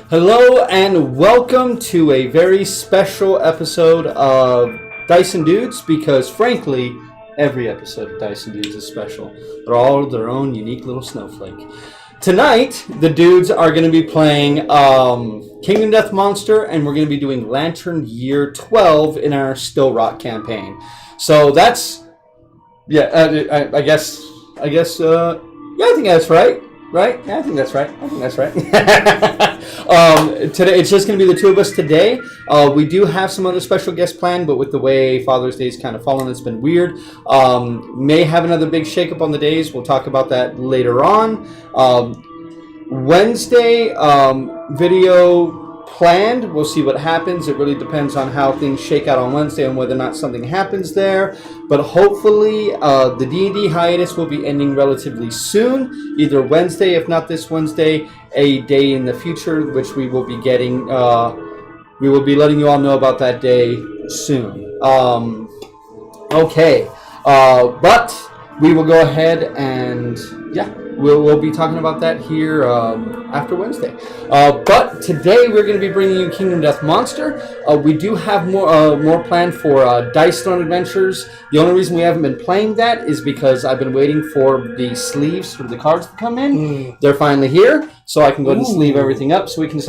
Hello and welcome to a very special episode of Dyson Dudes, because frankly, every episode of Dyson Dudes is special. They're all their own unique little snowflake. Tonight, the dudes are going to be playing Kingdom Death Monster, and we're going to be doing Lantern Year 12 in our Still Rock campaign. So that's, I guess, I think that's right. Right? Yeah, I think that's right. Today, it's just going to be the two of us today. We do have some other special guests planned, but with the way Father's Day's kind of fallen, it's been weird. May have another big shakeup on the days. We'll talk about that later on. Wednesday, video planned. We'll see what happens. It really depends on how things shake out on Wednesday and whether or not something happens there. But hopefully, the D&D hiatus will be ending relatively soon. Either Wednesday, if not this Wednesday, a day in the future, which we will be getting. We will be letting you all know about that day soon. Okay. But we will go ahead and, we'll be talking about that here after Wednesday. But today we're going to be bringing you Kingdom Death Monster. We do have more planned for Dice Throne Adventures. The only reason we haven't been playing that is because I've been waiting for the sleeves for the cards to come in. They're finally here, so I can go ahead and sleeve everything up so we can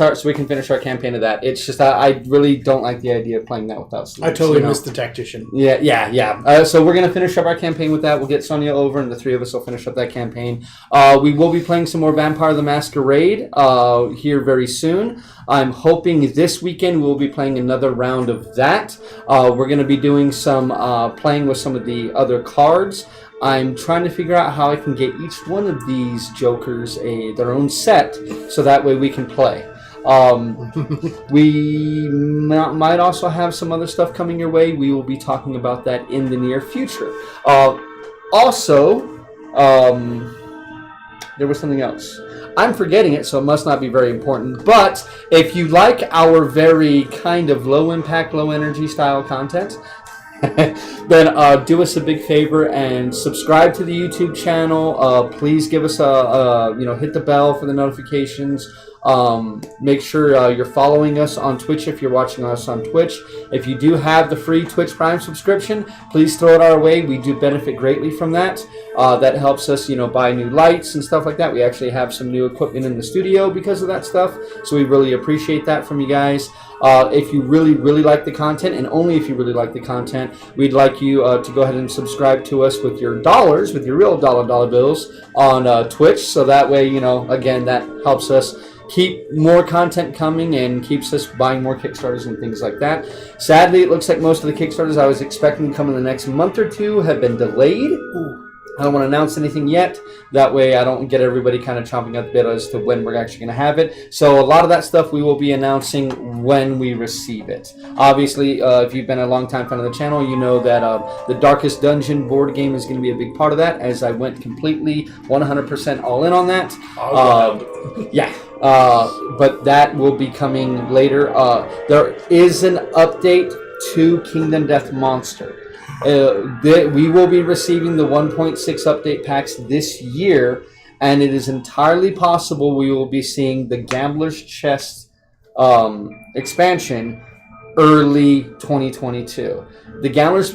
finish our campaign of that. It's just I really don't like the idea of playing that without sleeves. I totally missed the Tactician. Yeah. So we're going to finish up our campaign with that. We'll get Sonia over, and the three of us will finish up that campaign. We will be playing some more Vampire the Masquerade here very soon. I'm hoping this weekend we'll be playing another round of that. We're going to be doing some playing with some of the other cards. I'm trying to figure out how I can get each one of these jokers their own set, so that way we can play. We might also have some other stuff coming your way. We will be talking about that in the near future. There was something else. I'm forgetting it, so it must not be very important. But if you like our very kind of low-impact, low-energy style content, then do us a big favor and subscribe to the YouTube channel. Please give us hit the bell for the notifications. Make sure you're following us on Twitch if you're watching us on Twitch. If you do have the free Twitch Prime subscription, please throw it our way. We do benefit greatly from that. That helps us, buy new lights and stuff like that. We actually have some new equipment in the studio because of that stuff, so we really appreciate that from you guys. If you really, really like the content, and only if you really like the content, we'd like you to go ahead and subscribe to us with your dollars, with your real dollar bills on Twitch, so that way, again, that helps us keep more content coming and keeps us buying more Kickstarters and things like that. Sadly, it looks like most of the Kickstarters I was expecting to come in the next month or two have been delayed. I don't want to announce anything yet. That way I don't get everybody kind of chomping at the bit as to when we're actually going to have it. So a lot of that stuff we will be announcing when we receive it. Obviously, if you've been a long time fan of the channel, you know that the Darkest Dungeon board game is going to be a big part of that, as I went completely 100% all in on that. But that will be coming later. There is an update to Kingdom Death Monster. We will be receiving the 1.6 update packs this year, and it is entirely possible we will be seeing the Gambler's Chest expansion early 2022. The Gambler's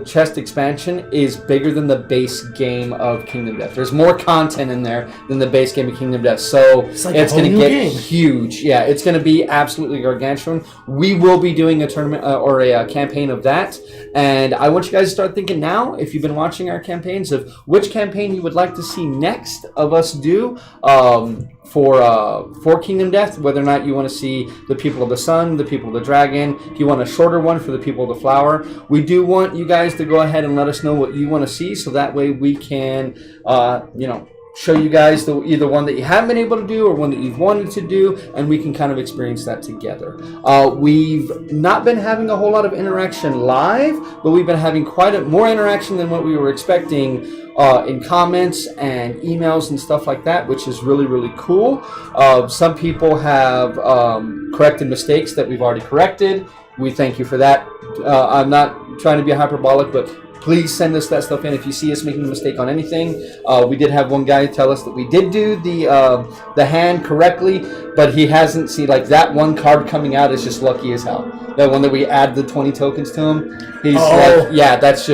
Chest expansion is bigger than the base game of Kingdom Death. There's more content in there than the base game of Kingdom Death, so it's going to get huge. Yeah, it's going to be absolutely gargantuan. We will be doing a tournament or a campaign of that, and I want you guys to start thinking now, if you've been watching our campaigns, of which campaign you would like to see next of us do for Kingdom Death, whether or not you want to see the People of the Sun, the People of the Dragon, if you want a shorter one for the People of the Flower. We do want you guys to go ahead and let us know what you want to see, so that way we can, show you guys either one that you haven't been able to do or one that you've wanted to do, and we can kind of experience that together. We've not been having a whole lot of interaction live, but we've been having quite more interaction than what we were expecting in comments and emails and stuff like that, which is really, really cool. Some people have corrected mistakes that we've already corrected. We thank you for that. I'm not trying to be hyperbolic, but please send us that stuff in. If you see us making a mistake on anything, we did have one guy tell us that we did do the hand correctly, but he hasn't seen, like, that one card coming out is just lucky as hell. That one that we add the 20 tokens to him. He's like, yeah, that's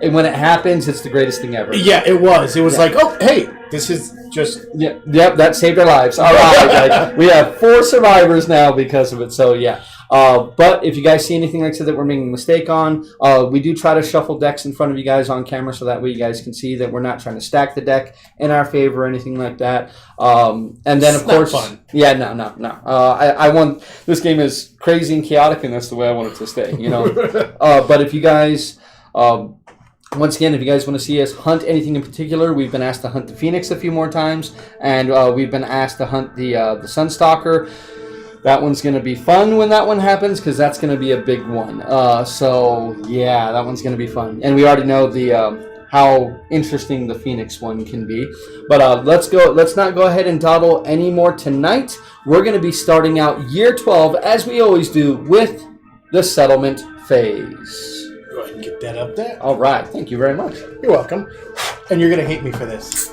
and when it happens, it's the greatest thing ever. Yeah, it was. It was like, oh, hey, this is just... Yeah, yep, that saved our lives. All right, like, we have 4 survivors now because of it, so yeah. But if you guys see anything like I said that we're making a mistake on, we do try to shuffle decks in front of you guys on camera so that way you guys can see that we're not trying to stack the deck in our favor or anything like that. And then, of course... Not fun. Yeah, no. I want... This game is crazy and chaotic, and that's the way I want it to stay, you know? But if you guys... Once again, if you guys want to see us hunt anything in particular, we've been asked to hunt the Phoenix a few more times, and we've been asked to hunt the Sunstalker. That one's going to be fun when that one happens, because that's going to be a big one. So, yeah, that one's going to be fun. And we already know the how interesting the Phoenix one can be. But let's not go ahead and dawdle anymore tonight. We're going to be starting out Year 12, as we always do, with the settlement phase. Go ahead and get that up there. All right. Thank you very much. You're welcome. And you're going to hate me for this.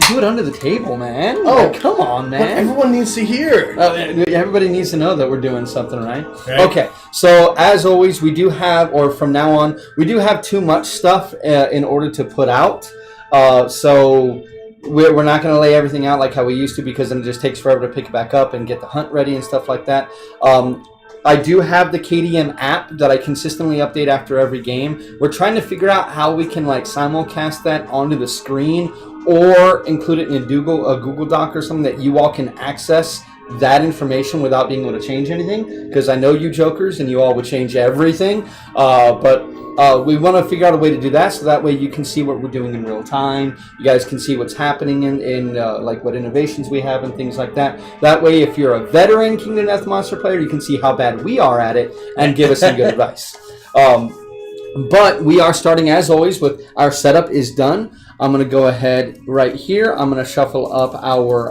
Do it under the table, man. Oh, like, come on, man. Everyone needs to hear. Everybody needs to know that we're doing something right. Okay. So, as always, we do have, or from now on, we do have too much stuff in order to put out. So, we're not going to lay everything out like how we used to, because then it just takes forever to pick it back up and get the hunt ready and stuff like that. I do have the KDM app that I consistently update after every game. We're trying to figure out how we can like simulcast that onto the screen or include it in a Google Doc or something that you all can access that information without being able to change anything. Because I know you jokers and you all would change everything. But we want to figure out a way to do that so that way you can see what we're doing in real time. You guys can see what's happening in like what innovations we have and things like that. That way, if you're a veteran Kingdom Death Monster player, you can see how bad we are at it and give us some good advice. But we are starting, as always, with our setup is done. I'm going to go ahead right here. I'm going to shuffle up our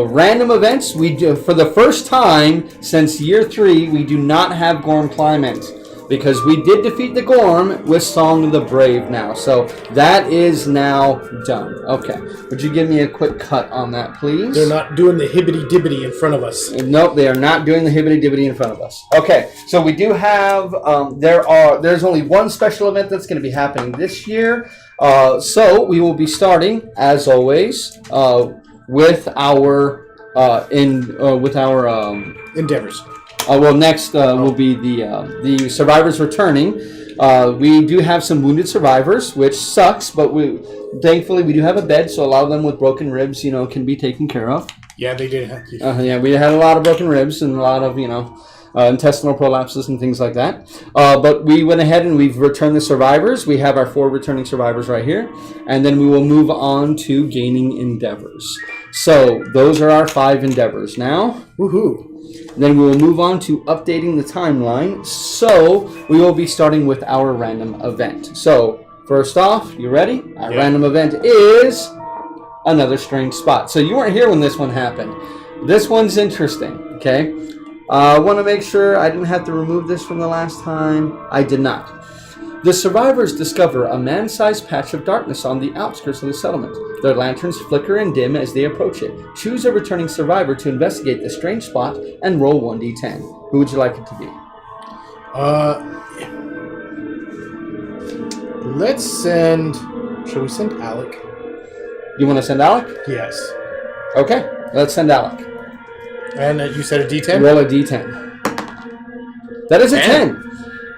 random events. We do, for the first time since Year 3, we do not have Gorm Climate because we did defeat the Gorm with Song of the Brave now. So that is now done. Okay. Would you give me a quick cut on that, please? They're not doing the hibbity-dibbity in front of us. Nope, they are not doing the hibbity-dibbity in front of us. Okay, so we do have, there's only one special event that's going to be happening this year. So we will be starting, as always, with our endeavors. Well, next will be the survivors returning. We do have some wounded survivors, which sucks, but thankfully we do have a bed, so a lot of them with broken ribs, can be taken care of. Yeah, they did have to. Yeah, we had a lot of broken ribs and a lot of intestinal prolapses and things like that. But we went ahead and we've returned the survivors. We have our 4 returning survivors right here, and then we will move on to gaining endeavors. So those are our 5 endeavors now. Woohoo! Then we will move on to updating the timeline. So we will be starting with our random event. So first off, you ready? Our random event is another strange spot. So you weren't here when this one happened. This one's interesting, okay? I want to make sure I didn't have to remove this from the last time. I did not. The survivors discover a man-sized patch of darkness on the outskirts of the settlement. Their lanterns flicker and dim as they approach it. Choose a returning survivor to investigate the strange spot and roll 1d10. Who would you like it to be? Let's send... Shall we send Alec? You want to send Alec? Yes. Okay, let's send Alec. And you said a d10? Roll a d10. That is a 10.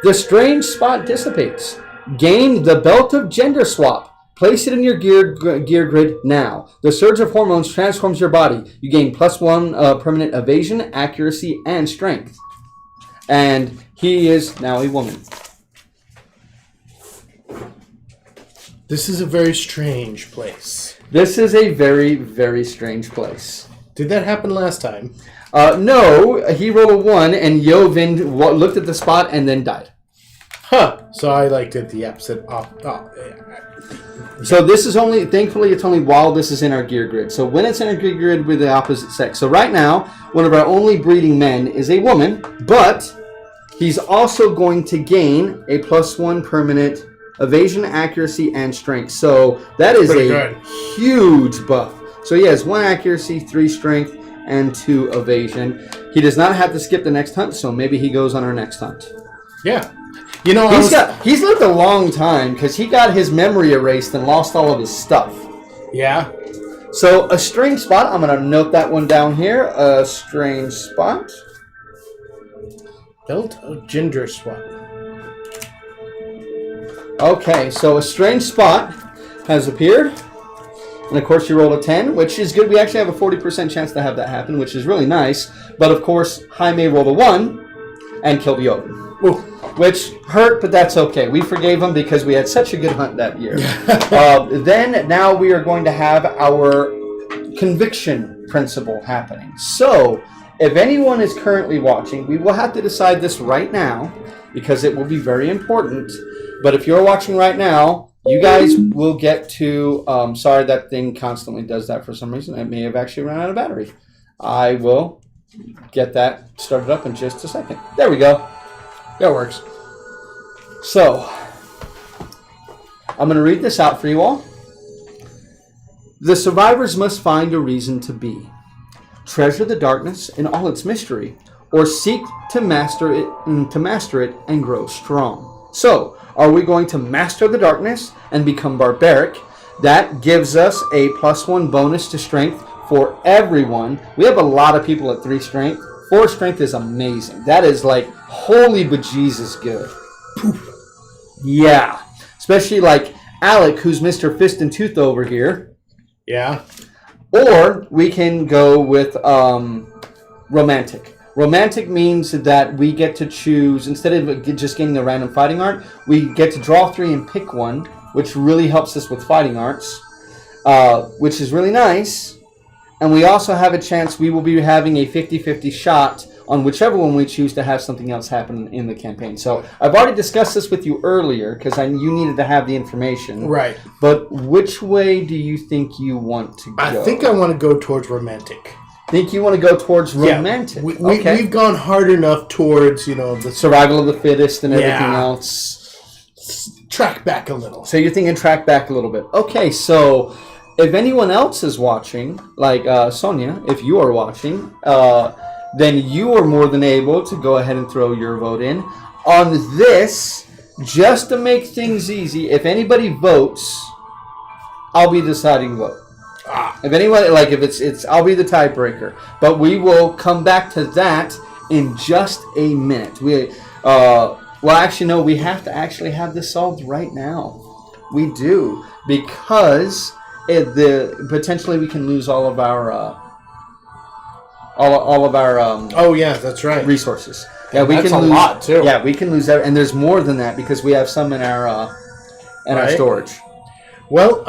The strange spot dissipates. Gain the Belt of Gender Swap. Place it in your gear grid now. The surge of hormones transforms your body. You gain +1 permanent evasion, accuracy, and strength. And he is now a woman. This is a very strange place. This is a very, very strange place. Did that happen last time? No, he rolled a 1, and Yovind looked at the spot and then died. Huh. So I did the opposite. So this is only, thankfully, it's only while this is in our gear grid. So when it's in our gear grid with the opposite sex. So right now, one of our only breeding men is a woman, but He's also going to gain a +1 permanent evasion, accuracy, and strength. So that is Pretty a good. huge buff. So he has 1 accuracy, 3 strength, and 2 evasion. He does not have to skip the next hunt, so maybe he goes on our next hunt. Yeah. You know, He's lived a long time because he got his memory erased and lost all of his stuff. Yeah. So a strange spot, I'm going to note that one down here. A strange spot. Built a ginger swap. Okay, so a strange spot has appeared. And of course you roll a 10, which is good. We actually have a 40% chance to have that happen, which is really nice. But of course, Jaime rolled a 1 and killed Jotun. Ooh. Which hurt, but that's okay. We forgave him because we had such a good hunt that year. Then, now we are going to have our conviction principle happening. So, if anyone is currently watching, we will have to decide this right now because it will be very important. But if you're watching right now, you guys will get to... sorry, that thing constantly does that for some reason. It may have actually run out of battery. I will get that started up in just a second. There we go. That works. So, I'm going to read this out for you all. The survivors must find a reason to be. Treasure the darkness in all its mystery, or seek to master it and grow strong. So, are we going to master the darkness and become barbaric? That gives us a +1 bonus to strength for everyone. We have a lot of people at 3 strength. 4 strength is amazing. That is like holy bejesus good. Yeah. Especially like Alec, who's Mr. Fist and Tooth over here. Yeah. Or we can go with romantic. Romantic means that we get to choose, instead of just getting a random fighting art, we get to draw 3 and pick one, which really helps us with fighting arts, which is really nice. And we also have a chance, we will be having a 50-50 shot on whichever one we choose to have something else happen in the campaign. So I've already discussed this with you earlier because you needed to have the information. Right. But which way do you think you want to go? I think I want to go towards romantic. Think you want to go towards romantic? Yeah. Okay. We've gone hard enough towards, the survival of the fittest and everything else. Track back a little. So you're thinking track back a little bit. Okay, so if anyone else is watching, like Sonia, if you are watching, then you are more than able to go ahead and throw your vote in. On this, just to make things easy, if anybody votes, I'll be the deciding vote. If anyone, like if it's I'll be the tiebreaker. But we will come back to that in just a minute. We actually no, we have to actually have this solved right now. We do, because potentially we can lose all of our oh yeah, that's right. resources. Yeah, we that's can a lose lot too. Yeah, we can lose that, and there's more than that because we have some in our our storage. Well,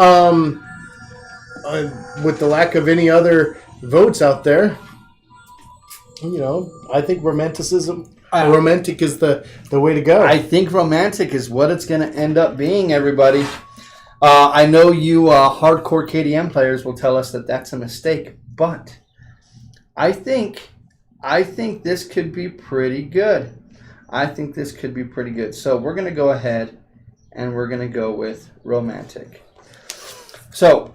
with the lack of any other votes out there, I think romantic is the way to go. I think romantic is what it's going to end up being, everybody. I know you hardcore KDM players will tell us that that's a mistake, but I think this could be pretty good. So we're going to go ahead and we're going to go with romantic. So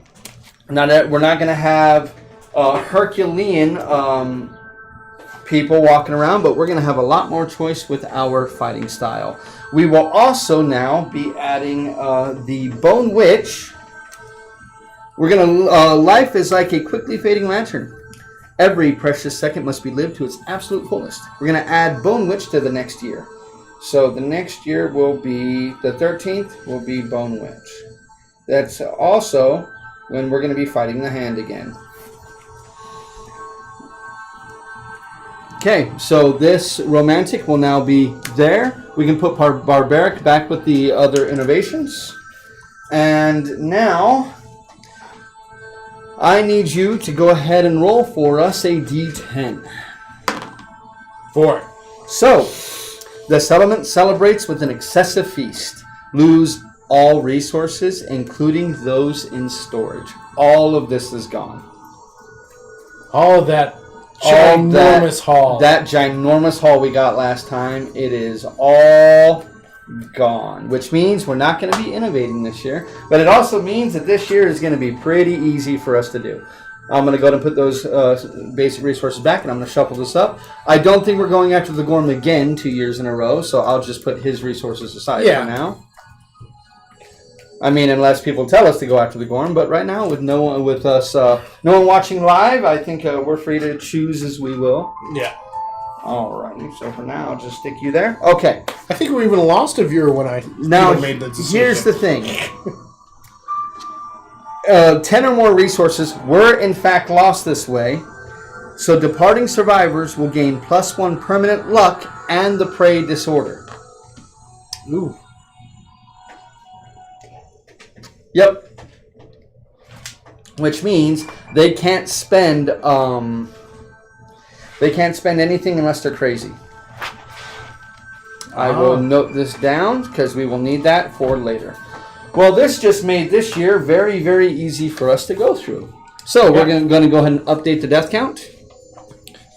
we're not going to have Herculean people walking around, but we're going to have a lot more choice with our fighting style. We will also now be adding the Bone Witch. We're going to... life is like a quickly fading lantern. Every precious second must be lived to its absolute fullest. We're going to add Bone Witch to the next year. So the next year will be... the 13th will be Bone Witch. That's also when we're going to be fighting the hand again. Okay, so this romantic will now be there. We can put barbaric back with the other innovations. And now I need you to go ahead and roll for us a d10. 4. So, the settlement celebrates with an excessive feast. Lose all resources, including those in storage. All of this is gone. All of that Ginormous haul. That ginormous haul we got last time, it is all gone, which means we're not going to be innovating this year, but it also means that this year is going to be pretty easy for us to do. I'm going to go ahead and put those basic resources back, and I'm going to shuffle this up. I don't think we're going after the Gorm again 2 years in a row, so I'll just put his resources aside for now. I mean, unless people tell us to go after the Gorm, but right now, with no one watching live, I think we're free to choose as we will. Yeah. Alrighty, so for now, I'll just stick you there. Okay. I think we even lost a viewer when I made the decision. Here's the thing. 10 or more resources were in fact lost this way, so departing survivors will gain +1 permanent luck and the prey disorder. Ooh. Yep. Which means they can't spend anything unless they're crazy. I will note this down because we will need that for later. Well, this just made this year very, very easy for us to go through. So we're going to go ahead and update the death count.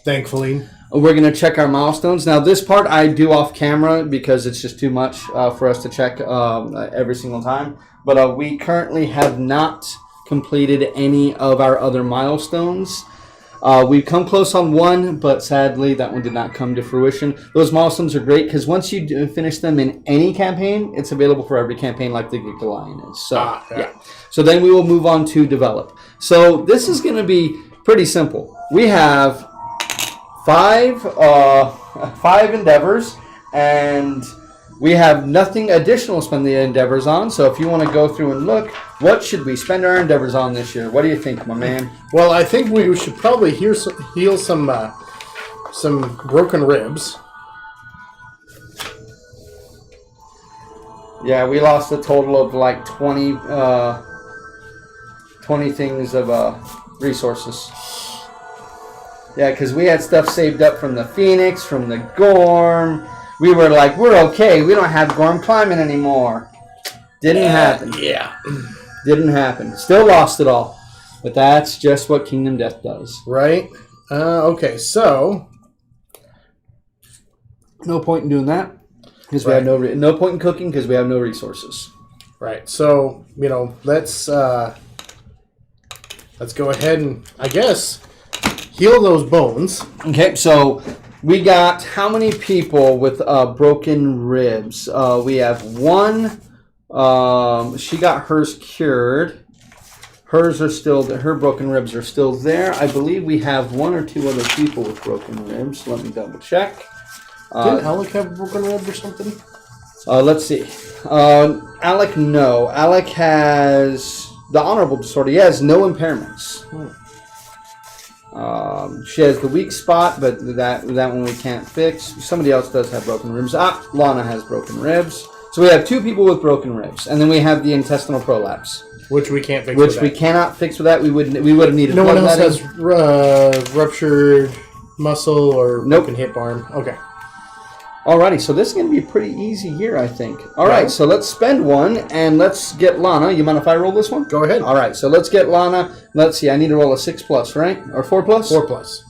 Thankfully. We're going to check our milestones. Now, this part I do off camera because it's just too much for us to check every single time. But we currently have not completed any of our other milestones. We've come close on one, but sadly that one did not come to fruition. Those milestones are great because once you finish them in any campaign, it's available for every campaign like the Geek the Lion is. So, yeah. So then we will move on to develop. So this is going to be pretty simple. We have five endeavors, and we have nothing additional to spend the endeavors on. So if you want to go through and look, what should we spend our endeavors on this year? What do you think, my man? Well, I think we should probably heal some broken ribs. Yeah, we lost a total of like 20 things of resources. Yeah, because we had stuff saved up from the Phoenix, from the Gorm. We were like, we're okay. We don't have Gorm climbing anymore. Didn't happen. Yeah. Didn't happen. Still lost it all. But that's just what Kingdom Death does. Right. Okay, so no point in doing that because we have no point in cooking because we have no resources. Right. So, let's go ahead and, I guess, heal those bones. Okay, so we got how many people with broken ribs? We have one. She got hers cured. Hers are still there. Her broken ribs are still there. I believe we have one or two other people with broken ribs. Let me double check. Didn't Alec have a broken rib or something? Let's see. Alec, no. Alec has the honorable disorder. He has no impairments. She has the weak spot, but that one we can't fix. Somebody else does have broken ribs. Lana has broken ribs. So we have two people with broken ribs, and then we have the intestinal prolapse, which we can't fix. Which we cannot fix with that. We would have needed. No one else has ruptured muscle or broken hip arm. Okay. Alrighty, so this is going to be a pretty easy year, I think. Alright, so let's spend one, and let's get Lana. You mind if I roll this one? Go ahead. Alright, so let's get Lana. Let's see, I need to roll a 6+, right? Or 4+? 4+.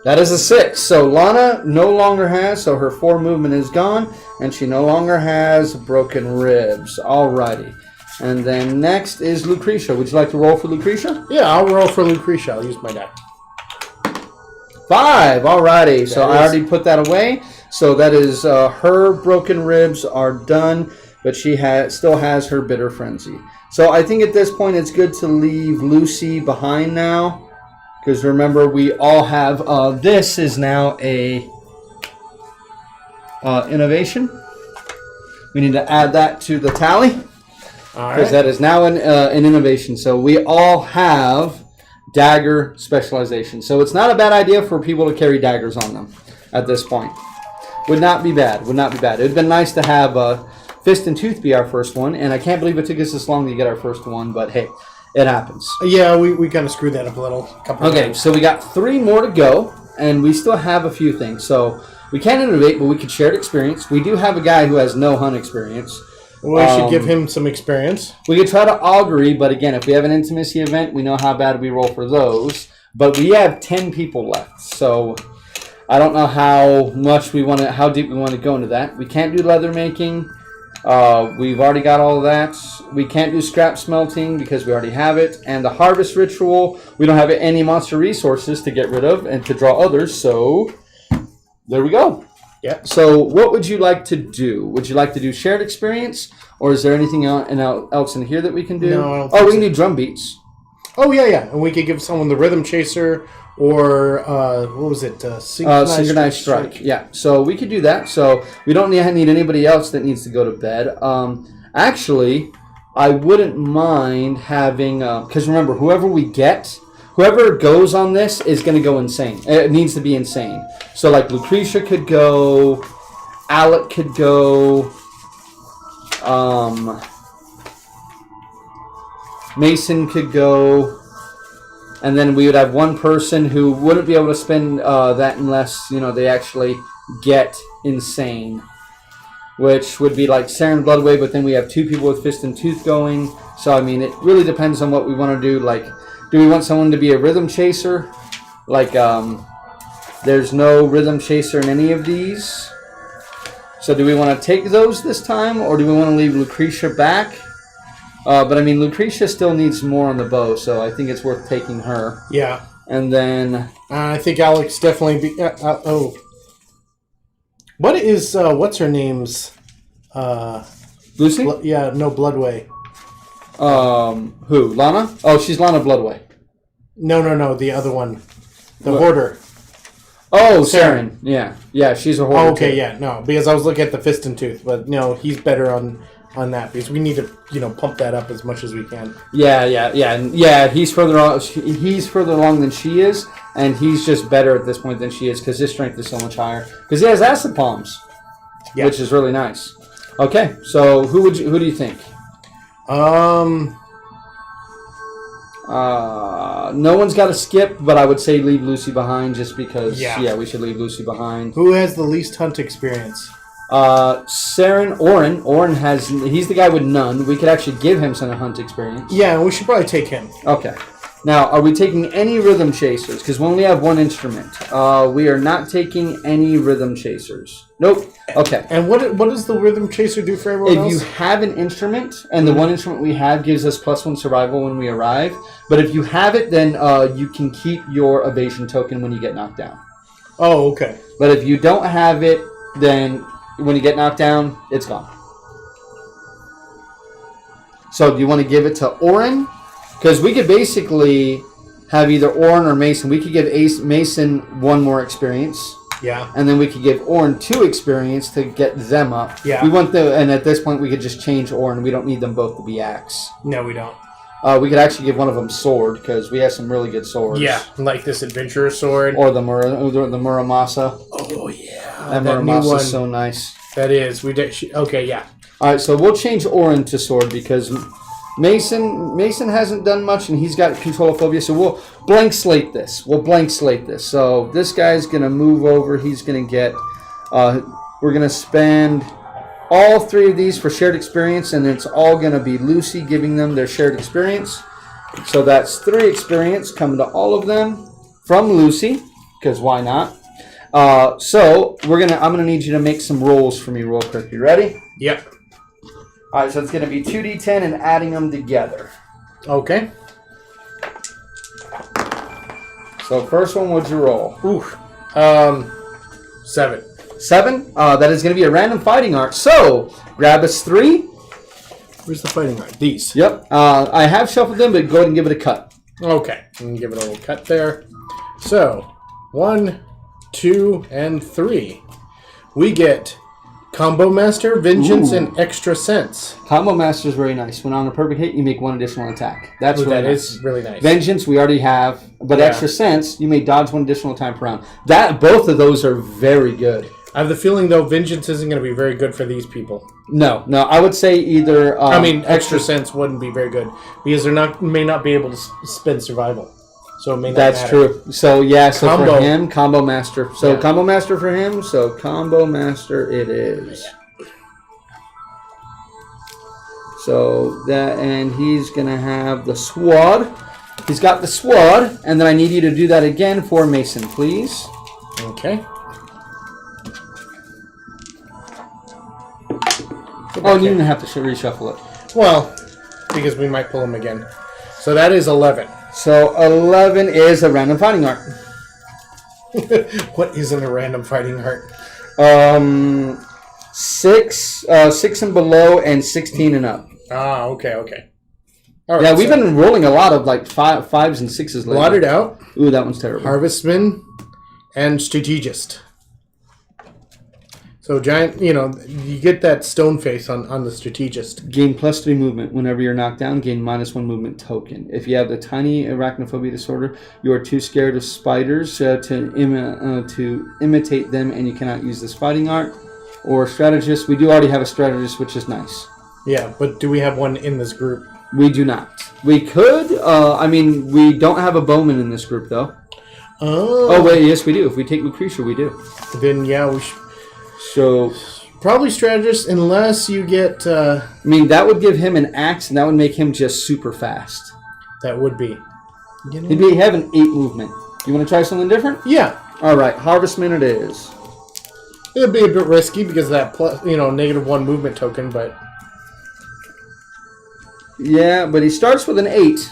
That is a 6. So Lana no longer has, so her 4 movement is gone, and she no longer has broken ribs. Alrighty. And then next is Lucretia. Would you like to roll for Lucretia? Yeah, I'll roll for Lucretia. I'll use my die. 5. Alrighty, so I already put that away. So that is her broken ribs are done, but she still has her bitter frenzy. So I think at this point it's good to leave Lucy behind now, because remember we all have this is now a innovation. We need to add that to the tally because that is now an innovation. So we all have dagger specialization. So it's not a bad idea for people to carry daggers on them at this point. Would not be bad. Would not be bad. It would have been nice to have Fist and Tooth be our first one, and I can't believe it took us this long to get our first one, but hey, it happens. Yeah, we kind of screwed that up a little. Okay, so we got 3 more to go, and we still have a few things. So we can't innovate, but we could share experience. We do have a guy who has no hunt experience. We should give him some experience. We could try to augury, but again, if we have an intimacy event, we know how bad we roll for those. but we have 10 people left. So I don't know how deep we want to go into that. We can't do leather making. We've already got all of that. We can't do scrap smelting because we already have it. And the harvest ritual, we don't have any monster resources to get rid of and to draw others. So there we go. Yeah. So what would you like to do? Would you like to do shared experience, or is there anything else in here that we can do? No, I don't think we can do drum beats. Oh, yeah. And we could give someone the Rhythm Chaser or, what was it? Synchronized Strike. Yeah, so we could do that. So we don't need anybody else that needs to go to bed. Actually, I wouldn't mind having, because remember, whoever goes on this is going to go insane. It needs to be insane. So like Lucretia could go, Alec could go, Mason could go, and then we would have one person who wouldn't be able to spend that unless, they actually get insane, which would be like Saren Bloodway, but then we have 2 people with Fist and Tooth going. So, I mean, it really depends on what we want to do. Like, do we want someone to be a Rhythm Chaser? Like, there's no Rhythm Chaser in any of these. So do we want to take those this time, or do we want to leave Lucretia back? But, I mean, Lucretia still needs more on the bow, so I think it's worth taking her. Yeah. And then... I think Alex definitely... What is... what's her name's... Lucy? Bloodway. Who? Lana? Oh, she's Lana Bloodway. No. The other one. The Hoarder. Oh, Saren. Yeah, she's a Hoarder. Oh, okay, yeah. No, because I was looking at the Fist and Tooth, but no, he's better on that because we need to, pump that up as much as we can. Yeah. He's further along than she is, and he's just better at this point than she is because his strength is so much higher. Because he has acid palms, which is really nice. Okay, so who do you think? No one's got to skip, but I would say leave Lucy behind just because. Yeah, we should leave Lucy behind. Who has the least hunt experience? Saren, Oren he's the guy with none. We could actually give him some hunt experience. Yeah, we should probably take him. Okay. Now, are we taking any Rhythm Chasers? Because we only have one instrument. We are not taking any Rhythm Chasers. Nope. Okay. And what does the Rhythm Chaser do for everyone else? If you have an instrument, and the one instrument we have gives us +1 survival when we arrive, but if you have it, then you can keep your evasion token when you get knocked down. Oh, okay. But if you don't have it, then when you get knocked down, it's gone. So do you want to give it to Oren? Because we could basically have either Oren or Mason. We could give Mason 1 more experience. Yeah. And then we could give Oren 2 experience to get them up. Yeah. And at this point we could just change Oren. We don't need them both to be axe. No, we don't. We could actually give one of them sword because we have some really good swords. Yeah, like this adventurer sword. Or the Muramasa. Oh, yeah. That Muramasa is so nice. That is. Okay, yeah. All right, so we'll change Oren to sword because Mason hasn't done much, and he's got control of phobia. So we'll blank slate this. So this guy's gonna move over. He's gonna get. We're gonna spend all 3 of these for shared experience, and it's all gonna be Lucy giving them their shared experience. So that's 3 experience coming to all of them from Lucy, because why not? So I'm gonna need you to make some rolls for me real quick. You ready? Yep. All right, so it's gonna be 2d10 and adding them together. Okay. So first one, what'd you roll? Ooh. 7. 7? That is gonna be a random fighting art. So grab us 3. Where's the fighting art? These. Yep. I have shuffled them, but go ahead and give it a cut. Okay. I'm gonna give it a little cut there. So 1, 2, and 3. We get Combo Master, Vengeance, and Extra Sense. Combo Master is very nice. When on a perfect hit, you make 1 additional attack. That's really nice. Is really nice. Vengeance, we already have, but Extra Sense, you may dodge 1 additional time per round. Both of those are very good. I have the feeling, though, Vengeance isn't going to be very good for these people. No. I would say either... Extra Sense wouldn't be very good because may not be able to spend Survival. So it may not That's matter. true. So, Combo. for him, Combo Master. So, Combo Master for him. So, Combo Master it is. So, and he's going to have the SWAD. He's got the sword, and then I need you to do that again for Mason, please. Okay. Oh, you didn't have to reshuffle it. Well, because we might pull him again. So that is 11. So 11 is a random fighting art. What isn't a random fighting art? 6 and below, and 16 and up. Ah, okay. All right, Yeah, we've been rolling a lot of like 5s and 6s lately. Blotted Out, Ooh, that one's terrible. Harvestman, and Strategist. So giant, you get that stone face on the Strategist. Gain +3 movement. Whenever you're knocked down, gain -1 movement token. If you have the tiny arachnophobia disorder, you are too scared of spiders to imitate them, and you cannot use this fighting art. Or strategist. We do already have a strategist, which is nice. Yeah, but do we have one in this group? We do not. We could. We don't have a bowman in this group, though. Oh, wait, yes, we do. If we take Lucretia, we do. Then, yeah, we should. So, Probably strategist, unless you get... that would give him an axe, and that would make him just super fast. That would be. He'd be having 8 movement. You want to try something different? Yeah. All right, Harvestman it is. It'd be a bit risky because of that plus, -1 movement token, but... Yeah, but he starts with an 8.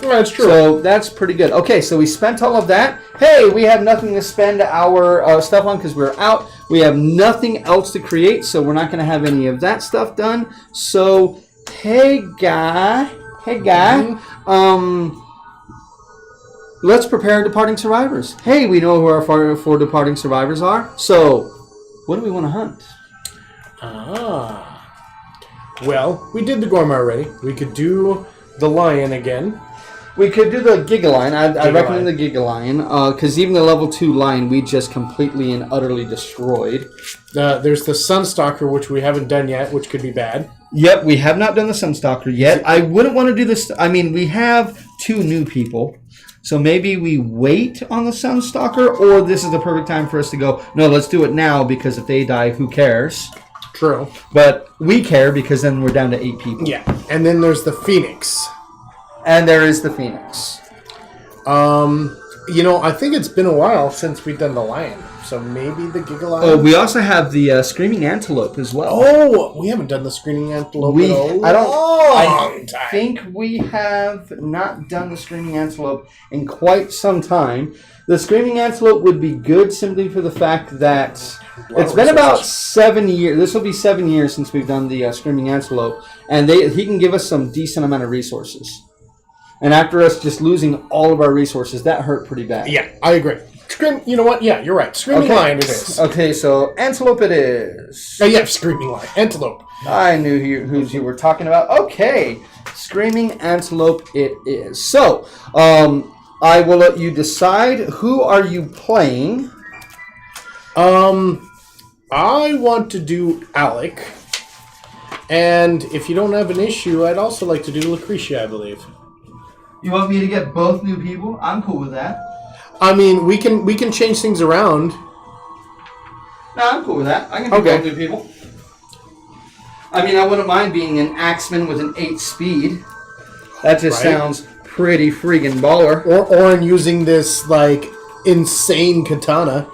Well, that's true. So that's pretty good. Okay, so we spent all of that. Hey, we have nothing to spend our stuff on because we're out. We have nothing else to create, so we're not going to have any of that stuff done. So, hey guy, let's prepare departing survivors. Hey, we know who our 4 departing survivors are. So, what do we want to hunt? Well, we did the Gorma already. We could do the lion again. We could do the Giga Lion. I recommend the Giga Lion because even the level 2 lion we just completely and utterly destroyed. There's the Sunstalker, which we haven't done yet, which could be bad. Yep, we have not done the Sunstalker yet. I wouldn't want to do this. We have 2 new people. So maybe we wait on the Sunstalker, or this is the perfect time for us to go, no, let's do it now because if they die, who cares? True. But we care because then we're down to 8 people. Yeah, and then there's the Phoenix. And there is the Phoenix. I think it's been a while since we've done the lion, so maybe the Giga Lion. Oh, we also have the Screaming Antelope as well. Oh, we haven't done the Screaming Antelope in a long time. I think we have not done the Screaming Antelope in quite some time. The Screaming Antelope would be good simply for the fact that it's been about 7 years. This will be 7 years since we've done the Screaming Antelope, and he can give us some decent amount of resources. And after us just losing all of our resources, that hurt pretty bad. Yeah, I agree. You know what? Yeah, you're right. Screaming Lion it is. Okay, so Antelope it is. Yeah, Screaming Lion. Antelope. I knew who you were talking about. Okay, Screaming Antelope it is. So, I will let you decide. Who are you playing? I want to do Alec. And if you don't have an issue, I'd also like to do Lucretia, I believe. You want me to get both new people? I'm cool with that. We can change things around. No, I'm cool with that. I can do both new people. I wouldn't mind being an axeman with an 8 speed. That just sounds pretty friggin' baller. Or in using this, insane katana.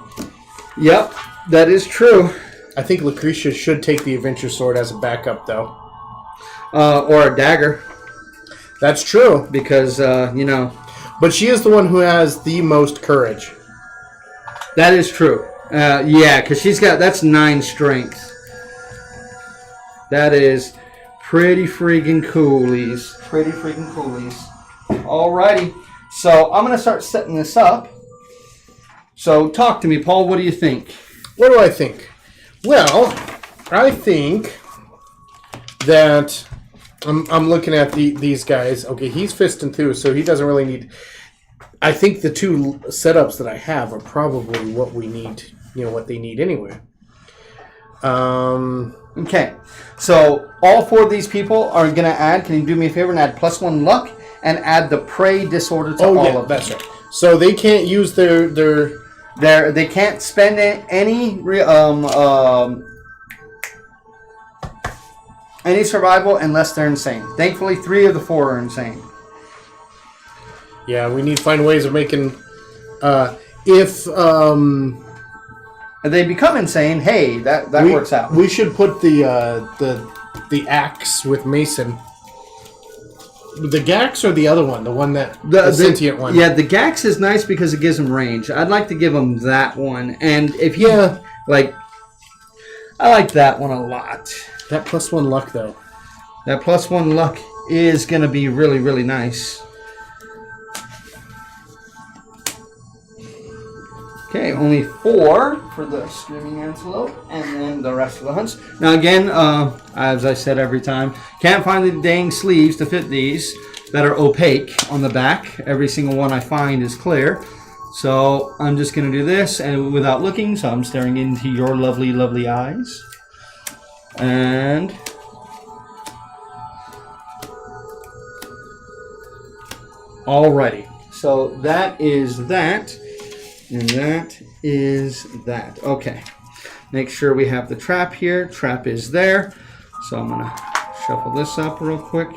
Yep, that is true. I think Lucretia should take the Adventure Sword as a backup, though. Or a dagger. That's true. Because, But she is the one who has the most courage. That is true. Yeah, because that's 9 strength. That is pretty freaking coolies. Pretty freaking coolies. Alrighty. So, I'm going to start setting this up. So, talk to me, Paul. What do you think? What do I think? Well, I think that... I'm looking at these guys. Okay, he's Fist and Thew, so he doesn't really need... I think the 2 setups that I have are probably what we need, what they need anyway. Okay, so all 4 of these people are going to add... Can you do me a favor and add +1 luck and add the prey disorder to all of them? That's right. So they can't use their they can't spend any survival unless they're insane. Thankfully, 3 of the 4 are insane. Yeah, we need to find ways of making. If And they become insane. Hey, that works out. We should put the axe with Mason. The Gax or the other one, the one that the sentient one. Yeah, the Gax is nice because it gives him range. I'd like to give him that one, and if he I like that one a lot. That +1 luck though. That +1 luck is going to be really, really nice. Okay, only 4 for the Screaming Antelope, and then the rest of the hunts. Now again, as I said every time, can't find the dang sleeves to fit these that are opaque on the back. Every single one I find is clear. So I'm just going to do this and without looking, so I'm staring into your lovely, lovely eyes. And alrighty, so that is that. And that is that. Okay. Make sure we have the trap here. Trap is there. So I'm going to shuffle this up real quick.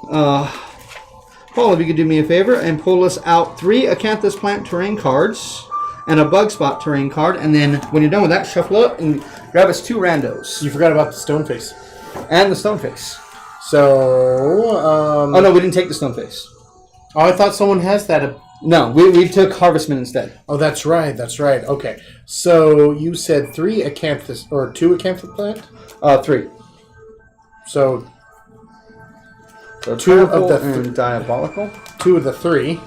Paul, if you could do me a favor and pull us out 3 Acanthus Plant terrain cards and a Bug Spot terrain card. And then when you're done with that, shuffle up and grab us 2 randos. You forgot about the Stoneface. And the Stoneface. So, oh, no, we didn't take the Stoneface. Oh, I thought someone has that. No, we took Harvestman instead. Oh, that's right. That's right. Okay. So you said 3 Acanthus, or 2 Acanthus Plant? 3. So 2 of the and Diabolical. 2 of the 3.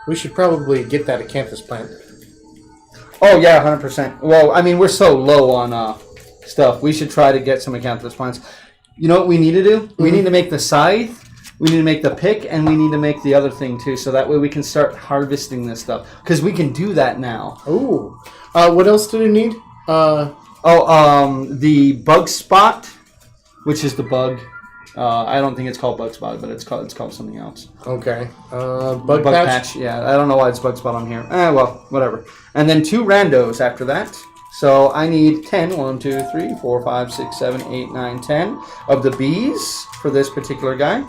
We should probably get that Acanthus Plant. Oh yeah, 100%. Well, I mean, we're so low on stuff. We should try to get some Acanthus Plants. You know what we need to do? We need to make the Scythe. We need to make the pick, and we need to make the other thing too, so that way we can start harvesting this stuff. Because we can do that now. Ooh. What else do we need? The Bug Spot, which is the bug. I don't think it's called Bug Spot, but it's called something else. Okay. Bug patch? Yeah, I don't know why it's Bug Spot on here. Well, whatever. And then 2 randos after that. So I need 10, 1, 2, 3, 4, 5, 6, 7, 8, 9, 10 of the bees for this particular guy.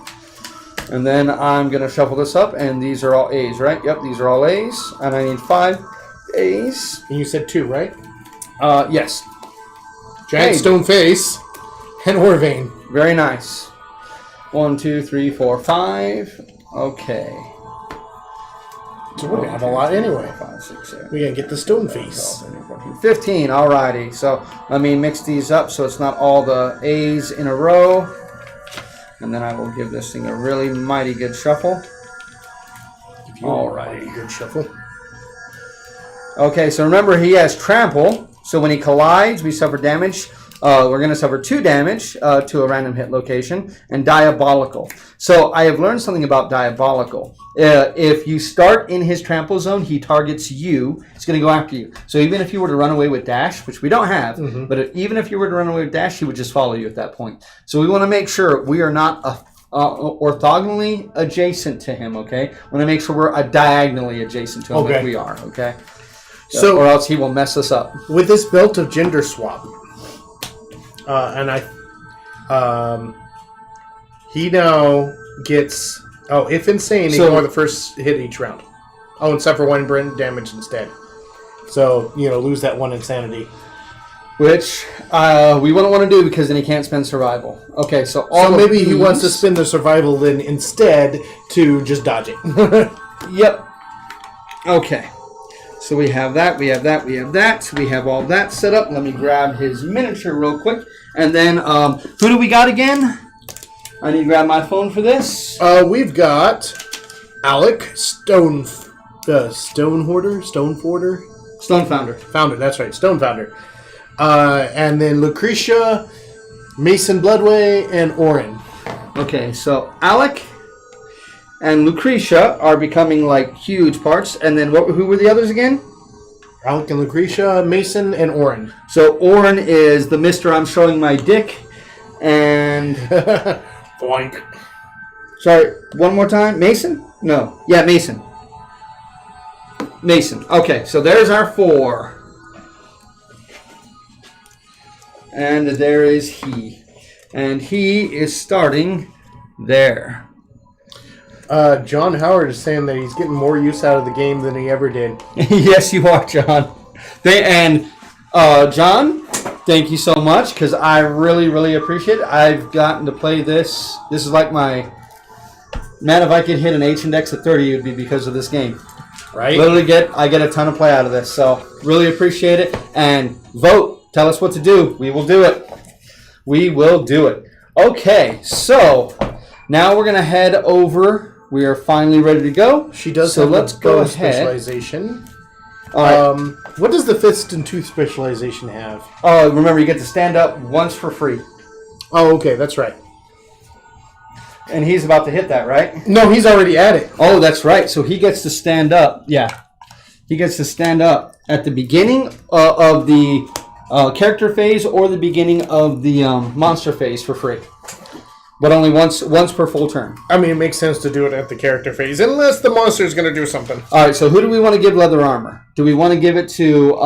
And then I'm going to shuffle this up, and these are all A's, right? Yep, these are all A's. And I need 5 A's. And you said 2, right? Yes. Giant Stone Face and Orvane. Very nice. 1, 2, 3, 4, 5. Okay. So we're going to have a lot anyway. 5, 6, 7. We're going to get the Stone Face. 12, 13, 14, 15. Alrighty. So let me mix these up so it's not all the A's in a row. And then I will give this thing a really mighty good shuffle. Alrighty. Good shuffle. Okay, so remember he has Trample. So when he collides, we suffer damage. We're going to suffer 2 damage to a random hit location. And Diabolical. So I have learned something about Diabolical. If you start in his trample zone, he targets you. He's going to go after you. So even if you were to run away with dash, which we don't have, but even if you were to run away with dash, he would just follow you at that point. So we want to make sure we are not orthogonally adjacent to him, okay? We want to make sure we're diagonally adjacent to him like we are, okay? So, or else he will mess us up. With this belt of Gender Swap, he now gets... Oh, if insane, ignore the first hit each round. Oh, and suffer 1 brain damage instead. So, lose that 1 insanity. Which we wouldn't want to do because then he can't spend survival. Okay, so maybe he wants to spend the survival then instead to just dodge it. Yep. Okay. So we have that, we have that, we have that. We have all that set up. Let me grab his miniature real quick. And then, who do we got again? I need to grab my phone for this. We've got Alec, Stone Founder, that's right, Stone Founder. And then Lucretia, Mason Bloodway, and Orin. Okay, so Alec and Lucretia are becoming like huge parts. And then who were the others again? Alec and Lucretia, Mason, and Orin. So Orin is the Mr. I'm showing my dick. And... Boink. Sorry, one more time. Mason? No. Yeah, Mason. Mason. Okay, so there's our 4. And there is he. And he is starting there. John Howard is saying that he's getting more use out of the game than he ever did. Yes, you are, John. John, thank you so much because I really, really appreciate it. I've gotten to play this. This is like my... Man, if I could hit an H index at 30, it would be because of this game. Right? Literally I get a ton of play out of this. So really appreciate it. And vote. Tell us what to do. We will do it. We will do it. Okay, so now we're going to head over. We are finally ready to go. She does so have let's a go bow ahead. specialization. All right. What does the fist and tooth specialization have? Oh, remember, you get to stand up once for free. Oh, okay, that's right. And he's about to hit that, right? No, he's already at it. Oh, that's right. So he gets to stand up. Yeah. He gets to stand up at the beginning of the character phase or the beginning of the monster phase for free. But only once per full turn. I mean, it makes sense to do it at the character phase, unless the monster is going to do something. All right, so who do we want to give leather armor? Do we want to give it to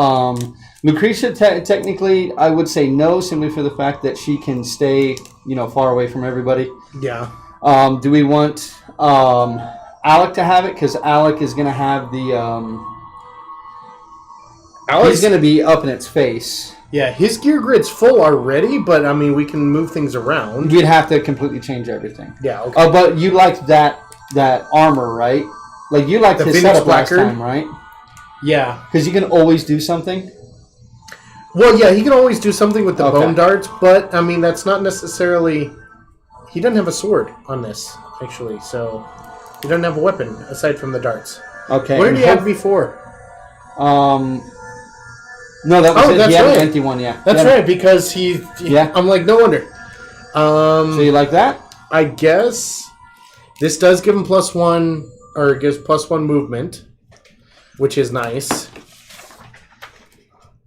Lucretia? Technically, I would say no, simply for the fact that she can stay, far away from everybody. Yeah. Do we want Alec to have it? Because Alec is going to have the... he's going to be up in its face. Yeah, his gear grid's full already, but, I mean, we can move things around. We'd have to completely change everything. Yeah, okay. Oh, but you liked that armor, right? Like, you liked The his Phoenix setup last Blackguard? time, right? Yeah. Because you can always do something. Well, yeah, he can always do something with the Okay. bone darts, but, I mean, that's not necessarily... He doesn't have a sword on this, actually, so... He doesn't have a weapon, aside from the darts. Okay. What did he have before? No, that was it. that's He had right. an empty one, yeah. That's Yeah. right, because Yeah. I'm like, no wonder. So you like that? I guess this does give him +1, or it gives +1 movement, which is nice.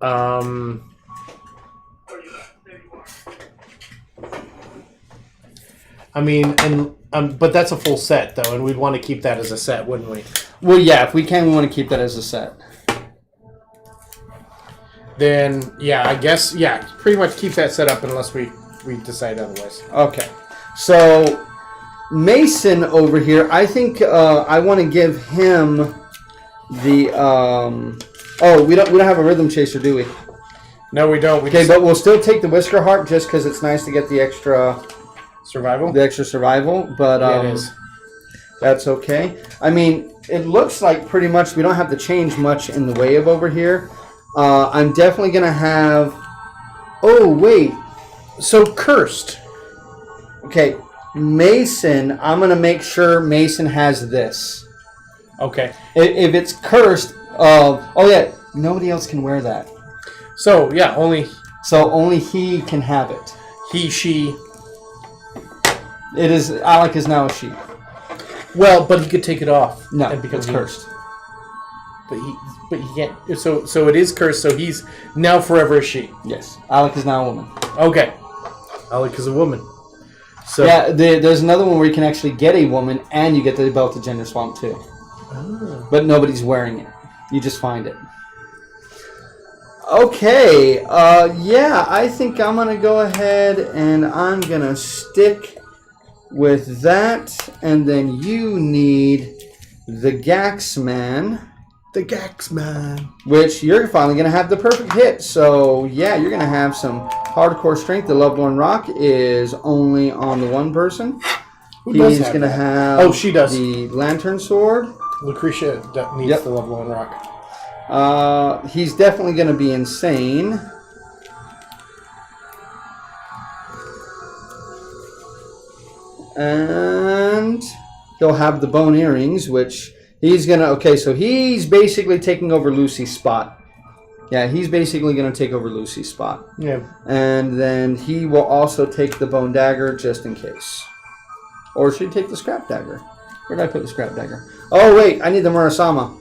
I mean, but that's a full set though, and we'd want to keep that as a set, wouldn't we? Well, yeah. If we can, we want to keep that as a set. Then, yeah, I guess, yeah, pretty much keep that set up unless we decide otherwise. Okay. So Mason over here, I think I want to give him the. Oh, we don't have a rhythm chaser, do we? No, we don't. Okay, but we'll still take the Whisker Heart just because it's nice to get the extra survival. But Yeah, it is. that's okay. I mean, it looks like pretty much we don't have to change much in the way of over here. I'm definitely gonna have. Oh wait. So cursed. Okay, Mason. I'm gonna make sure Mason has this. Okay. If it's cursed, oh yeah, nobody else can wear that. So yeah, only he can have it. he, she. It is. Alec is now a she. Well, but he could take it off. No, and become it's he. cursed. But he can't. So it is cursed. So he's now forever a she. Yes, Alec is now a woman. Okay. Alec is a woman. So Yeah, there's another one where you can actually get a woman and you get the belt of Gender Swamp too. Oh. But nobody's wearing it. You just find it. Okay, yeah, I think I'm going to go ahead and I'm going to stick with that. And then you need the Gaxman. The Gaxman. Which you're finally going to have the perfect hit. So, yeah, you're going to have some hardcore strength. The Lovelorn Rock is only on the one person. Who does He's have going to that? have Oh, she does. the Lantern Sword. Lucretia needs Yep. the Lovelorn Rock. He's definitely going to be insane. And he'll have the bone earrings, which he's going to... Okay, so he's basically taking over Lucy's spot. Yeah, he's basically going to take over Lucy's spot. Yeah. And then he will also take the bone dagger just in case. Or should he take the scrap dagger? Where did I put the scrap dagger? Oh, wait, I need the Murasama.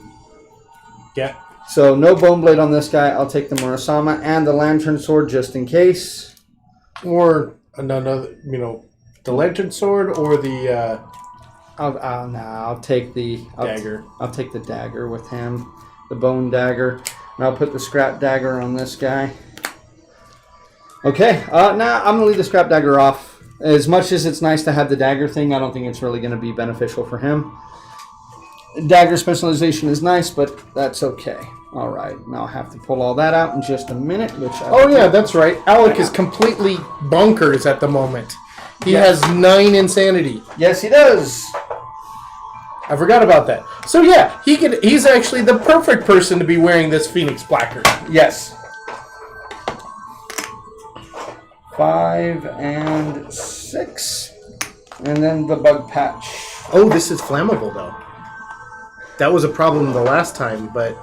Yeah. So no bone blade on this guy. I'll take the Murasama and the Lantern Sword just in case. Or another, the Lantern Sword or the I'll take the dagger. I'll take the dagger with him, the bone dagger, and I'll put the scrap dagger on this guy. Okay. Now I'm gonna leave the scrap dagger off As much as it's nice to have the dagger thing, I don't think it's really going to be beneficial for him. Dagger specialization is nice, but that's okay. All right, now I have to pull all that out in just a minute. Oh yeah, that's right. Alec is completely bonkers at the moment. He has 9 insanity. Yes, he does. I forgot about that. So yeah, he's actually the perfect person to be wearing this Phoenix Blacker. Yes. 5 and 6, and then the bug patch. Oh, this is flammable though. That was a problem the last time, but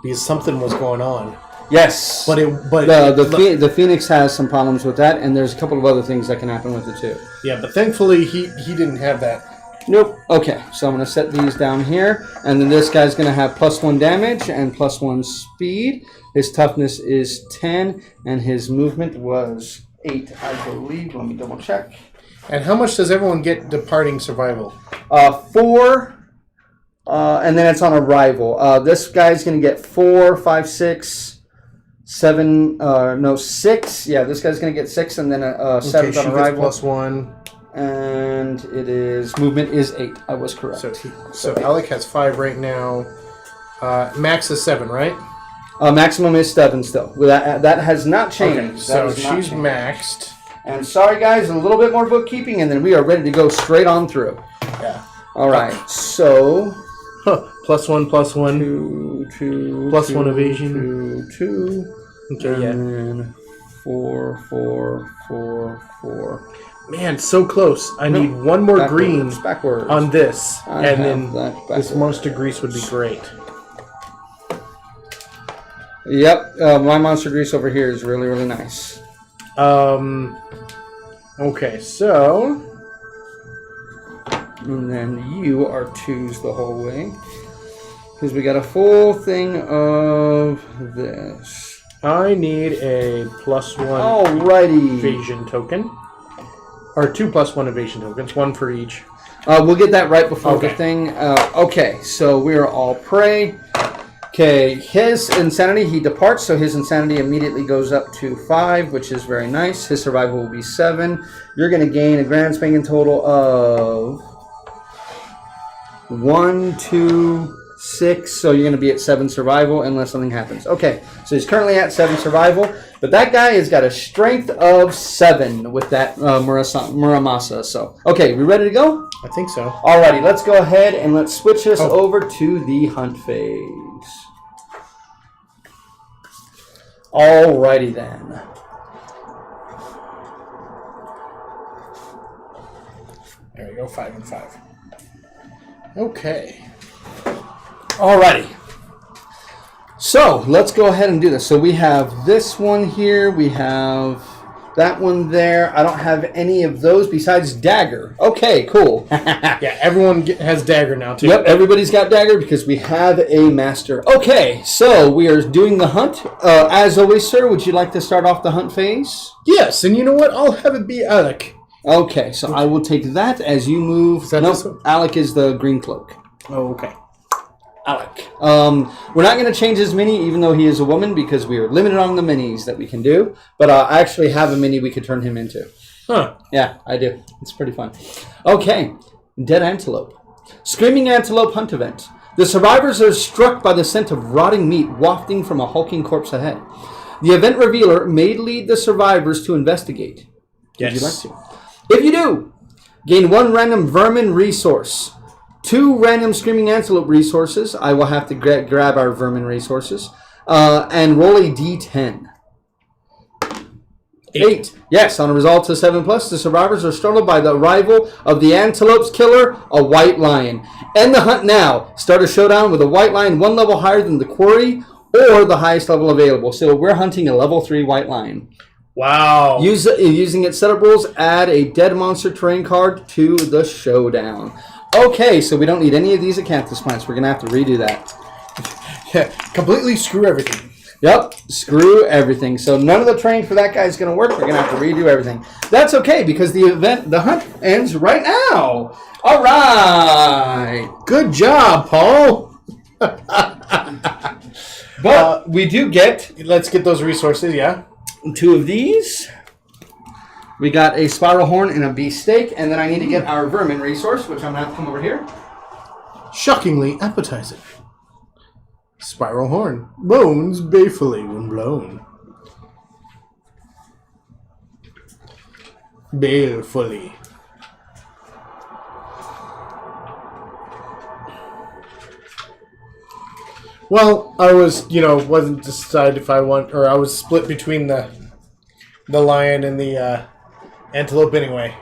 because something was going on. Yes, but the Phoenix has some problems with that, and there's a couple of other things that can happen with it too. Yeah, but thankfully he didn't have that. Nope. Okay, so I'm going to set these down here, and then this guy's going to have +1 damage and +1 speed. His toughness is 10, and his movement was 8, I believe. Let me double check. And how much does everyone get departing survival? 4, and then it's on arrival. This guy's going to get 4, 5, 6, 7, 6. Yeah, this guy's going to get 6, and then 7 on arrival. +1. And it is movement is 8. I was correct. So Alec has 5 right now. Max is 7, right? Maximum is 7 still. That has not changed. Okay, so she's maxed. And sorry guys, a little bit more bookkeeping, and then we are ready to go straight on through. Yeah. All right. So. +1, +1. 2, +1 evasion. 2. Okay. And then 4, 4, 4, 4. Man, so close. I need one more green on this, and then this monster grease would be great. Yep, my monster grease over here is really, really nice. Okay, so... And then you are 2s the whole way. Because we got a full thing of this. I need a +1 Alrighty. evasion token. Or 2 +1 evasion tokens, 1 for each. We'll get that right before the thing. Okay, so we are all prey. Okay, his insanity, he departs, so his insanity immediately goes up to 5, which is very nice. His survival will be 7. You're going to gain a grand spanking total of 1, 2, 6. So you're going to be at 7 survival unless something happens. Okay, so he's currently at 7 survival, but that guy has got a strength of 7 with that Muramasa. So, okay, we ready to go? I think so. Alrighty, let's go ahead and let's switch this over to the hunt phase. Alrighty then. There we go, 5 and 5. Okay. Alrighty. So, let's go ahead and do this. So we have this one here, we have that one there. I don't have any of those besides dagger. Okay, cool. Yeah, everyone has dagger now too. Yep, everybody's got dagger because we have a master. Okay, so we are doing the hunt. As always, sir, would you like to start off the hunt phase? Yes, and you know what? I'll have it be Alec. Okay, so I will take that as you move. Nope, Alec is the green cloak. Oh, okay. Alec. We're not going to change his mini, even though he is a woman, because we are limited on the minis that we can do. But I actually have a mini we could turn him into. Huh. Yeah, I do. It's pretty fun. Okay, Dead Antelope. Screaming Antelope Hunt Event. The survivors are struck by the scent of rotting meat wafting from a hulking corpse ahead. The event revealer may lead the survivors to investigate. Yes. Would you like to? If you do, gain 1 random vermin resource. 2 random Screaming Antelope resources. I will have to grab our vermin resources. And roll a d10. 8. Yes, on a result of 7+, the survivors are startled by the arrival of the antelope's killer, a white lion. End the hunt now. Start a showdown with a white lion 1 level higher than the quarry or the highest level available. So we're hunting a level 3 white lion. Wow. Using its setup rules, add a dead monster terrain card to the showdown. Okay, so we don't need any of these acanthus plants. We're going to have to redo that. Yeah, completely screw everything. Yep, screw everything. So none of the terrain for that guy is going to work. We're going to have to redo everything. That's okay, because the hunt ends right now. All right. Good job, Paul. But we do get... Let's get those resources, yeah? 2 of these. We got a spiral horn and a beefsteak, and then I need to get our vermin resource, which I'm going to have to come over here. Shockingly appetizing. Spiral horn. Bones balefully when blown. Balefully. Well, I was, wasn't decided if I want, or I was split between the lion and the antelope anyway.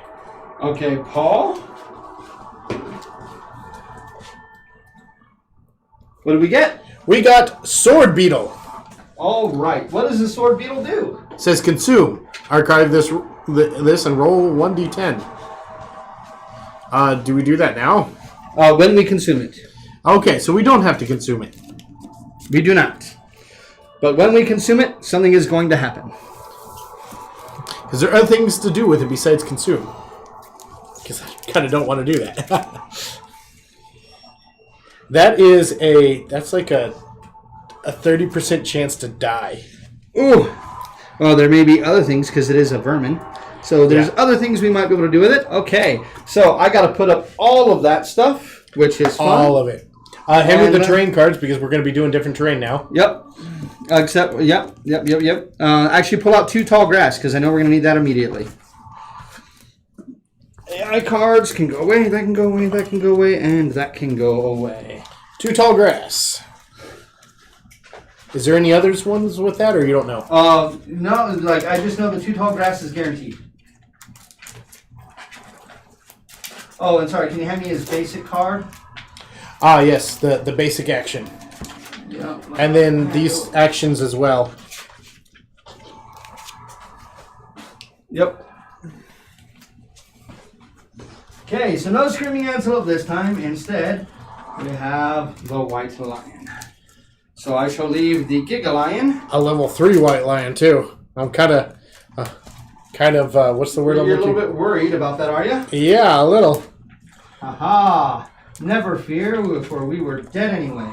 Okay, Paul. What did we get? We got sword beetle. All right. What does the sword beetle do? It says consume. Archive this and roll 1d10. Do we do that now? When we consume it. Okay, so we don't have to consume it. We do not. But when we consume it, something is going to happen. Because there are other things to do with it besides consume. Because I kind of don't want to do that. That's like a 30% chance to die. Ooh. Well, there may be other things because it is a vermin. So there's other things we might be able to do with it. Okay. So I got to put up all of that stuff, which is fun. All of it. Hand me the terrain cards because we're going to be doing different terrain now. Yep. Yep. Actually, pull out 2 tall grass because I know we're going to need that immediately. AI cards can go away, that can go away, that can go away, and that can go away. 2 tall grass. Is there any others ones with that, or you don't know? No, I just know the 2 tall grass is guaranteed. Oh, and sorry, can you hand me his basic card? Ah, yes, the basic action. Yeah. And then these actions as well. Yep. Okay, so no screaming antelope this time. Instead, we have the white lion. So I shall leave the Giga Lion. A level 3 white lion, too. I'm kind of, what's the word I'm looking for? You're a little bit worried about that, are you? Yeah, a little. Haha. Never fear, for we were dead anyway.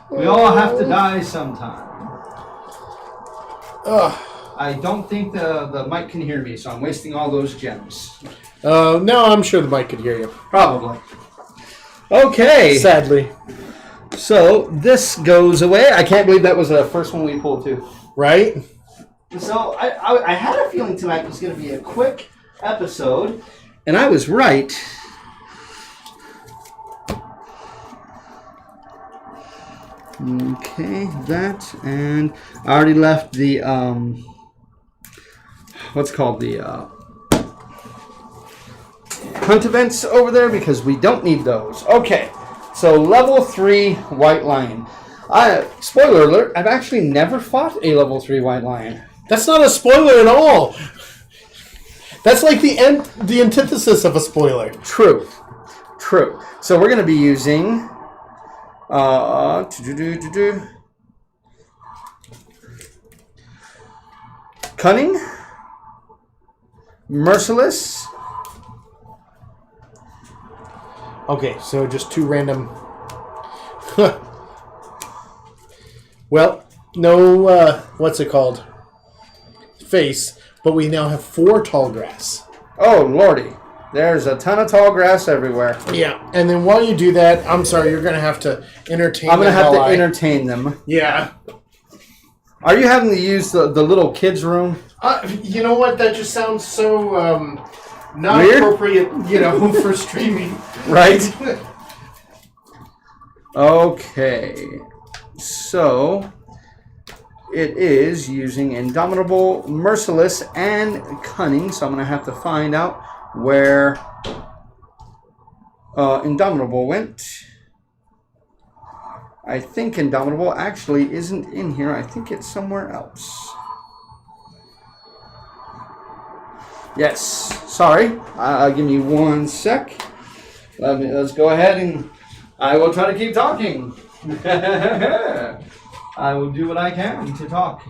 We all have to die sometime. I don't think the mic can hear me, so I'm wasting all those gems. No, I'm sure the mic could hear you. Probably. Okay. Sadly. So this goes away. I can't believe that was the first one we pulled too. Right? So I had a feeling tonight was going to be a quick episode, and I was right. Okay, that, and I already left the what's called the hunt events over there because we don't need those. Okay, so level 3 white lion. Spoiler alert, I've actually never fought a level 3 white lion. That's not a spoiler at all. That's like the antithesis of a spoiler. True. So we're going to be using cunning, merciless. Okay, so just 2 random. Well, no, what's it called? Face, but we now have 4 tall grass. Oh, lordy. There's a ton of tall grass everywhere. Yeah, and then while you do that, I'm sorry, you're going to have to entertain them. I'm going to have to entertain them. Yeah. Are you having to use the little kids' room? You know what? That just sounds so not weird? Appropriate, for streaming. Right? Okay. So, it is using Indomitable, Merciless, and Cunning. So I'm going to have to find out where Indomitable went. I think Indomitable actually isn't in here. I think it's somewhere else. Yes. Sorry. Give me 1 sec. Let's go ahead and I will try to keep talking. I will do what I can to talk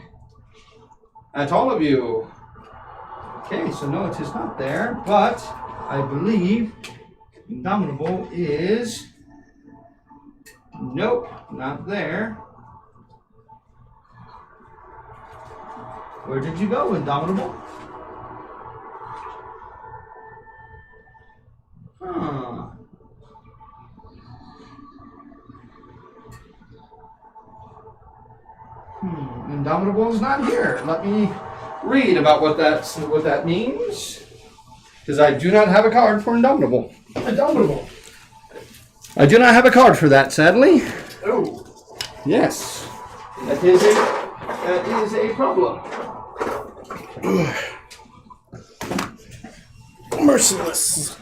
at all of you. Okay, so no, it is not there, but I believe Indomitable is... Nope, not there. Where did you go, Indomitable? Huh. Indomitable's not here. Let me read about what that means. Because I do not have a card for Indomitable. Indomitable. I do not have a card for that, sadly. Oh. Yes. That is a problem. Merciless.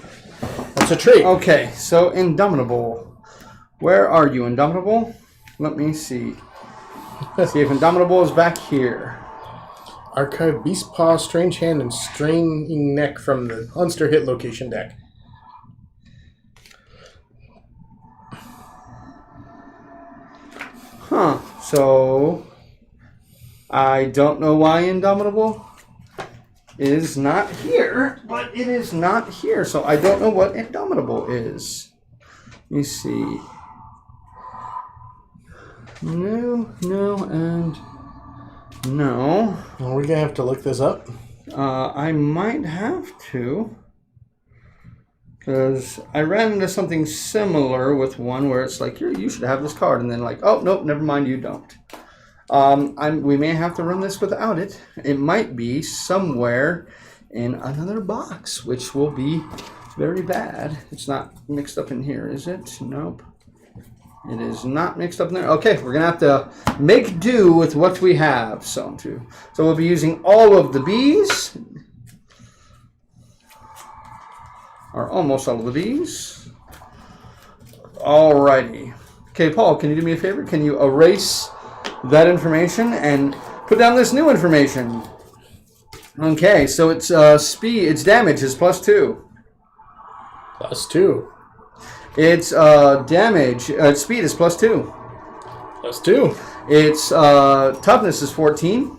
That's a trait. Okay, so Indomitable. Where are you, Indomitable? Let me see. See if Indomitable is back here. Archive Beast Paw, Strange Hand, and Straining Neck from the Unster Hit Location deck. Huh. So I don't know why Indomitable is not here, but it is not here. So I don't know what Indomitable is. Let me see. No, and no. Are we going to have to look this up? I might have to. Because I ran into something similar with one where it's like, you should have this card. And then like, oh, nope, never mind, you don't. We may have to run this without it. It might be somewhere in another box, which will be very bad. It's not mixed up in here, is it? Nope. It is not mixed up in there. Okay, we're going to have to make do with what we have. So we'll be using all of the Bs. Or almost all of the Bs. Alrighty. Okay, Paul, can you do me a favor? Can you erase that information and put down this new information? Okay, so it's speed. Its damage is +2. +2. Its damage. Speed is +2. +2. Its toughness is 14,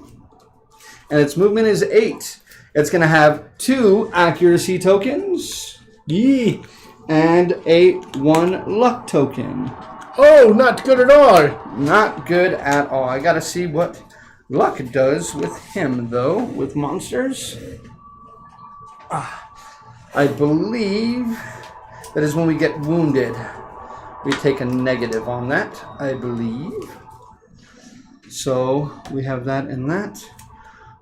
and its movement is 8. It's going to have 2 accuracy tokens. Yee. And a 1 luck token. Oh, not good at all. Not good at all. I gotta see what luck does with him, though, with monsters. I believe that is when we get wounded. We take a negative on that, I believe. So we have that and that.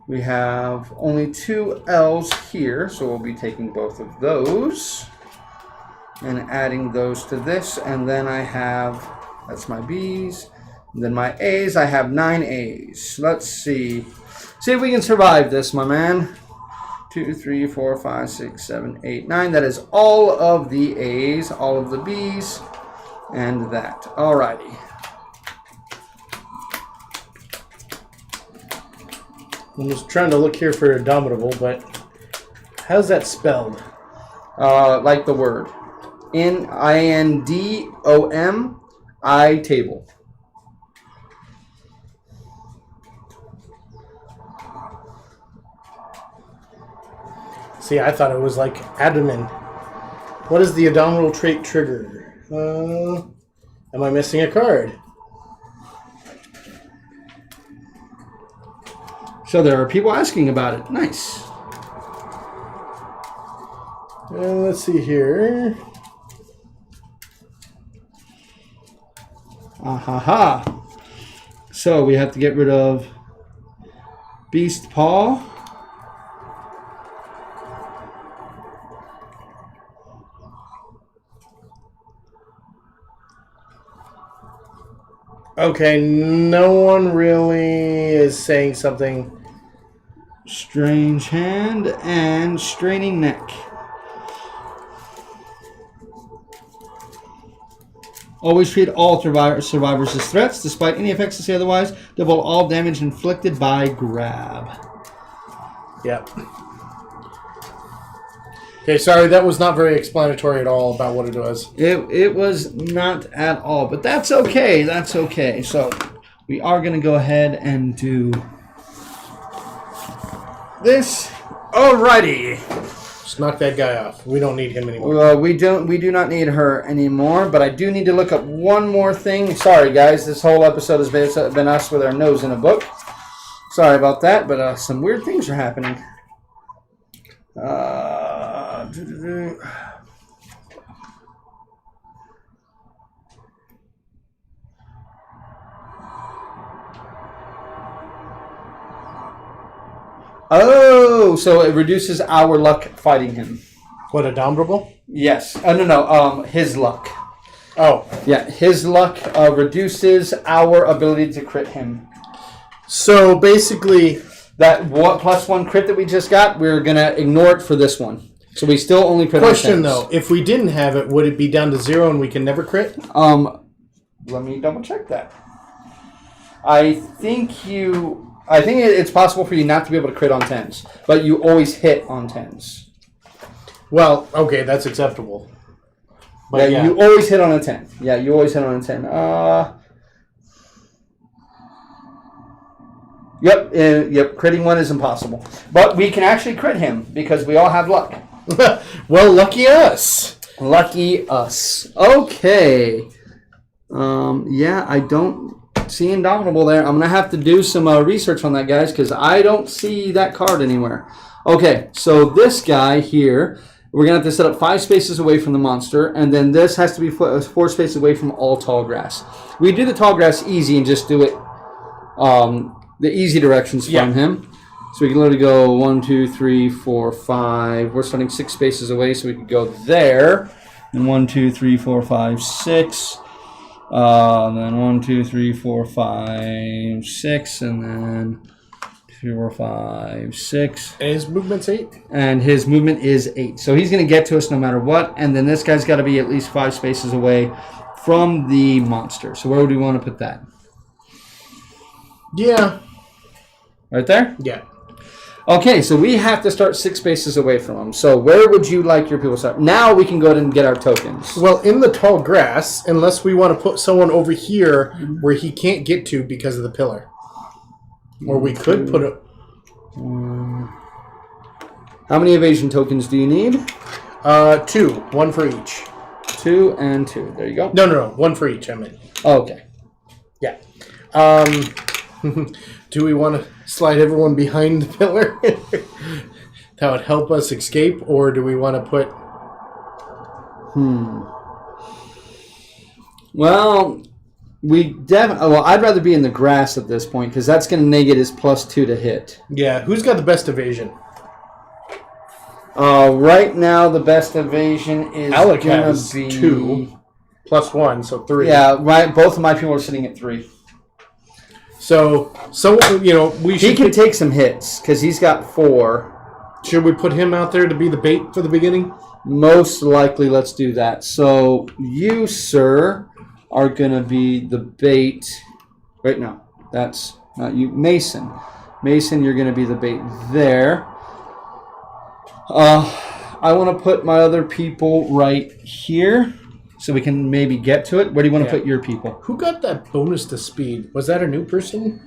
We have only 2 L's here, so we'll be taking both of those and adding those to this. And then I have, that's my B's. And then my A's, I have 9 A's. Let's see. See if we can survive this, my man. 2, 3, 4, 5, 6, 7, 8, 9. That is all of the A's, all of the B's, and that. Alrighty. I'm just trying to look here for Indomitable, but how's that spelled? Like the word. N-I-N-D-O-M-I table. See, I thought it was like abdomen. What is the Indomitable trait trigger? Am I missing a card? So there are people asking about it. Nice. Let's see here. Ha. So we have to get rid of Beast Paw. Okay, no one really is saying something. Strange Hand and Straining Neck. Always treat all survivors as threats, despite any effects to say otherwise. Double all damage inflicted by grab. Yep. Okay, sorry, that was not very explanatory at all about what it was. It was not at all, but that's okay. That's okay. So we are going to go ahead and do this. Alrighty. Just knock that guy off. We don't need him anymore. We do not need her anymore, but I do need to look up one more thing. Sorry, guys. This whole episode has been us with our nose in a book. Sorry about that, but some weird things are happening. Oh, so it reduces our luck fighting him. What, a Dombrable? Yes. No. His luck. Oh. Yeah, his luck reduces our ability to crit him. So basically, that +1 crit that we just got, we're going to ignore it for this one. So we still only crit question on though, if we didn't have it, would it be down to 0 and we can never crit? Let me double check that. I think it's possible for you not to be able to crit on 10s, but you always hit on 10s. Well, okay, that's acceptable. But yeah, you always hit on a 10. Yeah, you always hit on a 10. Yep, critting one is impossible. But we can actually crit him because we all have luck. Well, lucky us. Lucky us. Okay. Yeah, I don't see Indomitable there. I'm going to have to do some research on that, guys, because I don't see that card anywhere. Okay, so this guy here, we're going to have to set up 5 spaces away from the monster, and then this has to be 4 spaces away from all tall grass. We do the tall grass easy and just do it the easy directions from him. So we can literally go 1, 2, 3, 4, 5. We're starting 6 spaces away, so we could go there. And 1, 2, 3, 4, 5, 6. And then 1, 2, 3, 4, 5, 6. And then 2, 4, 5, 6. And his movement's 8? And his movement is 8. So he's going to get to us no matter what. And then this guy's got to be at least 5 spaces away from the monster. So where would we want to put that? Yeah. Right there? Yeah. Okay, so we have to start 6 spaces away from him. So where would you like your people to start? Now we can go ahead and get our tokens. Well, in the tall grass, unless we want to put someone over here where he can't get to because of the pillar. Or we could put a... How many evasion tokens do you need? 2. 1 for each. 2 and 2. There you go. No. 1 for each, I mean. Oh, okay. Yeah. Do we want to slide everyone behind the pillar? That would help us escape, or do we want to put... Well, I'd rather be in the grass at this point, because that's going to negate his +2 to hit. Yeah, who's got the best evasion? Right now, the best evasion is Alec going has to be... 2 +1, so 3. Yeah, right. Both of my people are sitting at 3. So we should... He can take some hits, because he's got 4. Should we put him out there to be the bait for the beginning? Most likely, let's do that. So you, sir, are going to be the bait. Wait, no. That's not you. Mason. Mason, you're going to be the bait there. I want to put my other people right here so we can maybe get to it. Where do you want to put your people? Who got that bonus to speed? Was that a new person?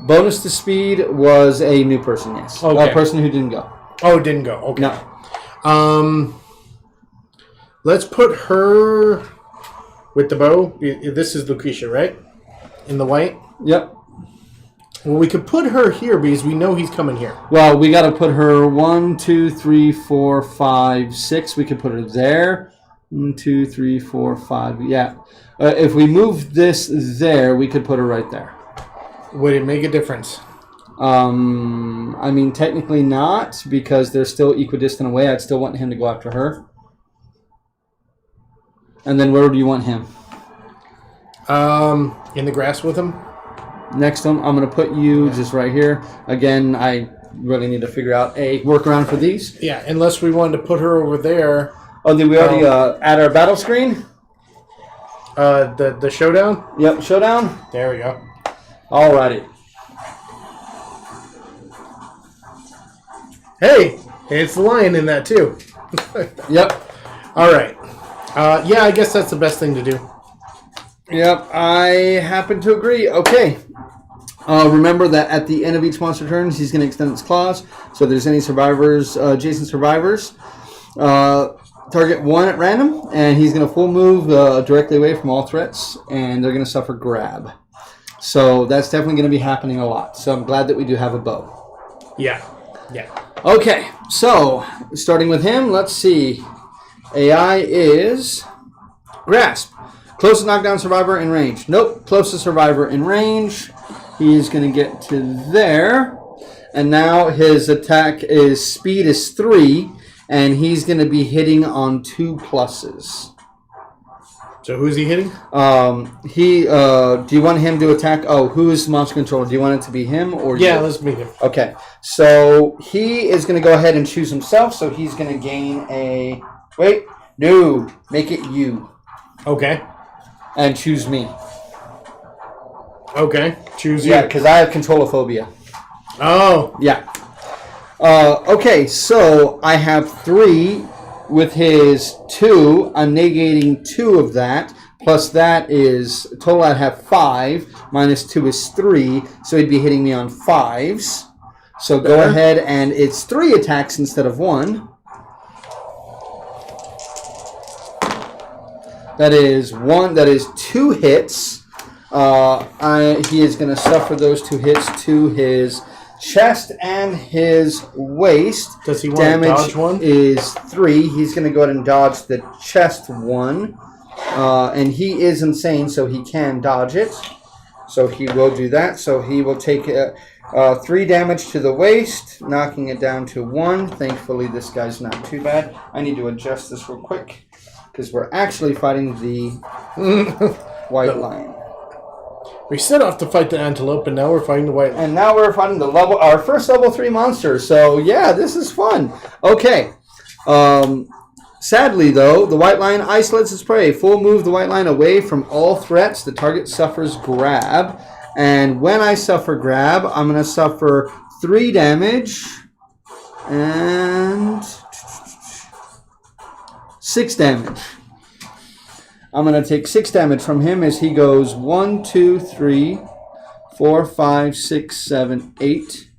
Bonus to speed was a new person, yes. Okay. A person who didn't go. Oh, didn't go. Okay. No. Let's put her with the bow. This is Lucretia, right? In the white? Yep. Well, we could put her here because we know he's coming here. Well, we got to put her 1, 2, 3, 4, 5, 6. We could put her there. 1, 2, 3, 4, 5. Yeah. If we move this there, we could put her right there. Would it make a difference? I mean, technically not, because they're still equidistant away. I'd still want him to go after her. And then where do you want him? In the grass with him. Next to him, I'm going to put you just right here. Again, I really need to figure out a workaround for these. Yeah, unless we wanted to put her over there. Oh, did we already add our battle screen? The showdown? Yep, showdown. There we go. Alrighty. Hey, it's the lion in that too. Yep. All right. Yeah, I guess that's the best thing to do. Yep, I happen to agree. Okay. Remember that at the end of each monster turns, he's going to extend its claws. So if there's any survivors, adjacent survivors, target 1 at random, and he's going to full move directly away from all threats, and they're going to suffer grab. So that's definitely going to be happening a lot. So I'm glad that we do have a bow. Yeah. Yeah. Okay, so starting with him, let's see. AI is Grasp. Closest knockdown survivor in range. Nope, closest survivor in range. He's going to get to there. And now his attack speed is 3, and he's going to be hitting on 2 pluses. So who's he hitting? Do you want him to attack? Oh, who is monster controller? Do you want it to be him or Yeah, you? let's meet him. Okay, so he is going to go ahead and choose himself. So he's going to gain a... Wait, no, make it you. Okay. And choose me. Okay. Choose you. Yeah, because I have controlophobia. Oh. Yeah. Okay, so I have 3 with his 2. I'm negating 2 of that. Plus that is, total I'd have 5. Minus 2 is 3. So he'd be hitting me on 5s. So go ahead and it's 3 attacks instead of 1. That is 2 hits. He is going to suffer those 2 hits to his chest and his waist. Does he want to dodge one? Is 3. He's going to go ahead and dodge the chest one. And he is insane, so he can dodge it. So he will do that. So he will take 3 damage to the waist, knocking it down to 1. Thankfully, this guy's not too bad. I need to adjust this real quick, because we're actually fighting the white lion. We set off to fight the antelope, and now we're fighting the white lion. And now we're fighting our first level 3 monster. So yeah, this is fun. Okay. Sadly, though, the white lion isolates its prey. Full move the white lion away from all threats. The target suffers grab. And when I suffer grab, I'm going to suffer 3 damage and 6 damage. I'm going to take 6 damage from him as he goes 1, 2, 3, 4, 5, 6, 7, 8.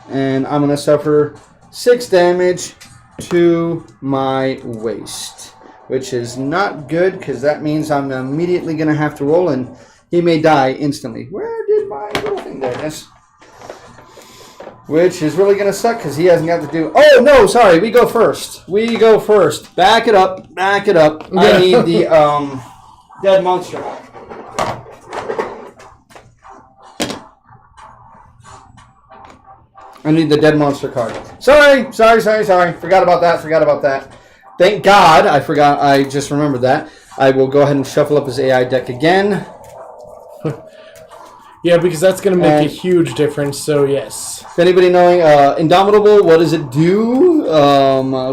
And I'm going to suffer 6 damage to my waist, which is not good because that means I'm immediately going to have to roll and he may die instantly. Where did my little thing there? Yes. Which is really going to suck because he hasn't got to do... Oh, no, sorry. We go first. Back it up. I need the dead monster. I need the dead monster card. Sorry. Forgot about that. Thank God I forgot. I just remembered that. I will go ahead and shuffle up his AI deck again. Yeah, because that's going to make a huge difference, so yes. If anybody knowing Indomitable, what does it do?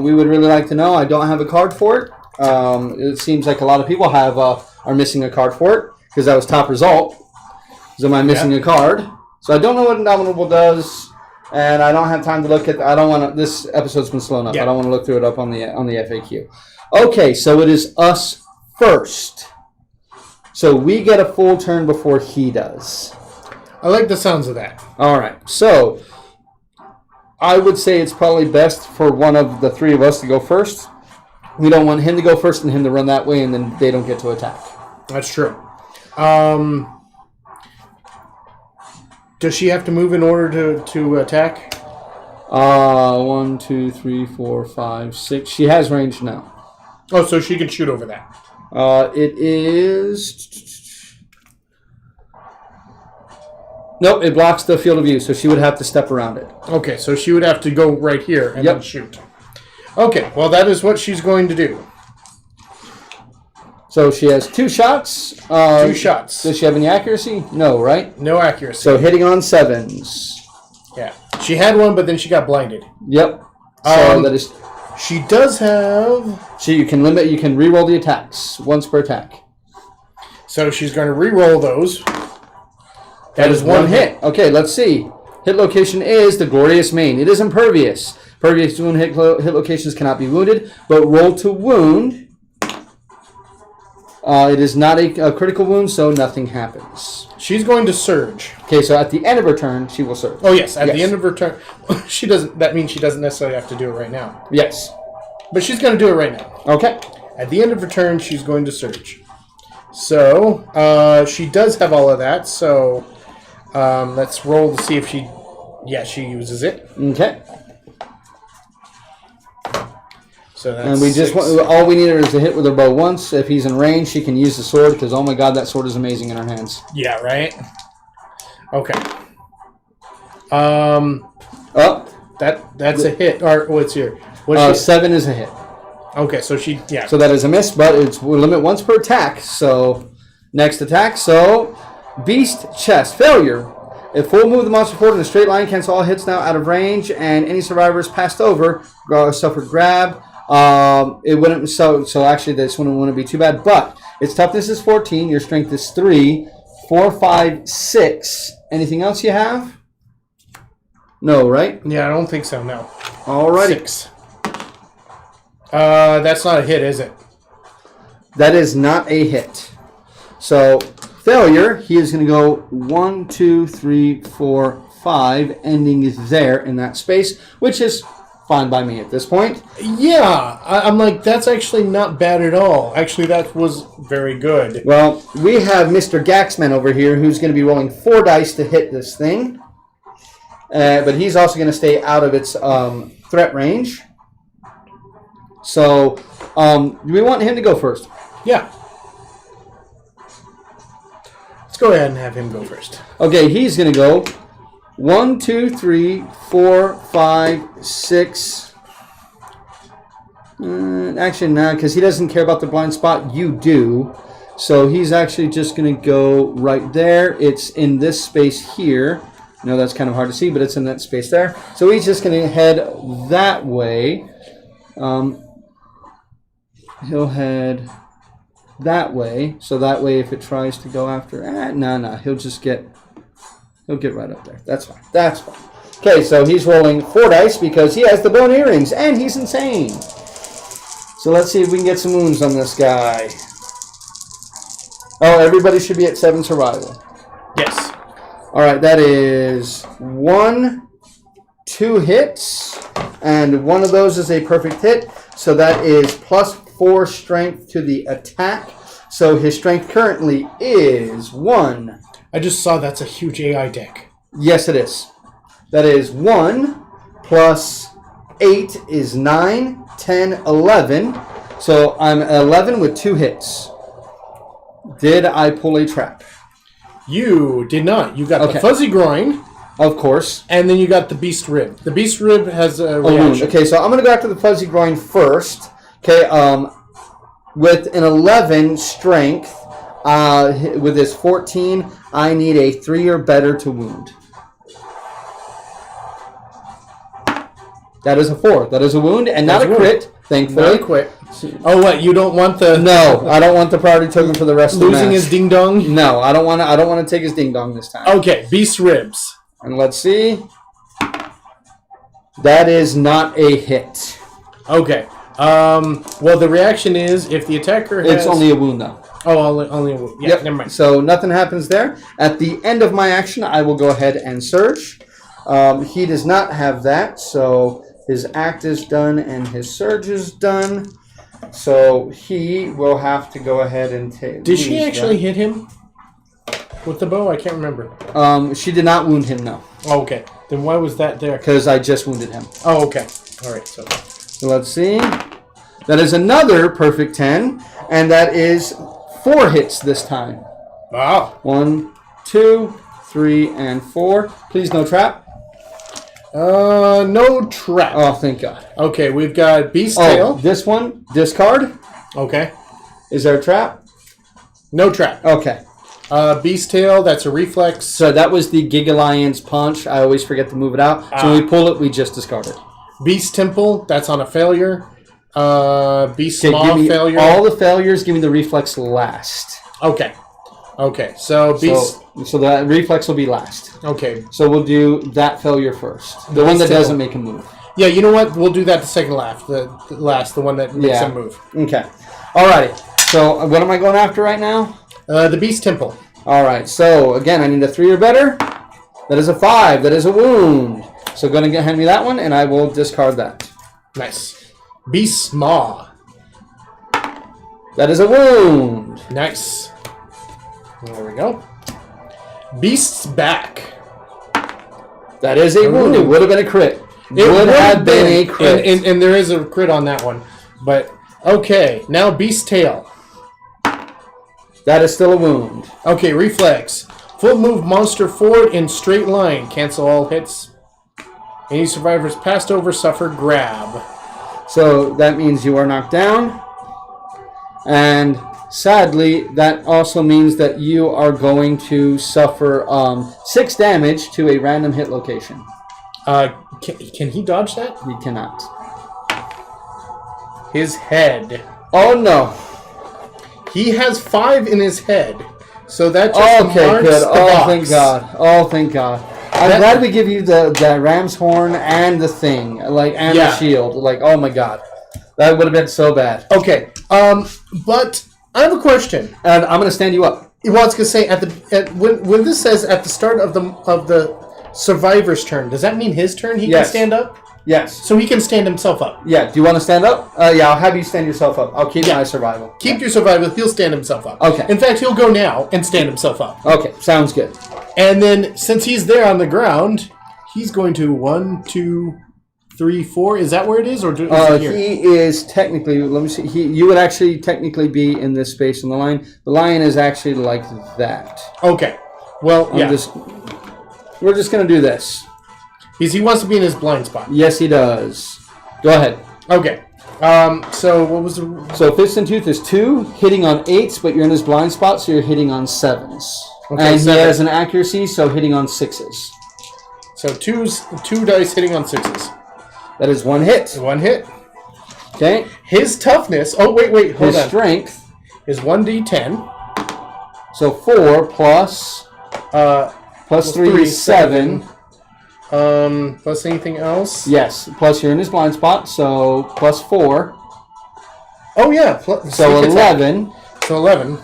We would really like to know. I don't have a card for it. It seems like a lot of people are missing a card for it because that was top result. So am I missing a card? So I don't know what Indomitable does. And I don't have time to look at. I don't want to. This episode's been slow enough. I don't want to look through it up on the FAQ. Okay, so it is us first. So we get a full turn before he does. I like the sounds of that. All right. So I would say it's probably best for one of the 3 of us to go first. We don't want him to go first and him to run that way, and then they don't get to attack. That's true. Does she have to move in order to attack? 1, 2, 3, 4, 5, 6. She has range now. Oh, so she can shoot over that. It is... Nope, it blocks the field of view, so she would have to step around it. Okay, so she would have to go right here and then shoot. Okay, well, that is what she's going to do. So she has 2 shots. 2 shots. Does she have any accuracy? No, right? No accuracy. So hitting on 7s. Yeah. She had one, but then she got blinded. Yep. So that is... She does have... So you can re-roll the attacks. Once per attack. So she's going to re-roll those. That is 1 hit. Okay, let's see. Hit location is the Glorious Mane. It is impervious. Pervious wound hit locations cannot be wounded, but roll to wound. It is not a critical wound, so nothing happens. She's going to surge. Okay, so at the end of her turn, she will surge. Oh, yes. At the end of her turn. She doesn't. That means she doesn't necessarily have to do it right now. Yes. But she's going to do it right now. Okay. At the end of her turn, she's going to surge. So, she does have all of that. So, let's roll to see if she... Yeah, she uses it. Okay. So that's And we just 6. all we need her is to hit with her bow once. If he's in range, she can use the sword because oh my god, that sword is amazing in her hands. Yeah, right? Okay. Oh, That's a hit. Or what's here? What's she? 7 is a hit. Okay, so she... Yeah. So that is a miss, but we'll limit once per attack. So next attack. So beast chest failure. If full move the monster forward in a straight line, cancel all hits now out of range, and any survivors passed over suffer grab. It wouldn't so actually this one wouldn't be too bad, but its toughness is 14, your strength is 3, 4, 5, 6. Anything else you have? No, right? Yeah, I don't think so, no. Alrighty. 6. That's not a hit, is it? That is not a hit. So failure, he is going to go 1, 2, 3, 4, 5, ending there in that space, which is fine by me at this point. Yeah, I'm like, that's actually not bad at all. Actually, that was very good. Well, we have Mr. Gaxman over here who's going to be rolling 4 dice to hit this thing. But he's also going to stay out of its threat range. So, we want him to go first. Yeah. Let's go ahead and have him go first. Okay, he's going to go 1, 2, 3, 4, 5, 6. Actually, no, because he doesn't care about the blind spot. You do. So he's actually just going to go right there. It's in this space here. No, that's kind of hard to see, but it's in that space there. So he's just going to head that way. He'll head that way. So that way, if it tries to go after... no. He'll get right up there. That's fine. That's fine. Okay, so he's rolling 4 dice because he has the bone earrings, and he's insane. So let's see if we can get some wounds on this guy. Oh, everybody should be at 7 survival. Yes. All right, that is 1, 2 hits, and one of those is a perfect hit. So that is plus 4 strength to the attack. So his strength currently is 1. I just saw that's a huge AI deck. Yes, it is. That is 1 plus 8 is 9, 10, 11. So I'm 11 with 2 hits. Did I pull a trap? You did not. You got Okay. the fuzzy groin, Of course. and then you got the beast rib. The beast rib has a wound. reaction. Okay, so I'm going to go after the fuzzy groin first. Okay, with an 11 strength, with his 14, I need a 3 or better to wound. That is a 4. That is a wound, and not That's a a crit, thankfully. Not quit. Oh, what? You don't want the No, I don't want the priority token for the rest of the losing match. his ding dong? No, I don't want to. I don't want to take his ding dong this time. Okay, beast ribs. And let's see. That is not a hit. Okay. Well, the reaction is if the attacker has... It's only a wound, though. Oh, only a wound. Yeah, Yep. never mind. So nothing happens there. At the end of my action, I will go ahead and surge. He does not have that, so his act is done and his surge is done. So he will have to go ahead and take. Did she actually hit him with the bow? I can't remember. She did not wound him, no, Oh, okay. Then why was that there? because I just wounded him. Oh, okay. All right. So let's see. That is another perfect 10, and that is 4 hits this time. Wow. 1, 2, 3, and 4. Please no trap. No trap. Oh, thank God. Okay, we've got beast Oh, tail. this one, discard. Okay. Is there a trap? No trap. Okay. Beast tail. That's a reflex. So that was the Gig Alliance punch. I always forget to move it out. So when we pull it, we just discard it. Beast temple. That's on a failure. Beast Okay, maw give me failure. all the failures. Give me the reflex last. Okay. Okay. So beast. So that reflex will be last. Okay. So we'll do that failure first. The one that doesn't make a move. Yeah. You know what? We'll do that the second last. The one that makes Yeah. a move. Okay. Alrighty. So what am I going after right now? The beast temple. Alright. So again, I need a 3 or better. That is a 5. That is a wound. So go ahead and hand me that one, and I will discard that. Nice. Beast maw. That is a wound. Nice. There we go. Beast's back. That is a wound. It would have been a crit. It would have been a crit. And there is a crit on that one. But, okay. Now Beast's tail. That is still a wound. Okay, reflex. Full move monster forward in straight line. Cancel all hits. Any survivors passed over suffer grab. So that means you are knocked down. And sadly, that also means that you are going to suffer 6 damage to a random hit location. Can he dodge that? You cannot. His head. Oh no. He has 5 in his head. So that just Okay, marks good. the Oh, box. thank God. Oh, thank God. I'm glad we give you the ram's horn and the thing, like, and the shield. Like, oh my God, that would have been so bad. Okay, but I have a question. And I'm gonna stand you up. Well, I was gonna say when this says at the start of the survivor's turn, does that mean his turn? He can stand up. Yes. So he can stand himself up. Yeah. Do you want to stand up? Yeah, I'll have you stand yourself up. I'll keep my survival. Keep your survival. He'll stand himself up. Okay. In fact, he'll go now and stand himself up. Okay. Sounds good. And then since he's there on the ground, he's going to 1, 2, 3, 4. Is that where it is, or is it here? He is technically. Let me see. You would actually technically be in this space on the line. The lion is actually like that. Okay. Well, We're just gonna do this. He wants to be in his blind spot. Yes, he does. Go ahead. Okay. So what was the... So Fist and Tooth is 2, hitting on 8s, but you're in his blind spot, so you're hitting on 7s. Okay, and he has an accuracy, so hitting on 6s. So 2 dice hitting on 6s. That is 1 hit. 1 hit. Okay. His toughness... Oh, wait, hold on. His strength is 1d10. So 4 plus 3 is 7. Plus anything else? Yes. Plus you're in his blind spot, so plus 4. Oh, yeah. So 11. So 11.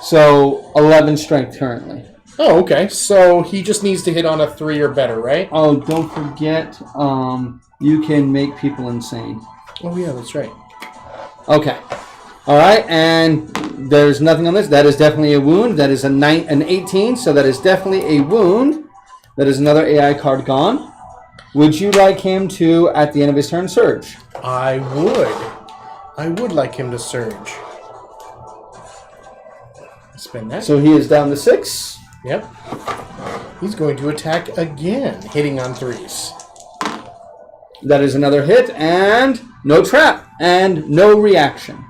So 11 strength currently. Oh, okay. So he just needs to hit on a 3 or better, right? Oh, don't forget, you can make people insane. Oh, yeah, that's right. Okay. All right, and there's nothing on this. That is definitely a wound. That is an 18, so that is definitely a wound. That is another AI card gone. Would you like him to, at the end of his turn, surge? I would like him to surge. Spin that. So he is down to 6. Yep. He's going to attack again, hitting on 3s. That is another hit, and no trap, and no reaction.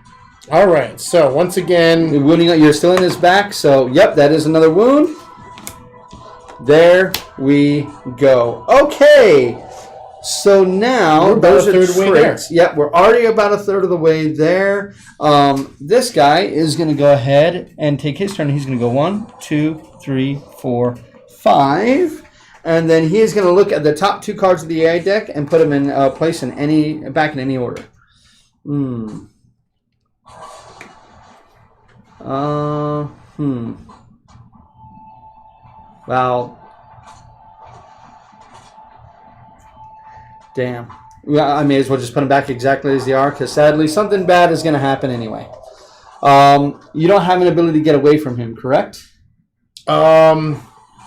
All right, so once again... You're still in his back, so yep, that is another wound. There we go. Okay, so now those are traits. Yep, we're already about a third of the way there. This guy is going to go ahead and take his turn. He's going to go 1, 2, 3, 4, 5. And then he is going to look at the top 2 cards of the AI deck and put them in place in back in any order. Well, damn. Well, I may as well just put them back exactly as they are, because sadly something bad is going to happen anyway. You don't have an ability to get away from him, correct? Oh,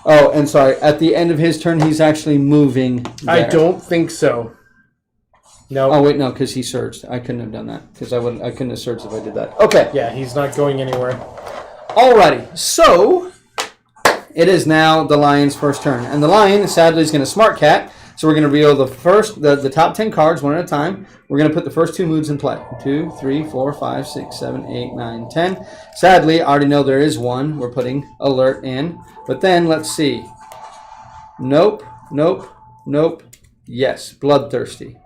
and sorry. At the end of his turn, he's actually moving there. I don't think so. No. Oh wait, no, because he surged. I couldn't have done that because I couldn't have surged if I did that. Okay. Yeah, he's not going anywhere. Alrighty. So it is now the lion's first turn, and the lion sadly is going to smart cat. So we're going to reveal the top 10 cards one at a time. We're going to put the first 2 moods in play. 2, 3, 4, 5, 6, 7, 8, 9, 10. Sadly, I already know there is one. We're putting alert in. But then, let's see. Nope, nope, nope. Yes, bloodthirsty.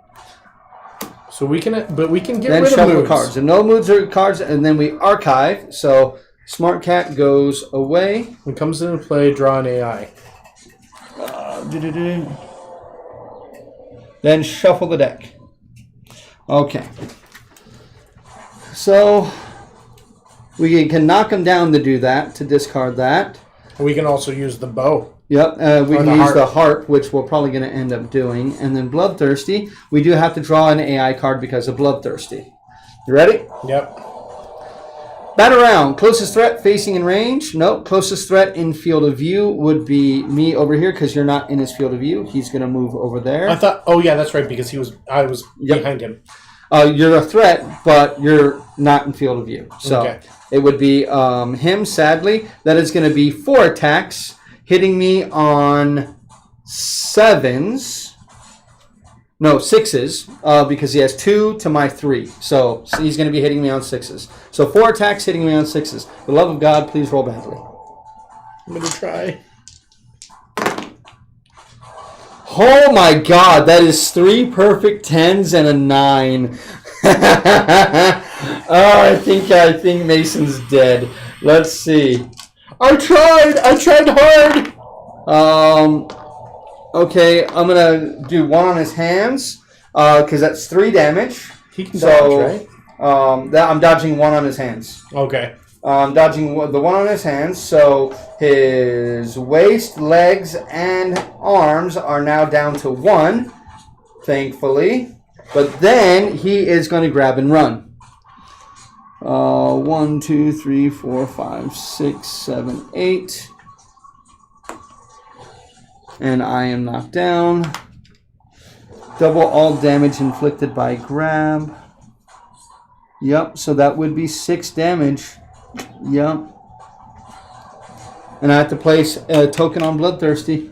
So we can get then rid of shuffle moods. Cards. And no moods are cards, and then we archive. So smart cat goes away. When it comes into play, draw an AI. Then shuffle the deck. Okay. So we can knock them down to do that, to discard that. We can also use the bow. Yep, we can use the harp, which we're probably going to end up doing. And then bloodthirsty. We do have to draw an AI card because of bloodthirsty. You ready? Yep. Batarang, closest threat facing in range. Nope. Closest threat in field of view would be me over here because you're not in his field of view. He's going to move over there. I thought. Oh yeah, that's right. Because I was Yep. behind him. You're a threat, but you're not in field of view. So Okay. it would be him, sadly. That is going to be 4 attacks, hitting me on 7s. No, 6s, because he has 2 to my 3. So he's going to be hitting me on 6s. So 4 attacks hitting me on 6s. For the love of God, please roll badly. I'm gonna try. Oh my God, that is 3 perfect 10s and a 9. I think Mason's dead. Let's see. I tried hard. Okay, I'm gonna do 1 on his hands, because that's 3 damage. He can dodge, right? I'm dodging 1 on his hands. Okay. I'm dodging the 1 on his hands, so his waist, legs, and arms are now down to 1, thankfully. But then he is going to grab and run. 1, 2, 3, 4, 5, 6, 7, 8. And I am knocked down. Double all damage inflicted by grab. Yep, so that would be 6 damage. Yep. And I have to place a token on Bloodthirsty.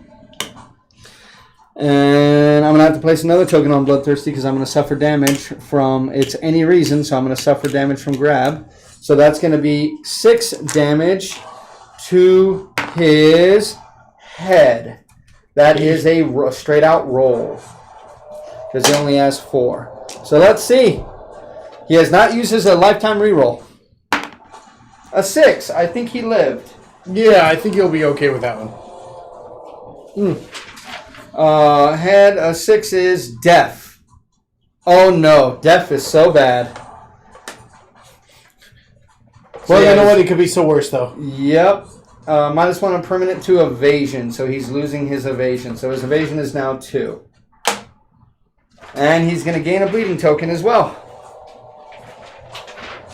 And I'm going to have to place another token on Bloodthirsty because I'm going to suffer damage from it's any reason, so I'm going to suffer damage from grab. So that's going to be 6 damage to his head. That is a straight out roll because he only has 4. So let's see. He has not used his lifetime reroll. A 6. I think he lived. Yeah, I think you'll be okay with that one. Head a 6 is deaf. Oh no, deaf is so bad. Well, you know what? It could be so worse, though. Yep. -1 on permanent to evasion, so he's losing his evasion. So his evasion is now 2. And he's going to gain a bleeding token as well.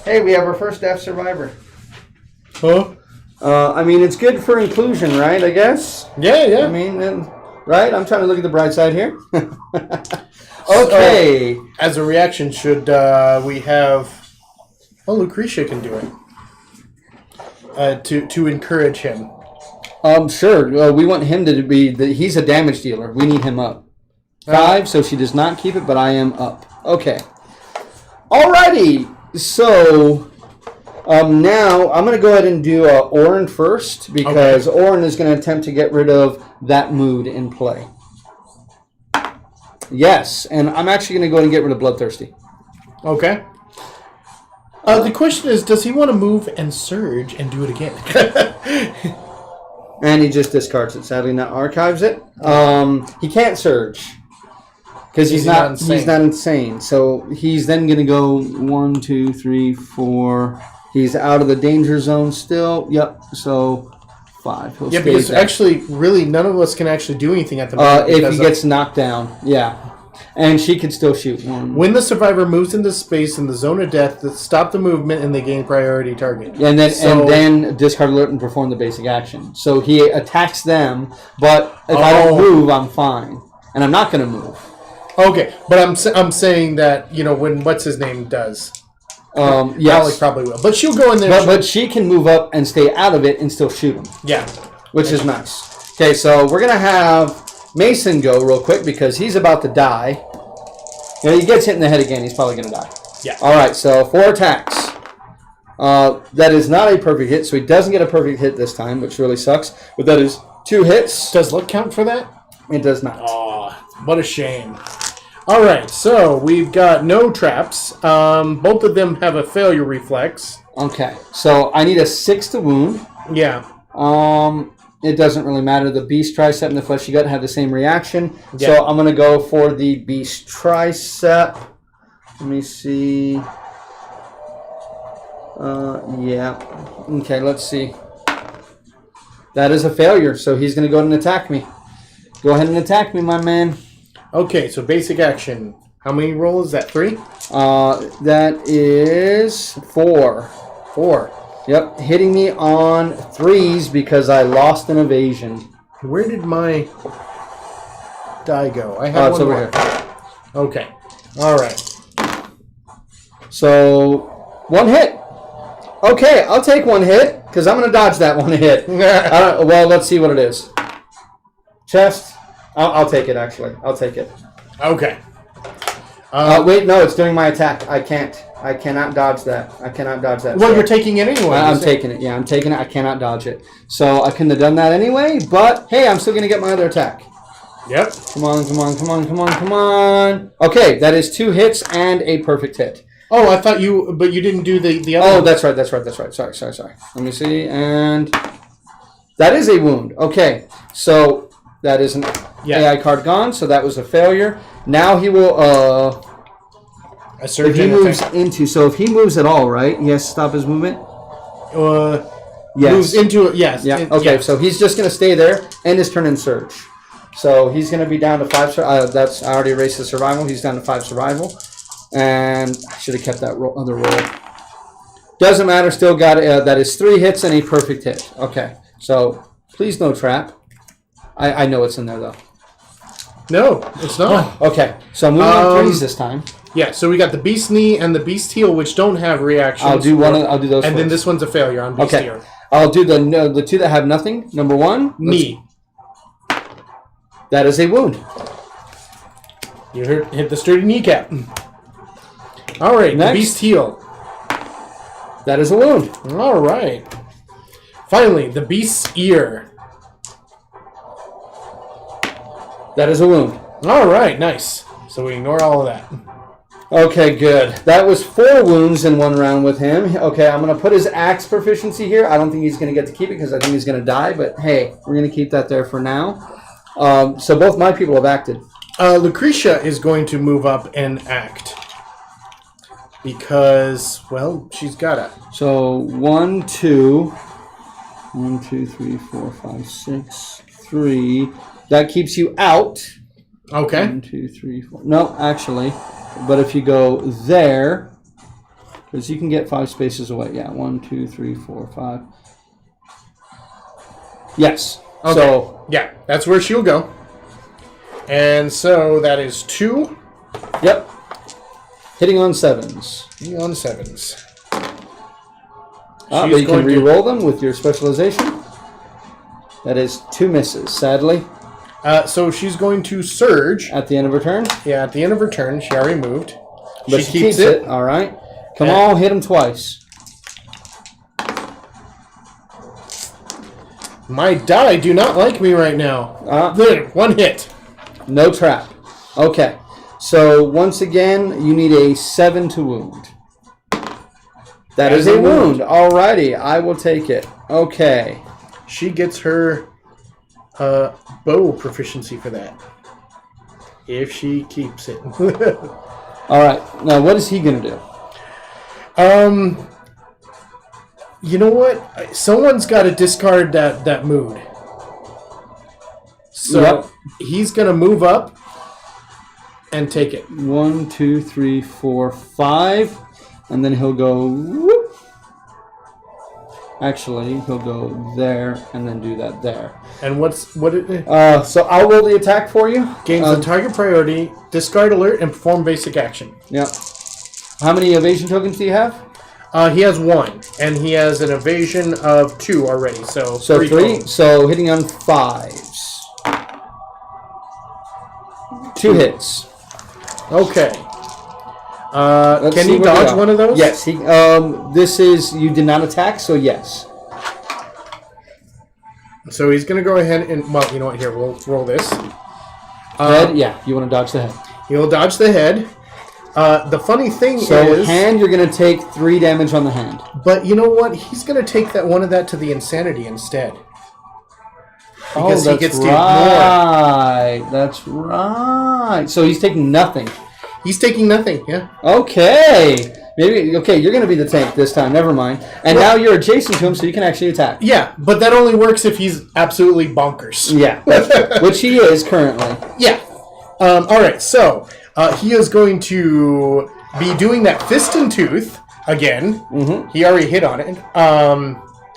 Hey, we have our first deaf survivor. Huh? I mean, it's good for inclusion, right? I guess. Yeah. I mean, right? I'm trying to look at the bright side here. Okay. So, as a reaction, should we have... Oh, Lucretia can do it. To encourage him. Sure. We want him to be... he's a damage dealer. We need him up. 5, so she does not keep it, but I am up. Okay. Alrighty. So... now, I'm going to go ahead and do Orin first, because Orin is going to attempt to get rid of that mood in play. Yes, and I'm actually going to go ahead and get rid of Bloodthirsty. Okay. The question is, does he want to move and surge and do it again? And he just discards it. Sadly, not archives it. He can't surge. Because he's not insane. So he's then going to go 1, 2, 3, 4... He's out of the danger zone still. Yep. So 5. He'll yeah, stay because there. actually, really, none of us can actually do anything at the moment. If he gets knocked down, yeah. And she can still shoot 1. When the survivor moves into space in the zone of death, stop the movement and they gain priority target. And then discard alert and perform the basic action. So he attacks them, but if I don't move, I'm fine, and I'm not going to move. Okay, but I'm saying that when what's his name does. Yes. Alex probably will. But she'll go in there. But she can move up and stay out of it and still shoot him. Yeah. Which is nice. Okay, so we're going to have Mason go real quick because he's about to die. He gets hit in the head again. He's probably going to die. Yeah. All right, so 4 attacks. That is not a perfect hit, so he doesn't get a perfect hit this time, which really sucks. But that is 2 hits. Does luck count for that? It does not. Oh, what a shame. All right, so we've got no traps. Both of them have a failure reflex. Okay, so I need a 6 to wound. Yeah. It doesn't really matter. The beast tricep and the fleshy gut have the same reaction. Yeah. So I'm going to go for the beast tricep. Let me see. Yeah. Okay, let's see. That is a failure, so he's going to go ahead and attack me. Go ahead and attack me, my man. Okay, so basic action. How many rolls is that? 3? That is 4. 4. Yep, hitting me on 3s because I lost an evasion. Where did my die go? I have It's one over more. here. Okay. All right. So, 1 hit. Okay, I'll take 1 hit because I'm going to dodge that 1 hit. Well, let's see what it is. Chest. I'll take it, actually. I'll take it. Okay. Wait, no, it's doing my attack. I can't. I cannot dodge that. I cannot dodge that. Well, So you're taking it anyway. I'm taking it. Yeah, I'm taking it. I cannot dodge it. So I couldn't have done that anyway, but hey, I'm still going to get my other attack. Yep. Come on, come on, come on, come on, come on. Okay, that is 2 hits and a perfect hit. Oh, I thought but you didn't do the other Oh, one. that's right, that's right, that's right. Sorry. Let me see, and that is a wound. Okay, so that is an AI card gone, so that was a failure. Now he will, A surge if he and moves attack. into, so if he moves at all, right, he has to stop his movement? Yes. Moves into it, yes. Yeah, It- okay, yes. so he's just going to stay there, and his turn in surge. So he's going to be down to 5, that's, I already erased the survival, he's down to 5 survival. And I should have kept that other roll. Doesn't matter, still got it, that is 3 hits and a perfect hit. Okay, so please no trap. I know it's in there though. No, it's not. Okay, so I'm moving on 3s this time. Yeah, so we got the Beast Knee and the Beast Heel, which don't have reactions. I'll do one. I'll do those. And then first. this one's a failure on Beast Okay, Heel. I'll do the 2 that have nothing. Number 1, Knee. that is a wound. You hit the sturdy kneecap. All right, Next. the Beast Heel. That is a wound. All right. Finally, the Beast's Ear. That is a wound. All right, nice. So we ignore all of that. Okay, good. That was 4 wounds in 1 round with him. Okay, I'm going to put his axe proficiency here. I don't think he's going to get to keep it because I think he's going to die, but hey, we're going to keep that there for now. So both my people have acted. Lucretia is going to move up and act. Because, well, she's got to. So 1, 2, 1, 2, 3, 4, 5, 6, 3. That keeps you out. Okay. 1, 2, 3, 4. No, actually. But if you go there, because you can get 5 spaces away. Yeah, 1, 2, 3, 4, 5. Yes. Okay. So, yeah, that's where she'll go. And so that is 2. yep. Hitting on 7s. On 7s. But you can re-roll them with your specialization. That is 2 misses, sadly. So she's going to surge. At the end of her turn. Yeah, at the end of her turn, she already moved. But she keeps it. All right. Come on, hit him twice. My die do not like me right now. There, 1 hit. No trap. Okay. So once again, you need a 7 to wound. That is a wound. Alrighty, I will take it. Okay. She gets her bow proficiency for that. If she keeps it. All right. Now, what is he gonna do? You know what? Someone's got to discard that mood. So Yep. he's gonna move up and take it. 1, 2, 3, 4, 5, and then he'll go. Whoop. Actually, he'll go there and then do that there. And what it So I'll roll the attack for you. gains the target priority, discard alert, and perform basic action. Yep. How many evasion tokens do you have? He has 1, and he has an evasion of 2 already. So 3 3. total. So hitting on 5s. 2 hits. Okay. Let's Can see he where they dodge are. one of those? Yes. He. This is you did not attack, so yes. So he's going to go ahead and, well, you know what? Here, we'll roll this. Head. Yeah. You want to dodge the head. He'll dodge the head. The funny thing So is, hand, you're going to take 3 damage on the hand. but you know what? He's going to take one of that to the insanity instead. Because he gets to ignore. right. That's right. So he's taking nothing. He's taking nothing. Yeah. Okay. Maybe. Okay. You're going to be the tank this time. Never mind. And now you're adjacent to him, so you can actually attack. Yeah, but that only works if he's absolutely bonkers. Yeah. That's true. Which he is currently. Yeah. All right. So he is going to be doing that fist and tooth again. Mm-hmm. He already hit on it.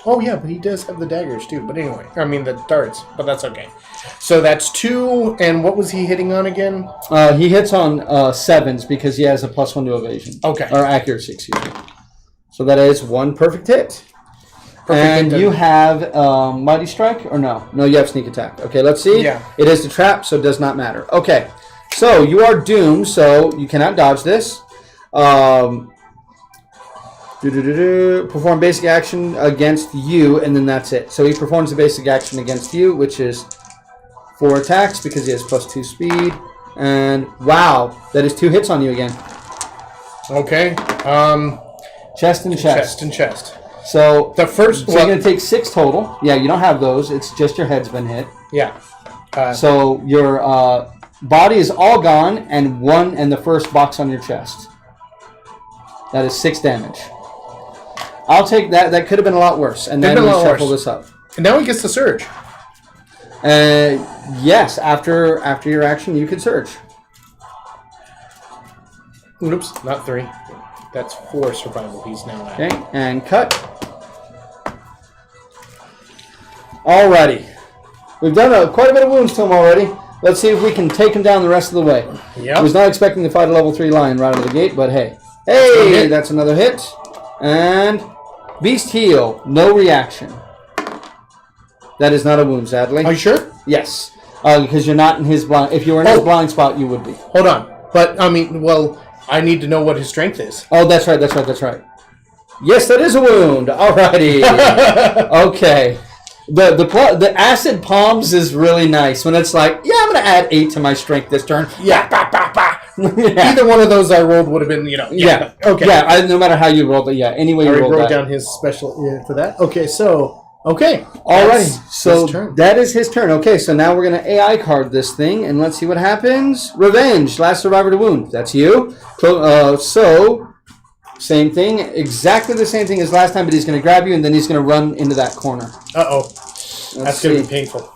Oh, yeah, but he does have the daggers, too. But anyway, I mean, the darts, but that's okay. So that's 2, and what was he hitting on again? He hits on 7s because he has a +1 to evasion. Okay. Or accuracy, excuse me. So that is 1 perfect hit. And hit you have Mighty Strike, or no? No, you have Sneak Attack. Okay, let's see. Yeah. It is the trap, so it does not matter. Okay, so you are doomed, so you cannot dodge this. Perform basic action against you, and then that's it. So he performs a basic action against you, which is 4 attacks because he has +2 speed. And wow, that is 2 hits on you again. Okay. Chest and chest. Chest and chest. So The first... you're going to take 6 total. Yeah, you don't have those. It's just your head's been hit. Yeah. So your body is all gone, and the first box on your chest. That is 6 damage. I'll take that. That could have been a lot worse. And then we shuffle this up. And now he gets the surge. Yes, after your action, you could surge. Oops, not 3. That's 4 survival he's now at. Okay, and cut. Alrighty. We've done quite a bit of wounds to him already. Let's see if we can take him down the rest of the way. Yep. I was not expecting to fight a level 3 lion right out of the gate, but hey. Hey, that's another hit. And Beast Heal, no reaction. That is not a wound, sadly. Are you sure? Yes, because you're not in his blind. If you were in his blind spot, you would be. Hold on. But, I mean, well, I need to know what his strength is. Oh, that's right. Yes, that is a wound. Alrighty. Okay. The acid palms is really nice when it's like, yeah, I'm going to add 8 to my strength this turn. Yeah. Yeah. Either one of those I rolled would have been, Yeah. Okay. Yeah, no matter how you rolled it, yeah. Anyway, you I rolled wrote that. down his special for that. Okay, so, okay. Alrighty, so his turn. that is his turn. Okay, so now we're going to AI card this thing, and let's see what happens. Revenge, last survivor to wound. That's you. So, same thing, exactly the same thing as last time, but he's going to grab you, and then he's going to run into that corner. Uh-oh. That's going to be painful.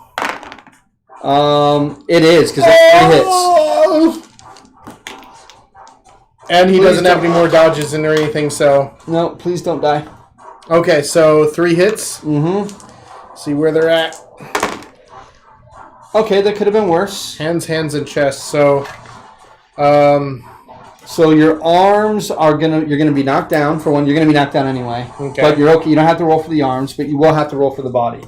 It is, because that's 3 hits. Oh! And he doesn't have any more dodges or anything, so... No, please don't die. Okay, so 3 hits. Mm-hmm. See where they're at. Okay, that could have been worse. Hands, and chest. So, So your arms are you're gonna be knocked down. For one, you're gonna be knocked down anyway. Okay. But you're okay. You don't have to roll for the arms, but you will have to roll for the body.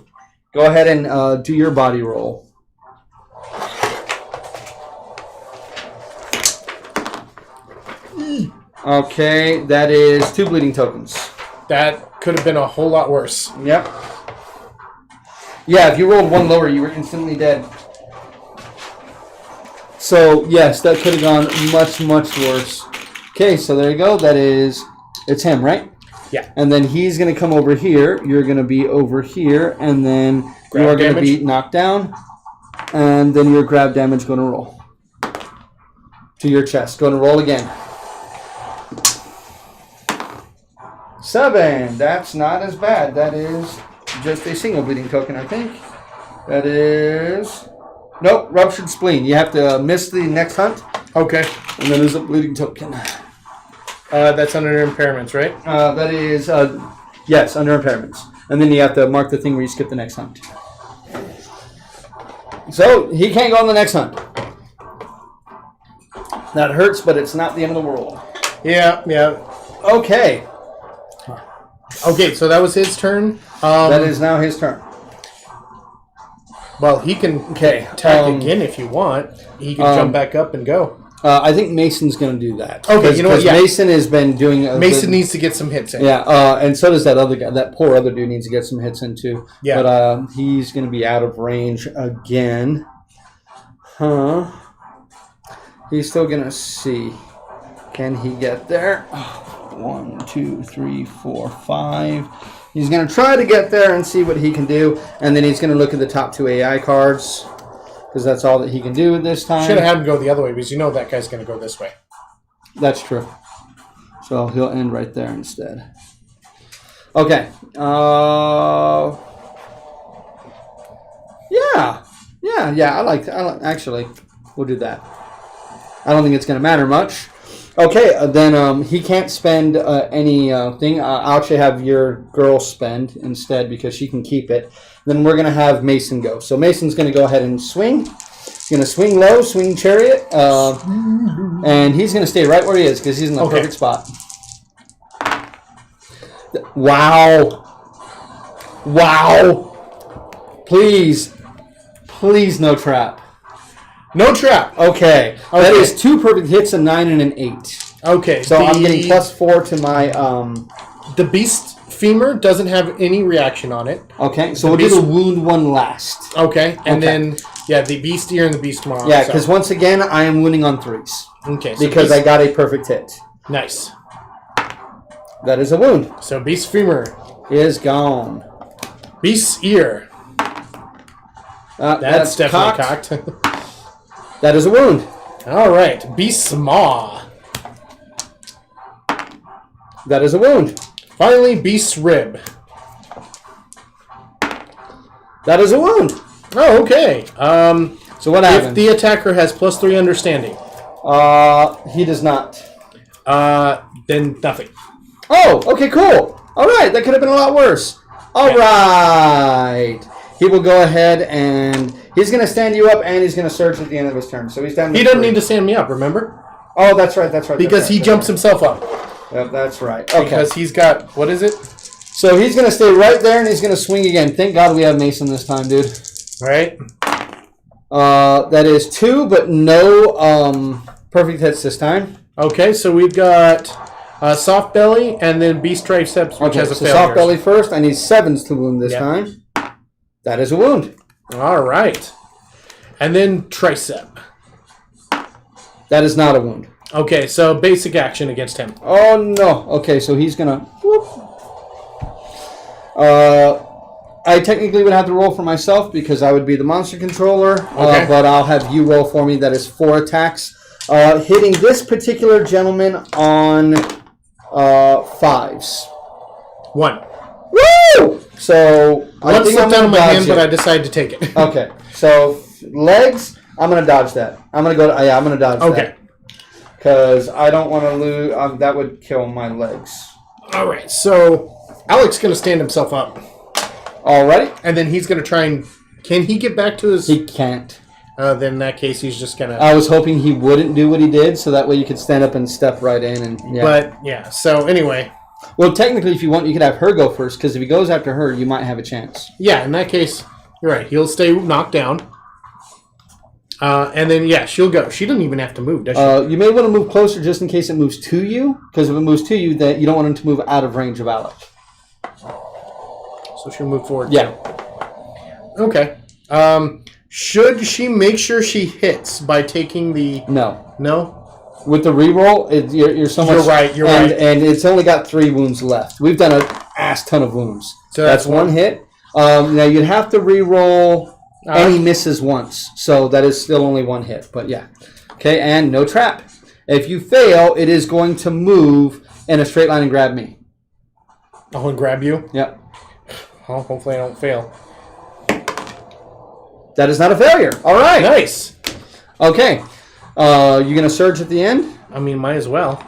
Go ahead and do your body roll. Okay, that is 2 bleeding tokens. that could have been a whole lot worse. Yep. Yeah, if you rolled 1 lower, you were instantly dead. So, yes, that could have gone much, much worse. Okay, so there you go. It's him, right? Yeah. And then he's going to come over here. You're going to be over here. And then Grab you are going to damage. be knocked down. And then your grab damage going to roll. To your chest. Going to roll again. 7. That's not as bad. That is just a single bleeding token, I think. That is... Nope, ruptured spleen. You have to miss the next hunt. Okay. And then there's a bleeding token. That's under impairments, right? That is, yes, under impairments. And then you have to mark the thing where you skip the next hunt. So, he can't go on the next hunt. That hurts, but it's not the end of the world. Yeah. Okay. Okay, so that was his turn. That is now his turn. Well, he can attack again if you want. He can jump back up and go. I think Mason's going to do that. Okay, you know what? Yeah. Mason has been doing... Mason needs to get some hits in. Yeah, and so does that other guy. That poor other dude needs to get some hits in too. Yeah. But he's going to be out of range again. Huh. He's still going to see. Can he get there? 1, 2, 3, 4, 5. He's going to try to get there and see what he can do. And then he's going to look at the top 2 AI cards. Because that's all that he can do at this time. Should have had him go the other way because you know that guy's going to go this way. That's true. So he'll end right there instead. Okay. Yeah. Actually, we'll do that. I don't think it's going to matter much. Okay, then he can't spend any thing. I'll actually have your girl spend instead because she can keep it. Then we're going to have Mason go. So Mason's going to go ahead and swing. He's going to swing low, swing chariot. And he's going to stay right where he is because he's in the perfect spot. Wow. Wow. Please no trap. No trap. Okay. That is 2 perfect hits, a 9 and an 8. Okay. So I'm getting +4 to my... The beast femur doesn't have any reaction on it. Okay, so we'll do the wound one last. Okay, and then, the beast ear and the beast maw. Yeah, because once again, I am wounding on 3s. Okay. So because I got a perfect hit. Nice. That is a wound. So beast femur. Is gone. Beast's ear. That's definitely cocked. That is a wound. All right. Beast's maw. That is a wound. Finally, beast's rib. That is a wound. Oh, okay. So what happens? If the attacker has +3 understanding. He does not. Then nothing. Oh, okay, cool. All right, that could have been a lot worse. All right. He will go ahead and he's going to stand you up and he's going to surge at the end of his turn. So he's down to He doesn't need to stand me up, remember? Oh, that's right, that's right. Because he jumps himself up. Yep, that's right. Okay. Because he's got, what is it? So he's going to stay right there and he's going to swing again. Thank God we have Mason this time, dude. Right. That is 2, but no perfect hits this time. Okay, so we've got soft belly and then beast triceps, which has a failure. Soft belly first. I need 7s to wound this time. That is a wound. All right. And then tricep. That is not a wound. Okay, so basic action against him. Oh, no. Okay, so he's going to... I technically would have to roll for myself because I would be the monster controller. But I'll have you roll for me. That is 4 attacks. Hitting this particular gentleman on 5s. 1. Woo! So One slipped out of my hand, but I decided to take it. Okay, so legs, I'm gonna dodge that. I'm gonna go. I'm gonna dodge that. Okay. Because I don't want to lose. That would kill my legs. All right. So Alex is gonna stand himself up. Alrighty. And then he's gonna try and. Can he get back to his? He can't. Then in that case, he's just gonna. I was hoping he wouldn't do what he did, so that way you could stand up and step right in and. Yeah. But yeah. So anyway. Well, technically, if you want, you could have her go first, because if he goes after her, you might have a chance. Yeah, in that case, you're right. He'll stay knocked down. And then, she'll go. She doesn't even have to move, does she? You may want to move closer just in case it moves to you, because if it moves to you, then you don't want him to move out of range of Alec. So she'll move forward. Yeah. Too. Okay. Should she make sure she hits by taking the... No. No? With the reroll, you're so much... You're right, right. And it's only got 3 wounds left. We've done an ass ton of wounds. So that's 1 hit. Now, you'd have to reroll, and he misses once. So that is still only 1 hit. But yeah. Okay, and no trap. If you fail, it is going to move in a straight line and grab me. I'll grab you? Yep. Well, hopefully I don't fail. That is not a failure. All right. Nice. Okay. You going to surge at the end? I mean, might as well.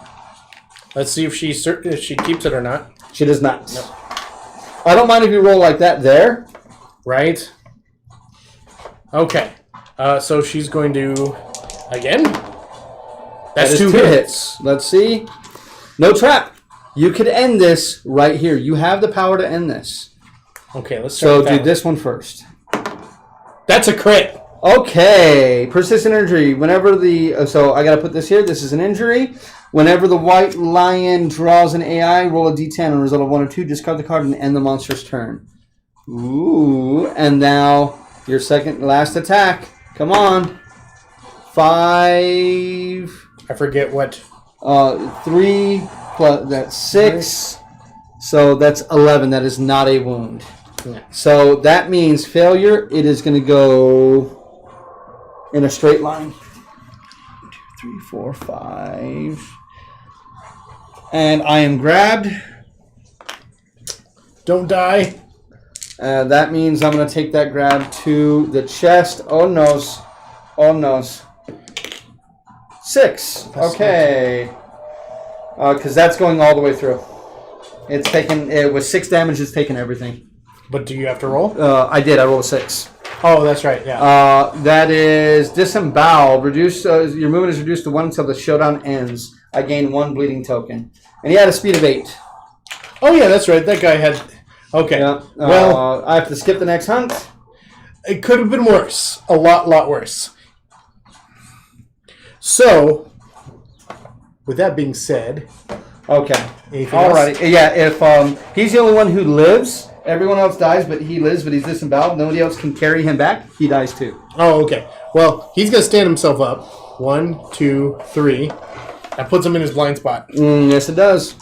Let's see if she keeps it or not. She does not. No. I don't mind if you roll like that there. Right. Okay. So she's going to... Again? That's 2 hits. Let's see. No trap. You could end this right here. You have the power to end this. Okay, let's start with do this one first. That's a crit. Okay. Persistent injury. Whenever the... so I got to put this here. This is an injury. Whenever the white lion draws an AI, roll a d10 on a result of 1 or 2. Discard the card and end the monster's turn. Ooh. And now your last attack. Come on. 5... I forget what... 3 plus... That's 6. So that's 11. That is not a wound. Yeah. So that means failure. It is going to go in a straight line. 1, 2, 3, 4, 5. And I am grabbed. Don't die. That means I'm going to take that grab to the chest. Oh, no. Oh, no. 6. Okay. Because that's going all the way through. It's taken. It was 6 damage. It's taken everything. But do you have to roll? I did. I rolled a 6. Oh, that's right. Yeah. That is disemboweled. Reduce. Your movement is reduced to 1 until the showdown ends. I gain 1 bleeding token, and he had a speed of 8. Oh yeah, that's right. That guy had. Okay. Yeah. Well, I have to skip the next hunt. it could have been worse. A lot worse. So, with that being said, Okay. anything else? Alrighty. Yeah. If he's the only one who lives, everyone else dies, but he lives. But he's disemboweled. Nobody else can carry him back. He dies too. Oh, okay. Well, he's gonna stand himself up. 1, 2, 3. That puts him in his blind spot. Yes, it does.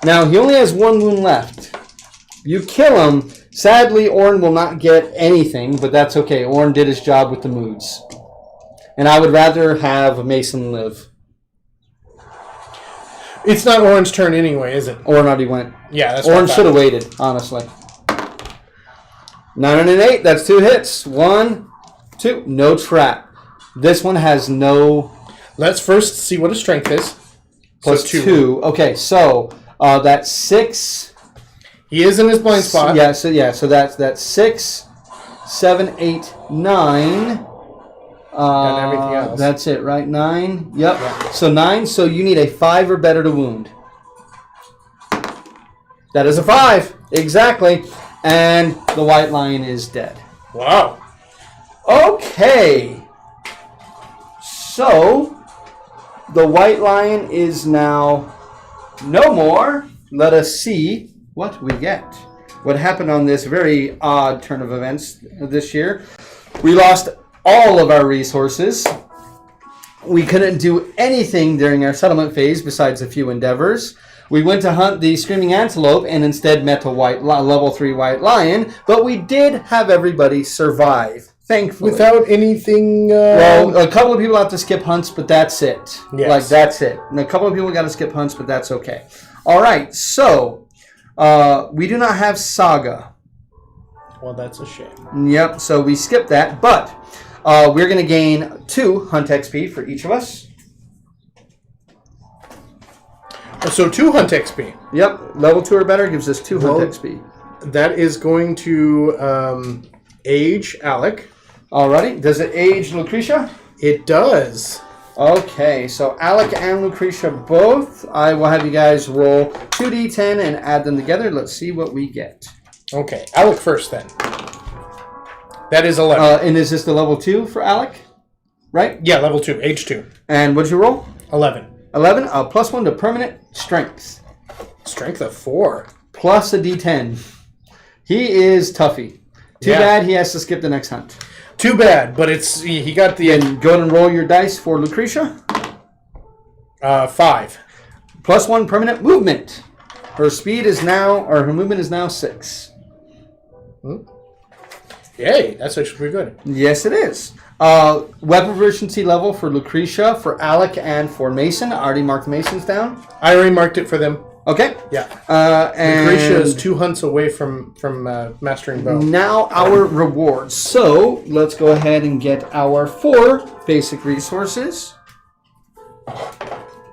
Now he only has 1 wound left. You kill him. Sadly, Orn will not get anything, but that's okay. Orn did his job with the moods. And I would rather have Mason live. It's not Oran's turn anyway, is it? Orn already went. Yeah, that's Orn what I should have thought. waited, honestly. 9 and an 8, that's 2 hits. 1, 2, no trap. This one has no Let's first see what his strength is. plus So 2. Okay, so that's 6. He is in his blind spot. So that's 6, 7, 8, 9. And everything else. That's it, right? 9. Yep. Yeah. So 9. So you need a 5 or better to wound. That is a 5. Exactly. And the white lion is dead. Wow. Okay. So the white lion is now no more. Let us see what we get. What happened on this very odd turn of events this year. We lost all of our resources. We couldn't do anything during our settlement phase besides a few endeavors. We went to hunt the screaming antelope and instead met a level 3 white lion, but we did have everybody survive, thankfully. Without anything... Well, a couple of people have to skip hunts, but that's it. Yes. Like, that's it. And a couple of people got to skip hunts, but that's okay. All right, so we do not have Saga. Well, that's a shame. Yep, so we skipped that, but we're going to gain 2 hunt XP for each of us. So 2 hunt XP. Yep, level 2 or better gives us 2 hunt XP. That is going to age Alec. Alrighty, does it age Lucretia? It does. Okay, so Alec and Lucretia both. I will have you guys roll 2d10 and add them together. Let's see what we get. Okay, Alec first then. That is 11. And is this the level 2 for Alec? Right? Yeah, level 2, age 2. And what'd you roll? 11. 11, plus 1 to permanent strength. Strength of 4. Plus a d10. He is toughy. Too Yeah. bad he has to skip the next hunt. Too bad, but it's he got the And go ahead and roll your dice for Lucretia. 5. Plus 1 permanent movement. Her speed is now, or her movement is now 6. Yay, that's actually pretty good. Yes, it is. Weapon proficiency level for Lucretia, for Alec, and for Mason. I already marked Mason's down. I already marked it for them. Okay. Yeah. And Lucretia is 2 hunts away from mastering bow. now our rewards. So let's go ahead and get our 4 basic resources.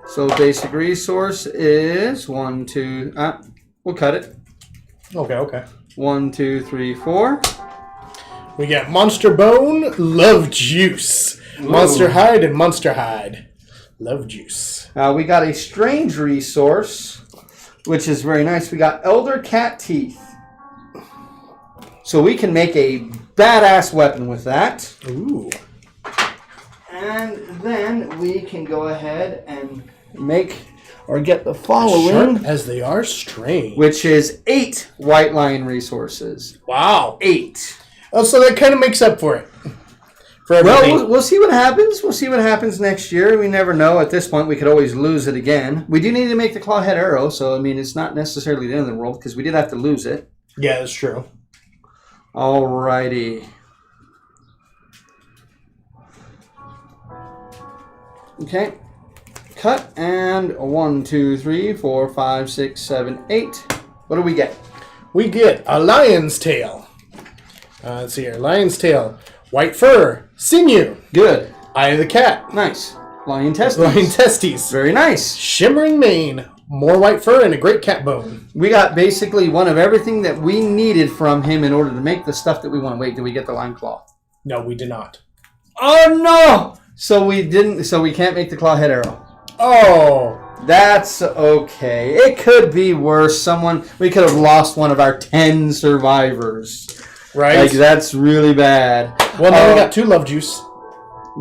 So basic resource is 1, 2. We'll cut it. Okay. 1, 2, 3, 4. We got Monster Bone, Love Juice. Monster Hide and Monster Hide. Love Juice. We got a strange resource, which is very nice. We got Elder Cat Teeth. So we can make a badass weapon with that. Ooh. And then we can go ahead and make or get the following, Sharp as they are strange. which is 8 White Lion resources. Wow. 8. Oh, so that kind of makes up for it. For Well, everything. we'll see what happens. We'll see what happens next year. We never know. At this point, we could always lose it again. We do need to make the clawhead arrow, so I mean, it's not necessarily the end of the world because we did have to lose it. Yeah, that's true. Alrighty. Okay. Cut and 1, 2, 3, 4, 5, 6, 7, 8. What do we get? We get a lion's tail. Let's see here. Lion's tail. White fur. Sinew. Good. Eye of the cat. Nice. Lion testes. Lion testes. Very nice. Shimmering mane. More white fur and a great cat bone. We got basically one of everything that we needed from him in order to make the stuff that we want. Wait, did we get the lion claw? No, we did not. Oh no! So we didn't. So we can't make the claw head arrow. Oh, That's okay. It could be worse. We could have lost one of our 10 survivors. right. Like, that's really bad. Well, now we got 2 love juice.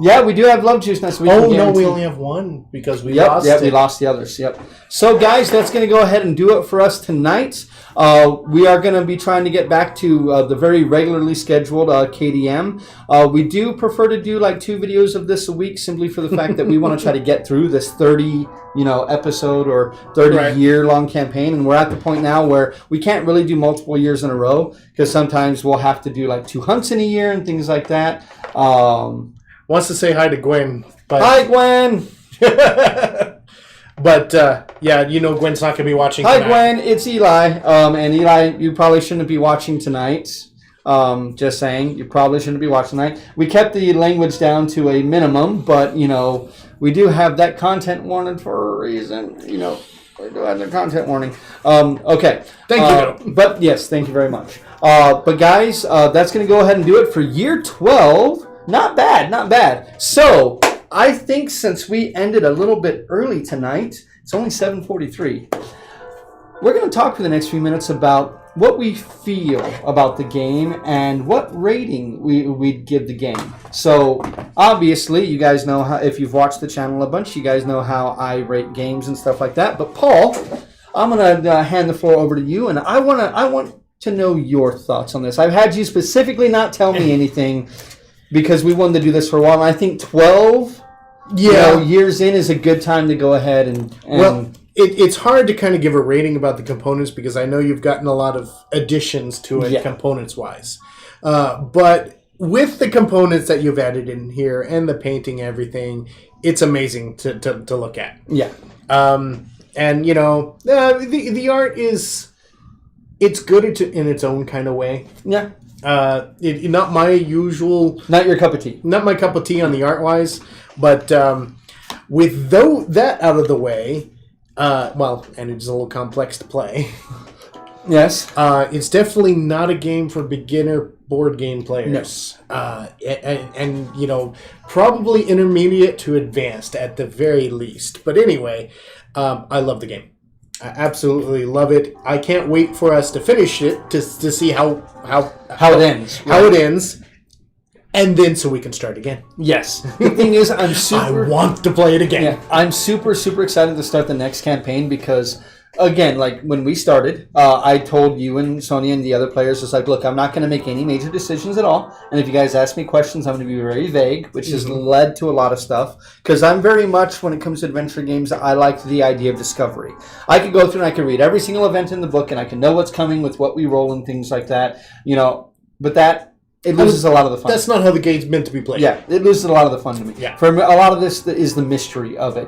Yeah, we do have love juice next week. Oh no, we only have 1 because we lost. We lost the others. Yep. So, guys, that's going to go ahead and do it for us tonight. We are going to be trying to get back to the very regularly scheduled KDM. We do prefer to do like 2 videos of this a week, simply for the fact that we want to try to get through this 30 episode or 30 year long campaign, and we're at the point now where we can't really do multiple years in a row because sometimes we'll have to do like 2 hunts in a year and things like that. Wants to say hi to Gwen. But, Hi, Gwen. but yeah, Gwen's not going to be watching Hi, tonight. Gwen. It's Eli. And Eli, you probably shouldn't be watching tonight. Just saying, you probably shouldn't be watching tonight. We kept the language down to a minimum, but we do have that content warning for a reason. We do have the content warning. Okay. Thank you. But yes, thank you very much. But guys, that's going to go ahead and do it for year 12. Not bad, not bad. So, I think since we ended a little bit early tonight, it's only 7:43, we're going to talk for the next few minutes about what we feel about the game and what rating we'd give the game. So, obviously, you guys know how, if you've watched the channel a bunch, you guys know how I rate games and stuff like that. But, Paul, I'm going to hand the floor over to you, and I want to know your thoughts on this. I've had you specifically not tell me anything because we wanted to do this for a while. And I think 12 years in is a good time to go ahead and well, it's hard to kind of give a rating about the components because I know you've gotten a lot of additions to it components-wise. But with the components that you've added in here and the painting, everything, it's amazing to look at. Yeah. And, the art it's good in its own kind of way. Yeah. Not my usual... Not your cup of tea. Not my cup of tea on the art-wise, but with that out of the way, and it's a little complex to play. Yes. It's definitely not a game for beginner board game players. No. And probably intermediate to advanced at the very least. But anyway, I love the game. I absolutely love it. I can't wait for us to finish it to see how it ends. How it ends. And then so we can start again. Yes. The thing is, I want to play it again. Yeah, I'm super, super excited to start the next campaign because, again, like when we started, I told you and Sonia and the other players, it's like, look, I'm not going to make any major decisions at all. And if you guys ask me questions, I'm going to be very vague, which has led to a lot of stuff. Because I'm very much, when it comes to adventure games, I like the idea of discovery. I could go through and I could read every single event in the book and I can know what's coming with what we roll and things like that. But it loses a lot of the fun. That's not how the game's meant to be played. Yeah, it loses a lot of the fun to me. Yeah. For a lot of this is the mystery of it,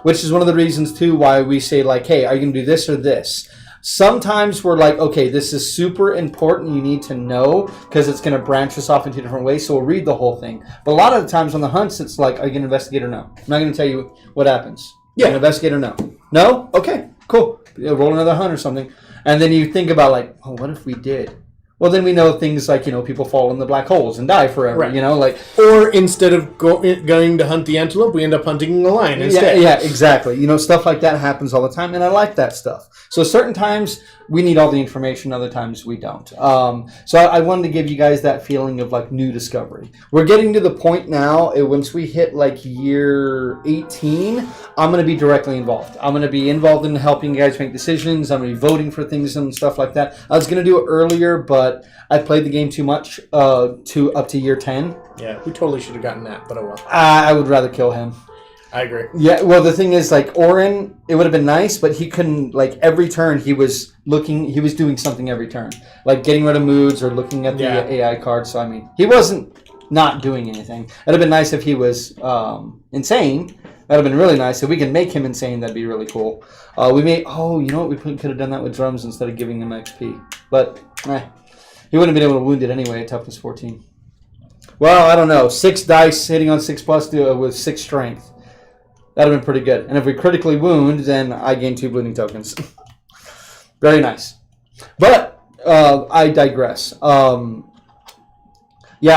which is one of the reasons, too, why we say, like, hey, are you going to do this or this? Sometimes we're like, okay, this is super important. You need to know because it's going to branch us off into different ways, so we'll read the whole thing. But a lot of the times on the hunts, it's like, are you going to investigate or no? I'm not going to tell you what happens. Yeah. You're going to investigate or no? No? Okay, cool. Roll another hunt or something. And then you think about, like, oh, what if we did? Well, then we know things like, people fall in the black holes and die forever, right. Or instead of going to hunt the antelope, we end up hunting the lion instead. Yeah, exactly. Stuff like that happens all the time, and I like that stuff. So certain times we need all the information, other times we don't. So I wanted to give you guys that feeling of, like, new discovery. We're getting to the point now, once we hit, like, year 18, I'm going to be directly involved. I'm going to be involved in helping you guys make decisions. I'm going to be voting for things and stuff like that. I was going to do it earlier, but I played the game too much up to year 10. Yeah, we totally should have gotten that, but oh well. I would rather kill him. I agree. Yeah, well, the thing is, like, Orin, it would have been nice, but he couldn't, like, every turn he was doing something every turn. Like, getting rid of moods or looking at the AI cards. So, I mean, he wasn't not doing anything. It would have been nice if he was insane. That would have been really nice. If we can make him insane, that'd be really cool. You know what? We could have done that with drums instead of giving him XP. But, he wouldn't have been able to wound it anyway at toughness 14. Well, I don't know. 6 dice hitting on 6+ with 6 strength. That'd have been pretty good. And if we critically wound, then I gain 2 bleeding tokens. Very nice. But I digress. Yeah,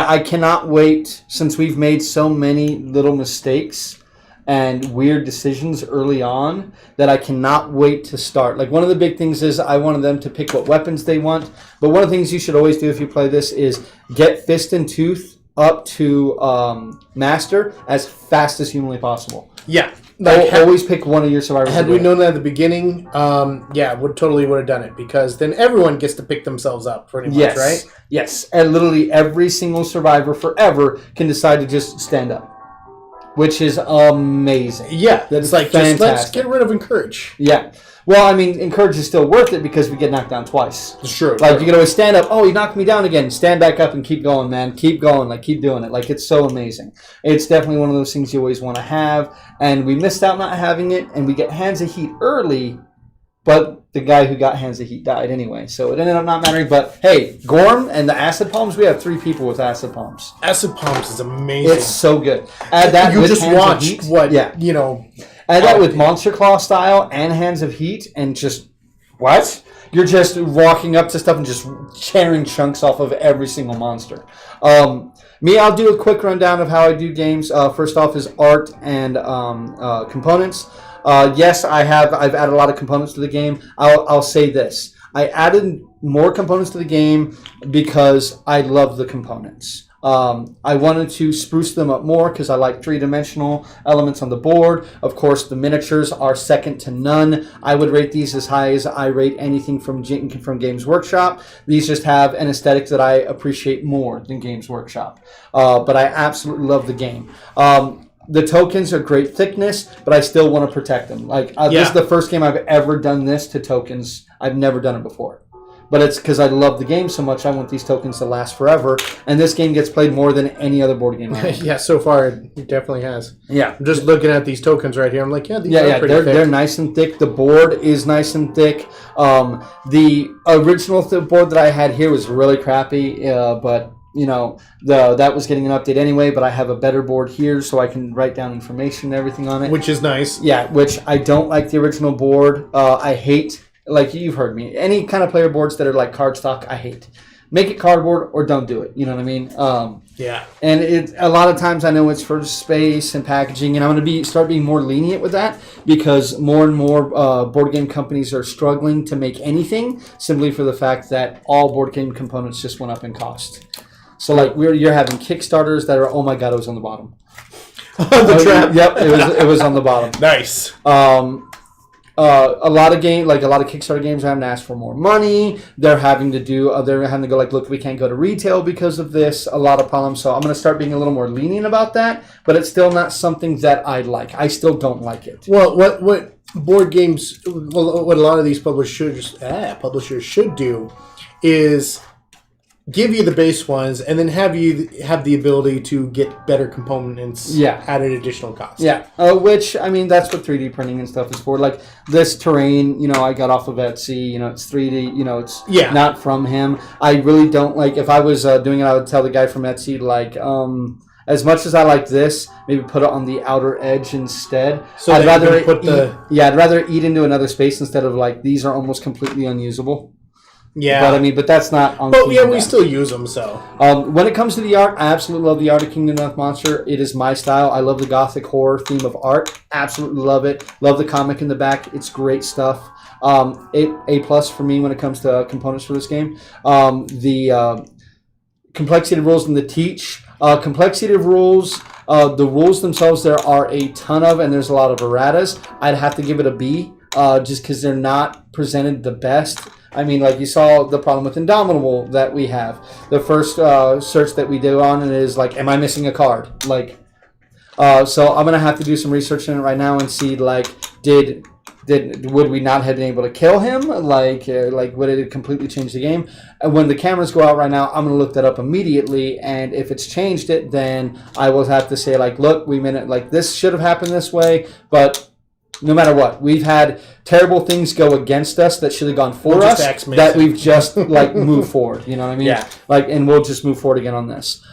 I cannot wait, since we've made so many little mistakes and weird decisions early on, that I cannot wait to start. Like, one of the big things is I wanted them to pick what weapons they want. But one of the things you should always do if you play this is get Fist and Tooth up to Master as fast as humanly possible. Yeah. Always pick one of your survivors. Had we known that at the beginning, yeah, would have done it, because then everyone gets to pick themselves up, pretty much, right? Yes, and literally every single survivor forever can decide to just stand up, which is amazing. Yeah, that's like, just let's get rid of Encourage. Yeah. Well, I mean, Encourage is still worth it because we get knocked down twice. Sure. Like, you can always stand up. Oh, you knocked me down again. Stand back up and keep going, man. Keep going. Like, keep doing it. Like, it's so amazing. It's definitely one of those things you always want to have. And we missed out not having it, and we get Hands of Heat early, but the guy who got Hands of Heat died anyway. So it ended up not mattering. But, hey, Gorm and the Acid Palms, we have 3 people with Acid Palms. Acid Palms is amazing. It's so good. Add that you with just Hands watched of Heat. what, yeah. you know... Add that with Monster Claw style and Hands of Heat, and just... What? You're just walking up to stuff and just tearing chunks off of every single monster. Me, I'll do a quick rundown of how I do games. First off is art and components. Yes, I've added a lot of components to the game. I'll say this. I added more components to the game because I love the components. I wanted to spruce them up more because I like 3-dimensional elements on the board. Of course, the miniatures are second to none. I would rate these as high as I rate anything from Games Workshop. These just have an aesthetic that I appreciate more than Games Workshop. But I absolutely love the game. The tokens are great thickness, but I still want to protect them. This is the first game I've ever done this to tokens. I've never done it before. But it's because I love the game so much, I want these tokens to last forever. And this game gets played more than any other board game. Yeah, so far it definitely has. Yeah. I'm just looking at these tokens right here. I'm like, these are pretty thick. They're nice and thick. The board is nice and thick. The original board that I had here was really crappy, but... that was getting an update anyway, but I have a better board here so I can write down information and everything on it. Which is nice. Yeah, which I don't like the original board. I hate, like you've heard me, any kind of player boards that are like cardstock, I hate. Make it cardboard or don't do it. You know what I mean? Yeah. And a lot of times I know it's for space and packaging, and I'm going to start being more lenient with that because more and more board game companies are struggling to make anything simply for the fact that all board game components just went up in cost. So you're having Kickstarters that are, oh my god, it was on the bottom. The trap. Yep, it was on the bottom. Nice. A lot of Kickstarter games are having to ask for more money. They're having to go like, look, we can't go to retail because of this. A lot of problems. So I'm going to start being a little more lenient about that. But it's still not something that I like. I still don't like it. Well, what board games? Well, what a lot of these publishers should do is give you the base ones, and then have the ability to get better components at an additional cost. Yeah, which, I mean, that's what 3D printing and stuff is for. Like, this terrain, I got off of Etsy, it's 3D, it's not from him. I really don't like, if I was doing it, I would tell the guy from Etsy, like, as much as I like this, maybe put it on the outer edge instead. So I'd rather eat into another space instead of, like, these are almost completely unusable. Yeah, but that's not on. But we still use them. So when it comes to the art, I absolutely love the art of Kingdom Death Monster. It is my style. I love the gothic horror theme of art. Absolutely love it. Love the comic in the back. It's great stuff. A+ for me when it comes to components for this game. The complexity of rules and the teach. Complexity of rules. The rules themselves, there are a ton of, and there's a lot of erratas. I'd have to give it a B, just because they're not presented the best. I mean, like you saw the problem with Indomitable that we have. The first search that we do on it is like, am I missing a card? So I'm gonna have to do some research in it right now and see like, would we not have been able to kill him? Like would it completely change the game? And when the cameras go out right now, I'm gonna look that up immediately. And if it's changed it, then I will have to say like, look, this should have happened this way, but No matter what, we've had terrible things go against us that should have gone for us. That we've just like moved forward. You know what I mean? Yeah. Like, and we'll just move forward again on this.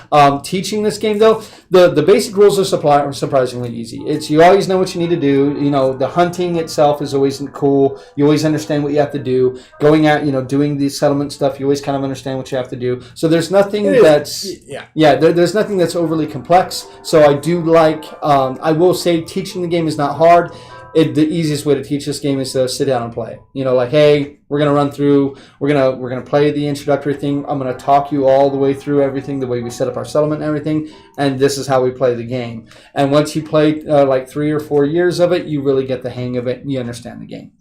Teaching this game though, the basic rules are surprisingly easy. It's you always know what you need to do. You know, the hunting itself is always cool. You always understand what you have to do. Going out, doing the settlement stuff, you always kind of understand what you have to do. So there's nothing there's nothing that's overly complex. So I do like. I will say teaching the game is not hard. The easiest way to teach this game is to sit down and play. Like, hey, we're gonna run through. We're gonna play the introductory thing. I'm gonna talk you all the way through everything, the way we set up our settlement and everything, and this is how we play the game. And once you play like 3 or 4 years of it, you really get the hang of it and you understand the game.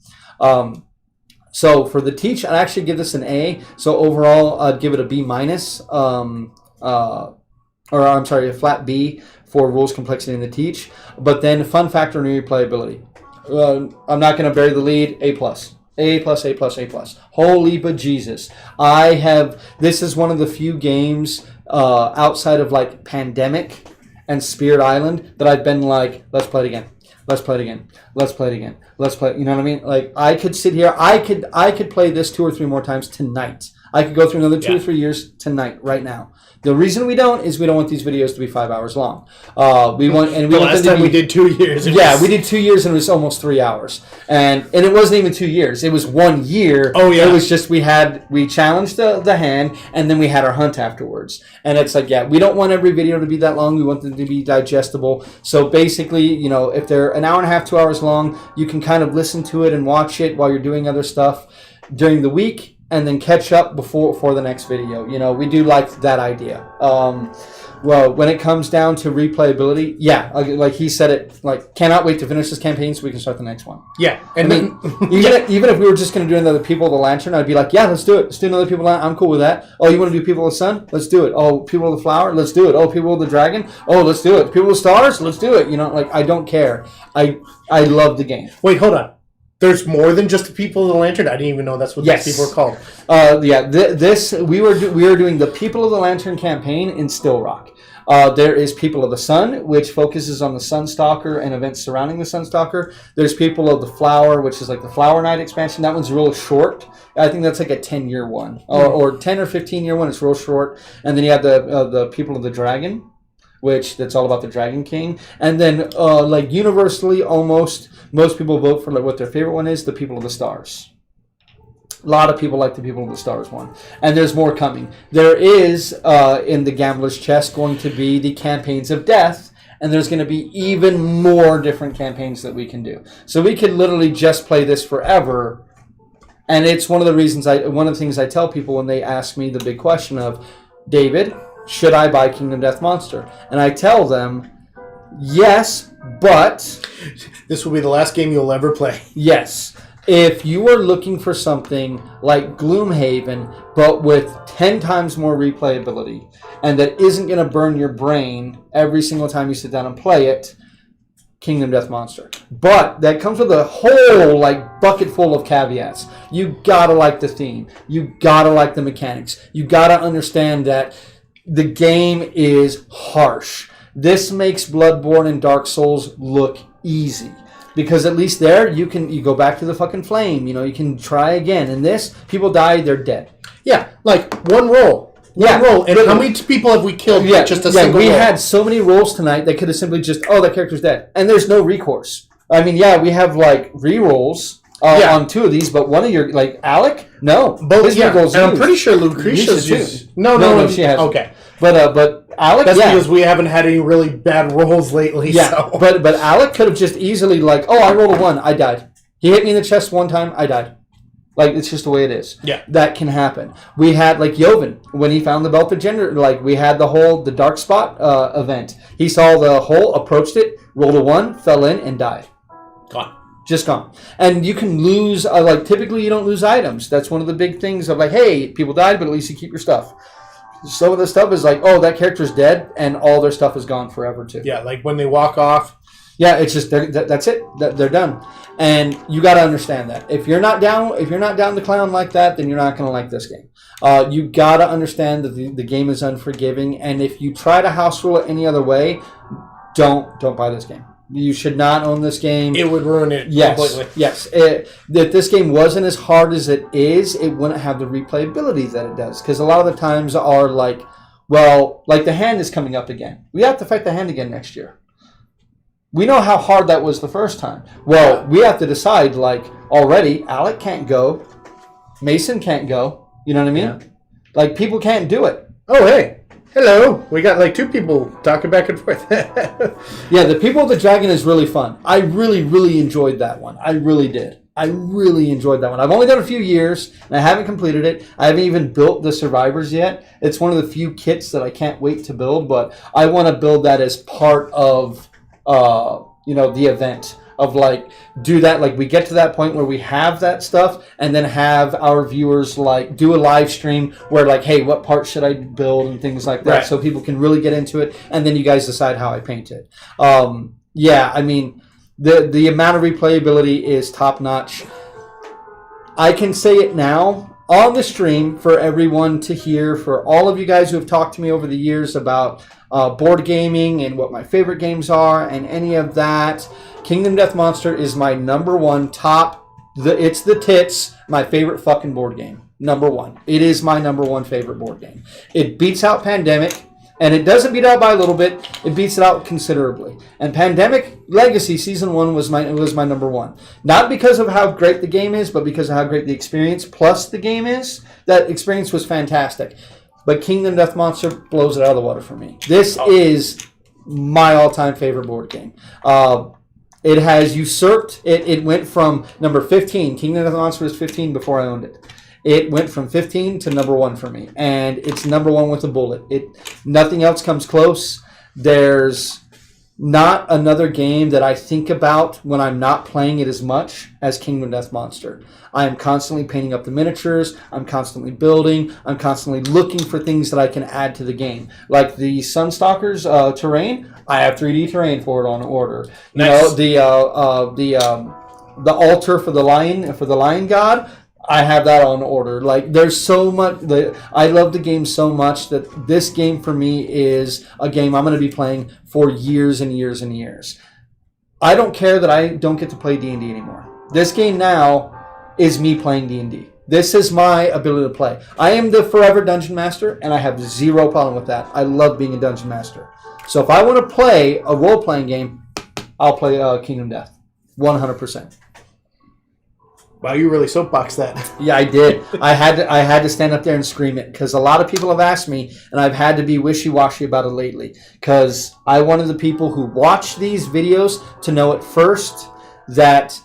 So for the teach, I'd actually give this an A. So overall, I'd give it a B minus. A flat B for rules, complexity, and the teach. But then fun factor and replayability. I'm not going to bury the lead. A plus. A plus, A plus, A plus. Holy bejesus. This is one of the few games outside of like Pandemic and Spirit Island that I've been like, let's play it again. Let's play it again. Let's play it again. Let's play it. You know what I mean? Like I could sit here. I could play this 2 or 3 more times tonight. I could go through another 2 or 3 years tonight, right now. The reason we don't is we don't want these videos to be 5 hours long. Last time we did 2 years. We did 2 years and it was almost 3 hours. And it wasn't even 2 years. It was 1 year. Oh yeah. It was just we challenged the hand and then we had our hunt afterwards. And it's like, we don't want every video to be that long. We want them to be digestible. So basically, if they're an hour and a half, 2 hours long, you can kind of listen to it and watch it while you're doing other stuff during the week. And then catch up before the next video. We do like that idea. Well, when it comes down to replayability, like he said it, like cannot wait to finish this campaign so we can start the next one. Yeah, and even if we were just going to do another People of the Lantern, I'd be like, let's do it. Let's do another People of the Lantern. I'm cool with that. Oh, you want to do People of the Sun? Let's do it. Oh, People of the Flower? Let's do it. Oh, People of the Dragon? Oh, let's do it. People of the Stars? Let's do it. Like I don't care. I love the game. Wait, hold on. There's more than just the People of the Lantern. I didn't even know that's what these people are called. We were doing the People of the Lantern campaign in Still Rock. There is People of the Sun, which focuses on the Sunstalker and events surrounding the Sunstalker. There's People of the Flower, which is like the Flower Knight expansion. That one's real short. I think that's like a 10-year one, or 10 or 15-year one. It's real short. And then you have the People of the Dragon, that's all about the Dragon King. And then like universally almost most people vote for like what their favorite one is, the People of the Stars. A lot of people like the People of the Stars one. And there's more coming. There is in the Gambler's Chest going to be the Campaigns of Death, and there's going to be even more different campaigns that we can do. So we could literally just play this forever. And it's one of the things I tell people when they ask me the big question of, David, should I buy Kingdom Death Monster? And I tell them, yes, but this will be the last game you'll ever play. Yes. If you are looking for something like Gloomhaven, but with 10 times more replayability, and that isn't going to burn your brain every single time you sit down and play it, Kingdom Death Monster. But that comes with a whole bucket full of caveats. You gotta like the theme. You gotta like the mechanics. You gotta understand that the game is harsh. This makes Bloodborne and Dark Souls look easy. Because at least there, you go back to the fucking flame. You can try again. In this, people die, they're dead. Yeah, like one roll. One roll. And how many people have we killed with just a single roll? We had so many rolls tonight, they could have simply just, that character's dead. And there's no recourse. I mean, we have re-rolls on 2 of these, but one of your, Alec? No. Both, and I'm pretty sure Lucretia's used. No, she hasn't. Okay. But Alec, that's because we haven't had any really bad rolls lately. Yeah, so. but Alec could have just easily I rolled a 1, I died. He hit me in the chest one time, I died. It's just the way it is. Yeah. That can happen. We had, Joven, when he found the Belt of Gender, we had the Dark Spot event. He saw the hole, approached it, rolled a 1, fell in, and died. Gone. Just gone. And you can lose, typically you don't lose items. That's one of the big things of, hey, people died, but at least you keep your stuff. Some of the stuff is that character's dead, and all their stuff is gone forever, too. Yeah, when they walk off. Yeah, it's just that's it. They're done, and you got to understand that. If you're not down the clown like that, then you're not going to like this game. You got to understand that the game is unforgiving, and if you try to house rule it any other way, don't buy this game. You should not own this game. It would ruin it completely. Yes. If this game wasn't as hard as it is, it wouldn't have the replayability that it does. Because a lot of the times are like, well, like the hand is coming up again. We have to fight the hand again next year. We know how hard that was the first time. Well, we have to decide, like, already, Alec can't go. Mason can't go. You know what I mean? Yeah. Like, people can't do it. Oh, hey. Hello. We got like 2 people talking back and forth. Yeah, the People of the Dragon is really fun. I really, really enjoyed that one. I really did. I really enjoyed that one. I've only done a few years, and I haven't completed it. I haven't even built the Survivors yet. It's one of the few kits that I can't wait to build, but I want to build that as part of, the event. Of like, do that, like we get to that point where we have that stuff, and then have our viewers like do a live stream where like, hey, what part should I build and things like that, right. So people can really get into it, and then you guys decide how I paint it. I mean, the amount of replayability is top notch. I can say it now on the stream for everyone to hear, for all of you guys who have talked to me over the years about board gaming and what my favorite games are and any of that. Kingdom Death Monster is my number one it's the tits, my favorite fucking board game. Number one. It is my number one favorite board game. It beats out Pandemic, and it doesn't beat out by a little bit. It beats it out considerably. And Pandemic Legacy Season 1 was my number one. Not because of how great the game is, but because of how great the experience plus the game is. That experience was fantastic. But Kingdom Death Monster blows it out of the water for me. This is my all-time favorite board game. It has usurped. It went from number 15. Kingdom Death Monster was 15 before I owned it. It went from 15 to number 1 for me, and it's number 1 with a bullet. Nothing else comes close. There's not another game that I think about when I'm not playing it as much as Kingdom Death Monster. I am constantly painting up the miniatures. I'm constantly building. I'm constantly looking for things that I can add to the game. Like the Sunstalkers terrain, I have 3D terrain for it on order. Nice. You know, the altar for the lion god, I have that on order. Like, there's so much. I love the game so much that this game for me is a game I'm going to be playing for years and years and years. I don't care that I don't get to play D&D anymore. This game now is me playing D&D. This is my ability to play. I am the forever dungeon master, and I have zero problem with that. I love being a dungeon master. So if I want to play a role-playing game, I'll play Kingdom Death. 100%. Wow, you really soapboxed that. Yeah, I did. I had to stand up there and scream it, because a lot of people have asked me, and I've had to be wishy-washy about it lately, because I wanted the people who watch these videos to know at first that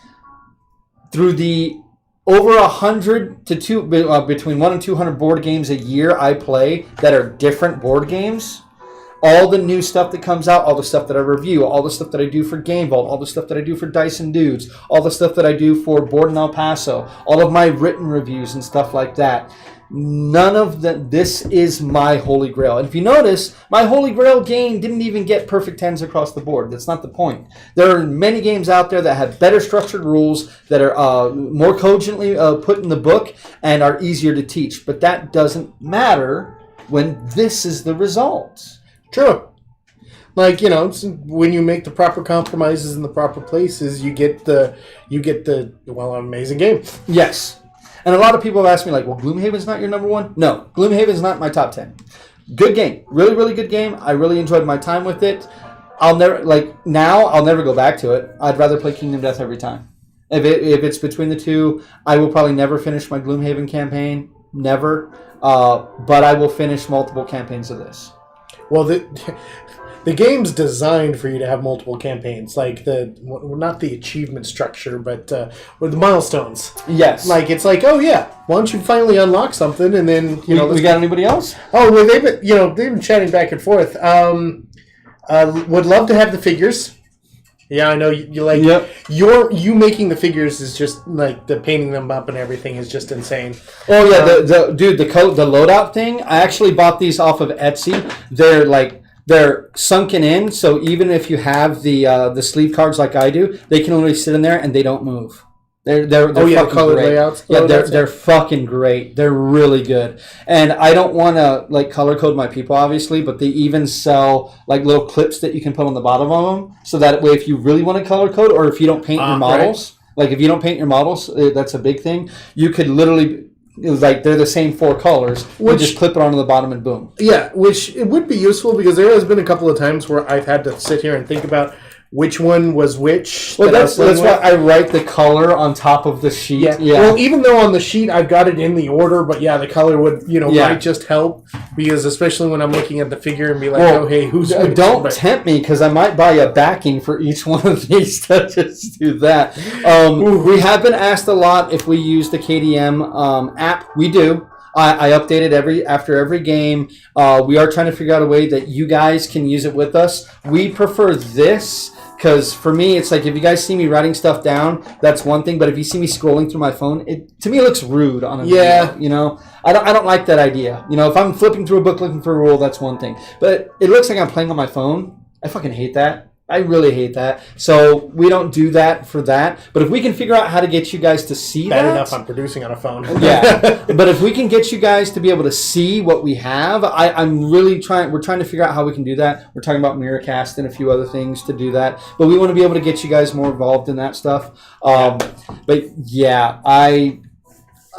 through the over 100 to between 1 and 200 board games a year I play that are different board games. All the new stuff that comes out, all the stuff that I review, all the stuff that I do for Game Vault, all the stuff that I do for Dice and Dudes, all the stuff that I do for Board in El Paso, all of my written reviews and stuff like that. None of this is my holy grail. And if you notice, my holy grail game didn't even get perfect 10s across the board. That's not the point. There are many games out there that have better structured rules, that are more cogently put in the book, and are easier to teach. But that doesn't matter when this is the result. True. Like, you know, when you make the proper compromises in the proper places, you get the amazing game. Yes. And a lot of people have asked me, like, well, Gloomhaven's not your number one? No, Gloomhaven's not my top 10. Good game. Really, really good game. I really enjoyed my time with it. I'll never go back to it. I'd rather play Kingdom Death every time. If it's between the two, I will probably never finish my Gloomhaven campaign. Never. But I will finish multiple campaigns of this. Well, the game's designed for you to have multiple campaigns, like not the achievement structure, but with the milestones. Yes. Like, it's like, oh yeah, why don't you finally unlock something, and then we got anybody else? Oh, well, they've been chatting back and forth. Would love to have the figures. Yeah, I know you like. Yep. You making the figures is just like the painting them up and everything is just insane. Oh yeah, the loadout thing. I actually bought these off of Etsy. They're sunken in, so even if you have the sleeve cards like I do, they can only sit in there and they don't move. They're fucking color great. layouts. Yeah, Oh, that's they're fucking great. They're really good. And I don't want to like color code my people, obviously, but they even sell like little clips that you can put on the bottom of them, so that way if you really want to color code, or if you don't paint your models, like if you don't paint your models, that's a big thing. You could literally. Like they're the same 4 colors. You just clip it onto the bottom and boom. Yeah, which it would be useful because there has been a couple of times where I've had to sit here and think about which one was which. Well, that's why I write the color on top of the sheet. Yeah. Well, even though on the sheet I've got it in the order, but yeah, the color would might just help, because especially when I'm looking at the figure and be like, oh hey, who's which? Don't tempt me, because I might buy a backing for each one of these to just do that. We have been asked a lot if we use the KDM app. We do. I update it after every game. We are trying to figure out a way that you guys can use it with us. We prefer this because for me, it's like if you guys see me writing stuff down, that's one thing. But if you see me scrolling through my phone, to me it looks rude on a video. I don't like that idea. If I'm flipping through a book looking for a rule, that's one thing. But it looks like I'm playing on my phone. I fucking hate that. I really hate that. So we don't do that for that. But if we can figure out how to get you guys to see Bad enough I'm producing on a phone. Yeah. But if we can get you guys to be able to see what we have, we're trying to figure out how we can do that. We're talking about Miracast and a few other things to do that. But we want to be able to get you guys more involved in that stuff. But yeah,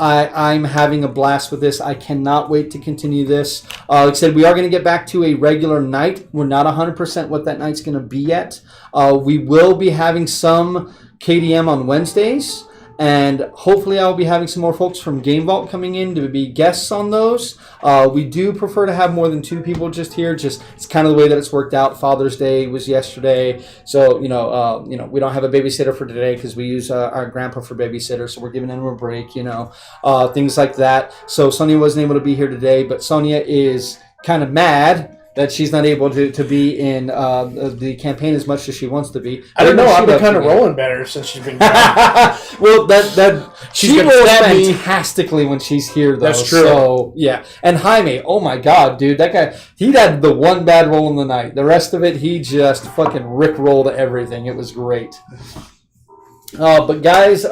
I'm having a blast with this. I cannot wait to continue this. Like I said, we are going to get back to a regular night. We're not 100% what that night's going to be yet. We will be having some KDM on Wednesdays. And hopefully I'll be having some more folks from Game Vault coming in to be guests on those. We do prefer to have more than 2 people just here. It's kind of the way that it's worked out. Father's Day was yesterday. So, we don't have a babysitter for today because we use our grandpa for babysitter. So we're giving him a break, things like that. So Sonia wasn't able to be here today, but Sonia is kind of mad that she's not able to be in the campaign as much as she wants to be. I don't know. I've been kind of rolling better since she's been gone. Well, she rolls fantastically when she's here, though. That's true. So, yeah. And Jaime, oh my God, dude. That guy, he had the one bad roll in the night. The rest of it, he just fucking rickrolled everything. It was great. But guys,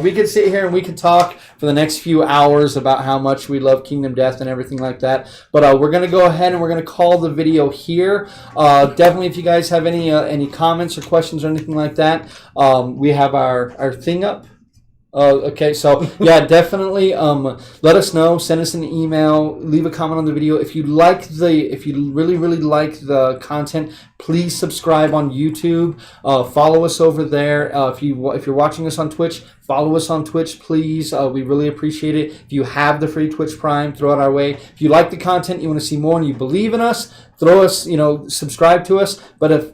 we could sit here and we could talk for the next few hours about how much we love Kingdom Death and everything like that. But we're going to go ahead and we're going to call the video here. Definitely, if you guys have any comments or questions or anything like that, we have our thing up. Okay, so yeah, definitely let us know. Send us an email. Leave a comment on the video. If you really like the content, please subscribe on YouTube. Follow us over there. If you're watching us on Twitch, follow us on Twitch, please. We really appreciate it. If you have the free Twitch Prime, throw it our way. If you like the content, you want to see more, and you believe in us, throw us. Subscribe to us. But if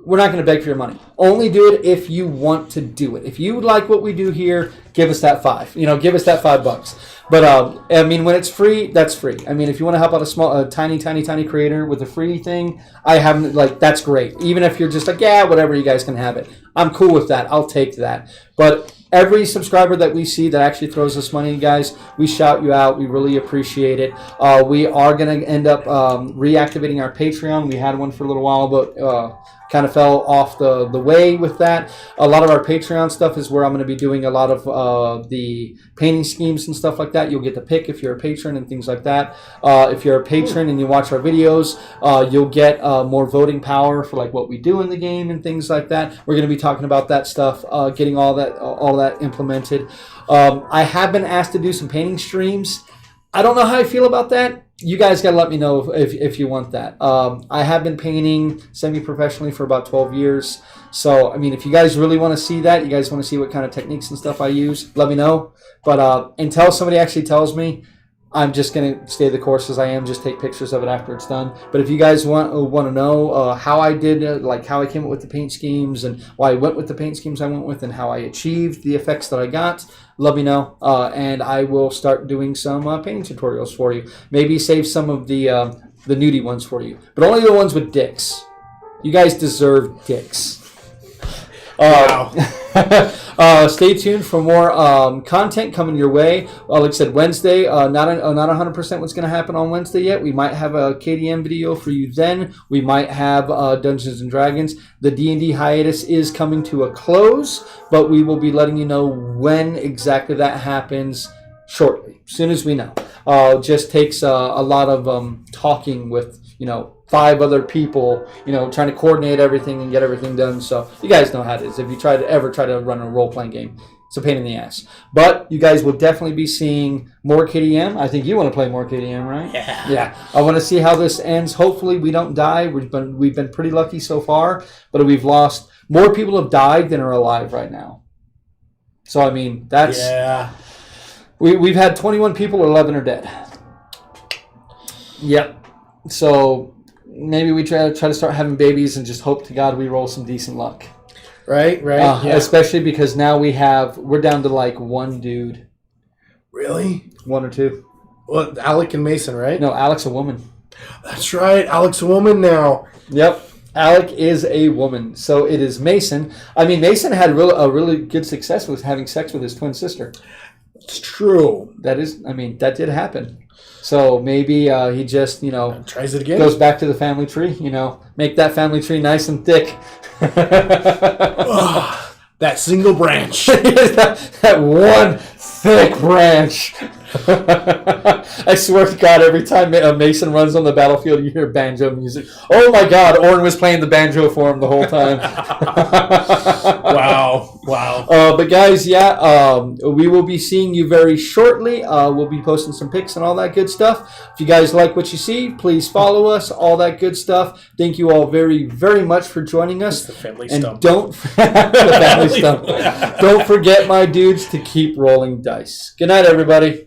we're not going to beg for your money. Only do it if you want to do it. If you like what we do here, give us that $5. Give us that $5. But when it's free, that's free. If you want to help out a tiny creator with a free thing, that's great. Even if you're just like, yeah, whatever, you guys can have it. I'm cool with that. I'll take that. But every subscriber that we see that actually throws us money, guys, we shout you out. We really appreciate it. We are going to end up reactivating our Patreon. We had one for a little while, but kind of fell off the way with that. A lot of our Patreon stuff is where I'm going to be doing a lot of the painting schemes and stuff like that. You'll get to pick if you're a patron and things like that. If you're a patron and you watch our videos, you'll get more voting power for like what we do in the game and things like that. We're going to be talking about that stuff, getting all that implemented. I have been asked to do some painting streams. I don't know how I feel about that. You guys got to let me know if you want that. I have been painting semi-professionally for about 12 years. So, if you guys really want to see that, you guys want to see what kind of techniques and stuff I use, let me know. But until somebody actually tells me, I'm just going to stay the course as I am, just take pictures of it after it's done. But if you guys want to know how I did it, like how I came up with the paint schemes and why I went with the paint schemes I went with and how I achieved the effects that I got, let me know. And I will start doing some painting tutorials for you. Maybe save some of the nudie ones for you. But only the ones with dicks. You guys deserve dicks. Wow. Stay tuned for more content coming your way. Like I said, Wednesday, not 100% what's going to happen on Wednesday yet. We might have a KDM video for you then. We might have Dungeons & Dragons. The D&D hiatus is coming to a close, but we will be letting you know when exactly that happens shortly, as soon as we know. Just takes a lot of talking with, 5 other people, trying to coordinate everything and get everything done. So you guys know how it is. If you ever try to run a role-playing game, it's a pain in the ass. But you guys will definitely be seeing more KDM. I think you want to play more KDM, right? Yeah. I want to see how this ends. Hopefully we don't die. We've been pretty lucky so far, but we've lost more people have died than are alive right now. So I mean, that's we've had 21 people, 11 are dead. Yep. So maybe we try to start having babies and just hope to God we roll some decent luck. Right. Especially because now we're down to like 1 dude. Really? 1 or 2. Well, Alec and Mason, right? No, Alec's a woman. That's right. Alec's a woman now. Yep. Alec is a woman. So it is Mason. I mean, Mason had a really good success with having sex with his twin sister. It's true. That did happen. So maybe he just, tries it again. Goes back to the family tree, make that family tree nice and thick. That single branch. that one thick branch. I swear to God, every time Mason runs on the battlefield, you hear banjo music. Oh my God, Orin was playing the banjo for him the whole time. Wow. But guys, we will be seeing you very shortly. We'll be posting some pics and all that good stuff. If you guys like what you see, please follow us, all that good stuff. Thank you all very, very much for joining us. The family and stump. The family stump. Don't forget, my dudes, to keep rolling dice. Good night, everybody.